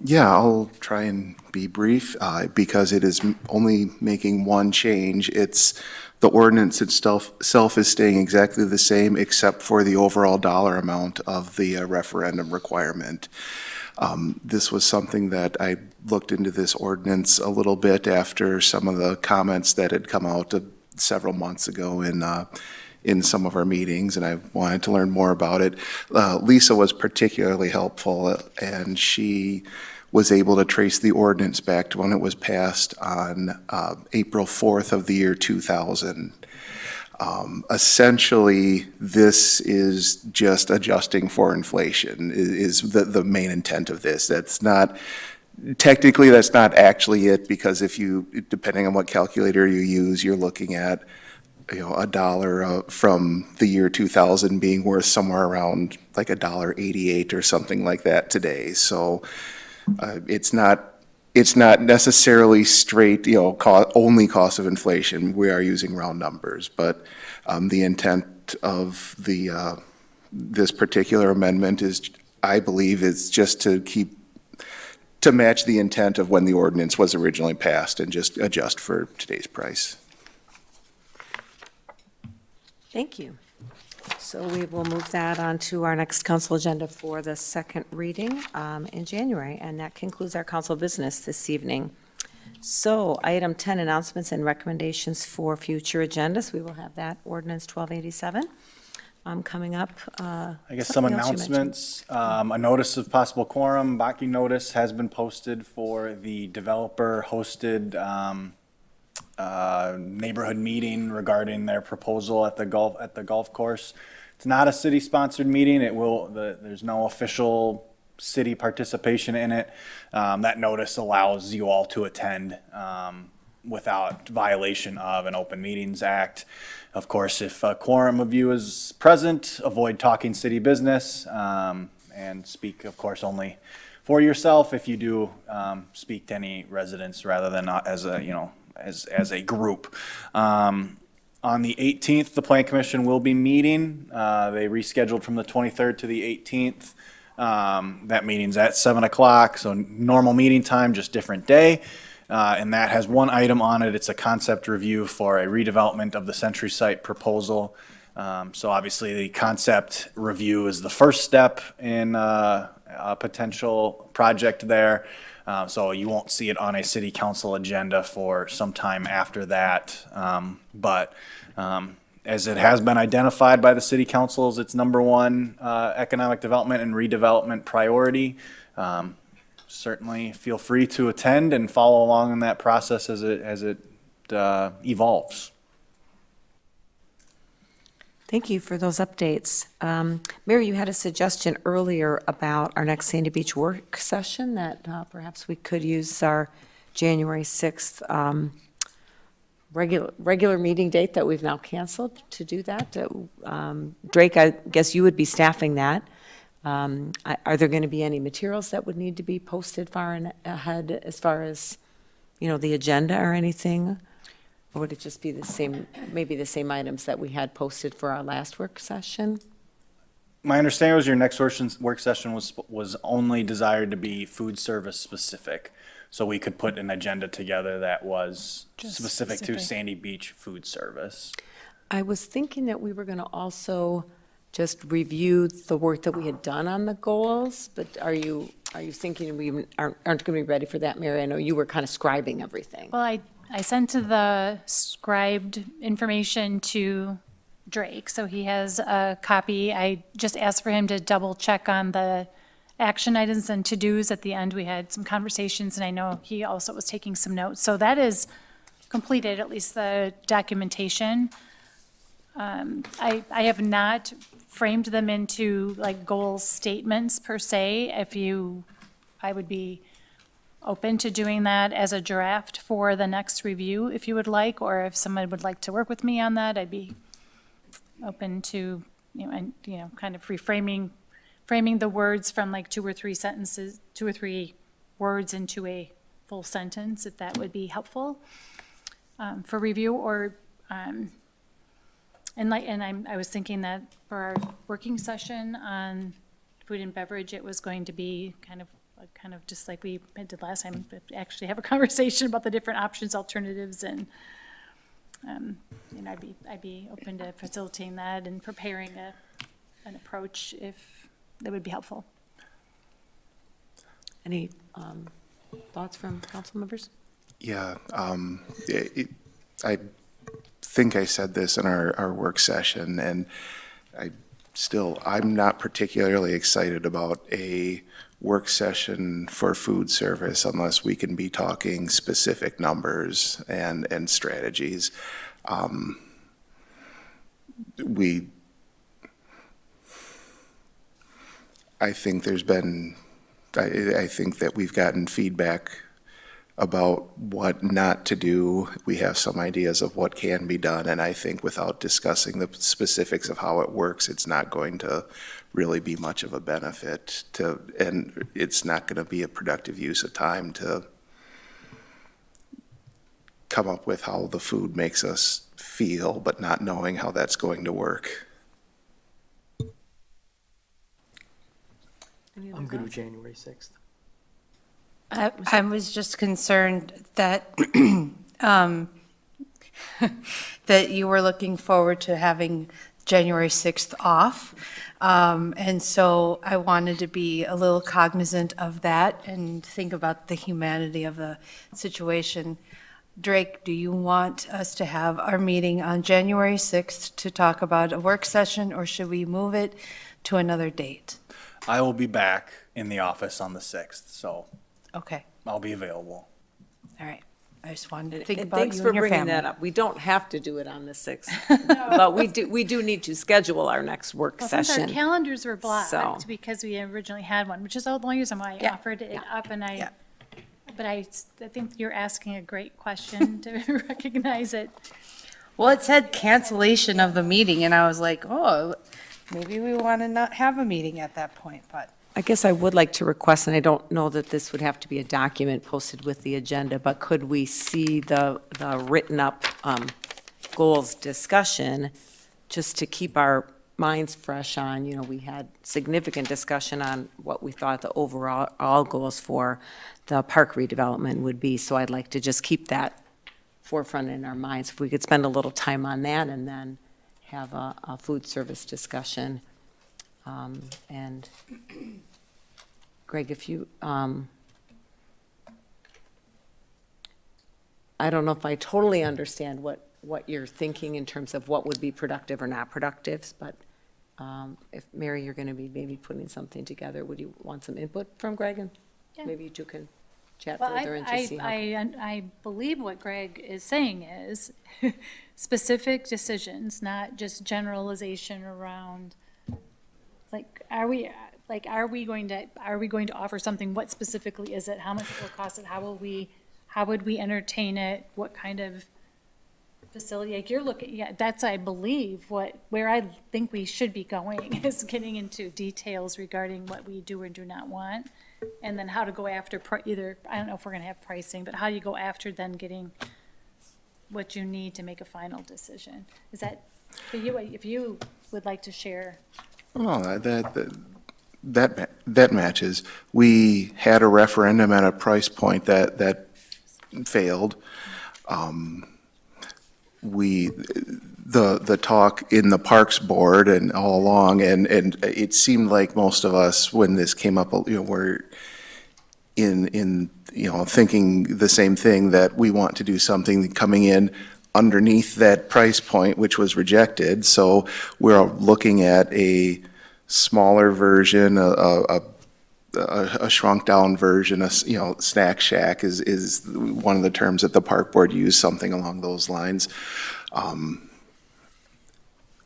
Yeah, I'll try and be brief because it is only making one change. It's the ordinance itself is staying exactly the same except for the overall dollar amount of the referendum requirement. This was something that I looked into this ordinance a little bit after some of the comments that had come out several months ago in some of our meetings, and I wanted to learn more about it. Lisa was particularly helpful, and she was able to trace the ordinance back to when it was passed on April 4th of the year 2000. Essentially, this is just adjusting for inflation is the main intent of this. That's not, technically, that's not actually it, because if you, depending on what calculator you use, you're looking at, a dollar from the year 2000 being worth somewhere around like $1.88 or something like that today. So it's not necessarily straight, only cost of inflation. We are using round numbers, but the intent of this particular amendment is, I believe, is just to match the intent of when the ordinance was originally passed and just adjust for today's price. Thank you. So we will move that on to our next council agenda for the second reading in January, and that concludes our council business this evening. So item 10, announcements and recommendations for future agendas. We will have that ordinance 1287 coming up. I guess some Something else you mentioned. announcements. A notice of possible quorum, Baki notice has been posted for the developer-hosted neighborhood meeting regarding their proposal at the golf course. It's not a city-sponsored meeting. There's no official city participation in it. That notice allows you all to attend without violation of an Open Meetings Act. Of course, if a quorum of you is present, avoid talking city business and speak, of course, only for yourself. If you do, speak to any residents rather than not as a group. On the 18th, the Plan Commission will be meeting. They rescheduled from the 23rd to the 18th. That meeting's at 7 o'clock, so normal meeting time, just different day. And that has one item on it. It's a concept review for a redevelopment of the Century Site proposal. So obviously, the concept review is the first step in a potential project there. So you won't see it on a city council agenda for some time after that. But as it has been identified by the city council as its number one economic development and redevelopment priority, certainly feel free to attend and follow along in that process as it evolves. Thank you for those updates. Mary, you had a suggestion earlier about our next Sandy Beach work session that perhaps we could use our January 6th regular meeting date that we've now canceled to do that. Drake, I guess you would be staffing that. Are there going to be any materials that would need to be posted far ahead as far as, the agenda or anything? Or would it just be maybe the same items that we had posted for our last work session? My understanding was your next work session was only desired to be food service specific. So we could put an agenda together that was specific to Sandy Beach food service. I was thinking that we were going to also just review the work that we had done on the goals, but are you thinking we aren't going to be ready for that, Mary? I know you were kind of scribing everything. Well, I sent the scribed information to Drake, so he has a copy. I just asked for him to double check on the action items and to-dos. At the end, we had some conversations, and I know he also was taking some notes. So that is completed, at least the documentation. I have not framed them into like goal statements per se. I would be open to doing that as a draft for the next review if you would like, or if someone would like to work with me on that, I'd be open to, kind of framing the words from like two or three words into a full sentence, if that would be helpful for review. Or I was thinking that for our working session on food and beverage, it was going to be kind of just like we did last time, but actually have a conversation about the different options, alternatives, and I'd be open to facilitating that and preparing an approach if that would be helpful. Any thoughts from council members? Yeah, I think I said this in our work session, and I'm not particularly excited about a work session for food service unless we can be talking specific numbers and strategies. I think there's been, I think that we've gotten feedback about what not to do. We have some ideas of what can be done, and I think without discussing the specifics of how it works, it's not going to really be much of a benefit to, and it's not going to be a productive use of time to come up with how the food makes us feel, but not knowing how that's going to work. I'm good with January 6th. I was just concerned that, that you were looking forward to having January 6th off. And so I wanted to be a little cognizant of that and think about the humanity of the situation. Drake, do you want us to have our meeting on January 6th to talk about a work session, or should we move it to another date? I will be back in the office on the 6th, so Okay, I'll be available. all right. I just wanted to think And about thanks you for and your bringing family. that up. We don't have to do it on the 6th, but we do need to schedule our next work Well, since our session. calendars were So- blocked because we originally had one, which is the only reason why I Yeah, offered it yeah, up, and yeah. but I think you're asking a great question to recognize it. Well, it said cancellation of the meeting, and I was like, oh, maybe we want to not have a meeting at that point, but. I guess I would like to request, and I don't know that this would have to be a document posted with the agenda, but could we see the written up goals discussion, just to keep our minds fresh on, we had significant discussion on what we thought the overall goals for the park redevelopment would be, so I'd like to just keep that forefront in our minds. If we could spend a little time on that and then have a food service discussion. And Greg, if you, I don't know if I totally understand what you're thinking in terms of what would be productive or not productive, but if, Mary, you're going to be maybe putting something together, would you want some input from Greg? And Yeah. maybe you two can chat Well, further and just see how. I believe what Greg is saying is specific decisions, not just generalization around, are we going to offer something? What specifically is it? How much will it cost it? How would we entertain it? What kind of facility? Like you're looking, yeah, that's, I believe, where I think we should be going is getting into details regarding what we do or do not want. And then how to go after either, I don't know if we're gonna have pricing, but how you go after then getting what you need to make a final decision. Is that, for you, if you would like to share? Oh, that matches. We had a referendum at a price point that failed. The talk in the Parks Board and all along, and it seemed like most of us, when this came up, were in thinking the same thing, that we want to do something coming in underneath that price point, which was rejected. So we're looking at a smaller version, a shrunk down version, snack shack is one of the terms that the park board used, something along those lines. And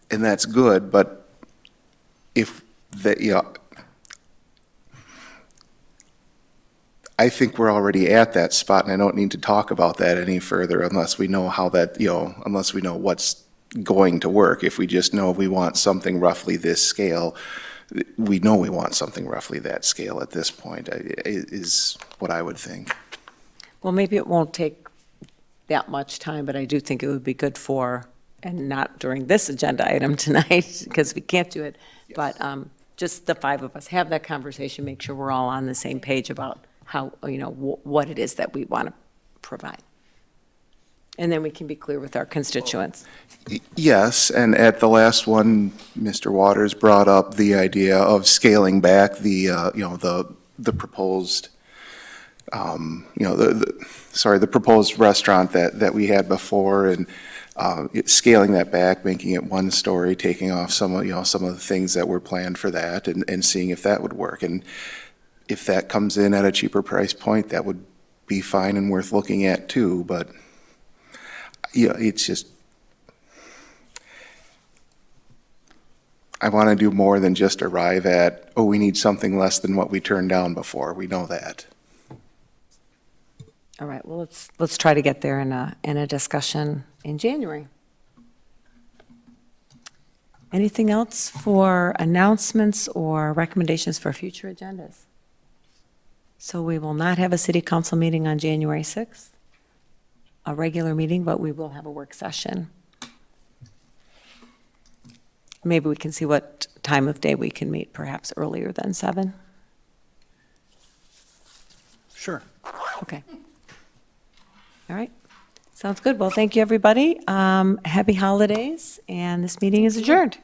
that's good, but if I think we're already at that spot, and I don't need to talk about that any further unless we know how that, unless we know what's going to work. If we just know we want something roughly this scale, we know we want something roughly that scale at this point, is what I would think. Well, maybe it won't take that much time, but I do think it would be good for, and not during this agenda item tonight, because we can't do it, but just the five of us have that conversation, make sure we're all on the same page about how, what it is that we want to provide. And then we can be clear with our constituents. Yes, and at the last one, Mr. Waters brought up the idea of scaling back the proposed, the proposed restaurant that we had before, and scaling that back, making it one story, taking off some of the things that were planned for that, and seeing if that would work. And if that comes in at a cheaper price point, that would be fine and worth looking at too, but it's just, I want to do more than just arrive at, oh, we need something less than what we turned down before. We know that. All right, well, let's try to get there in a discussion in January. Anything else for announcements or recommendations for future agendas? So we will not have a city council meeting on January 6th, a regular meeting, but we will have a work session. Maybe we can see what time of day we can meet, perhaps earlier than 7. Sure. Okay. All right. Sounds good. Well, thank you, everybody. Happy holidays, and this meeting is adjourned.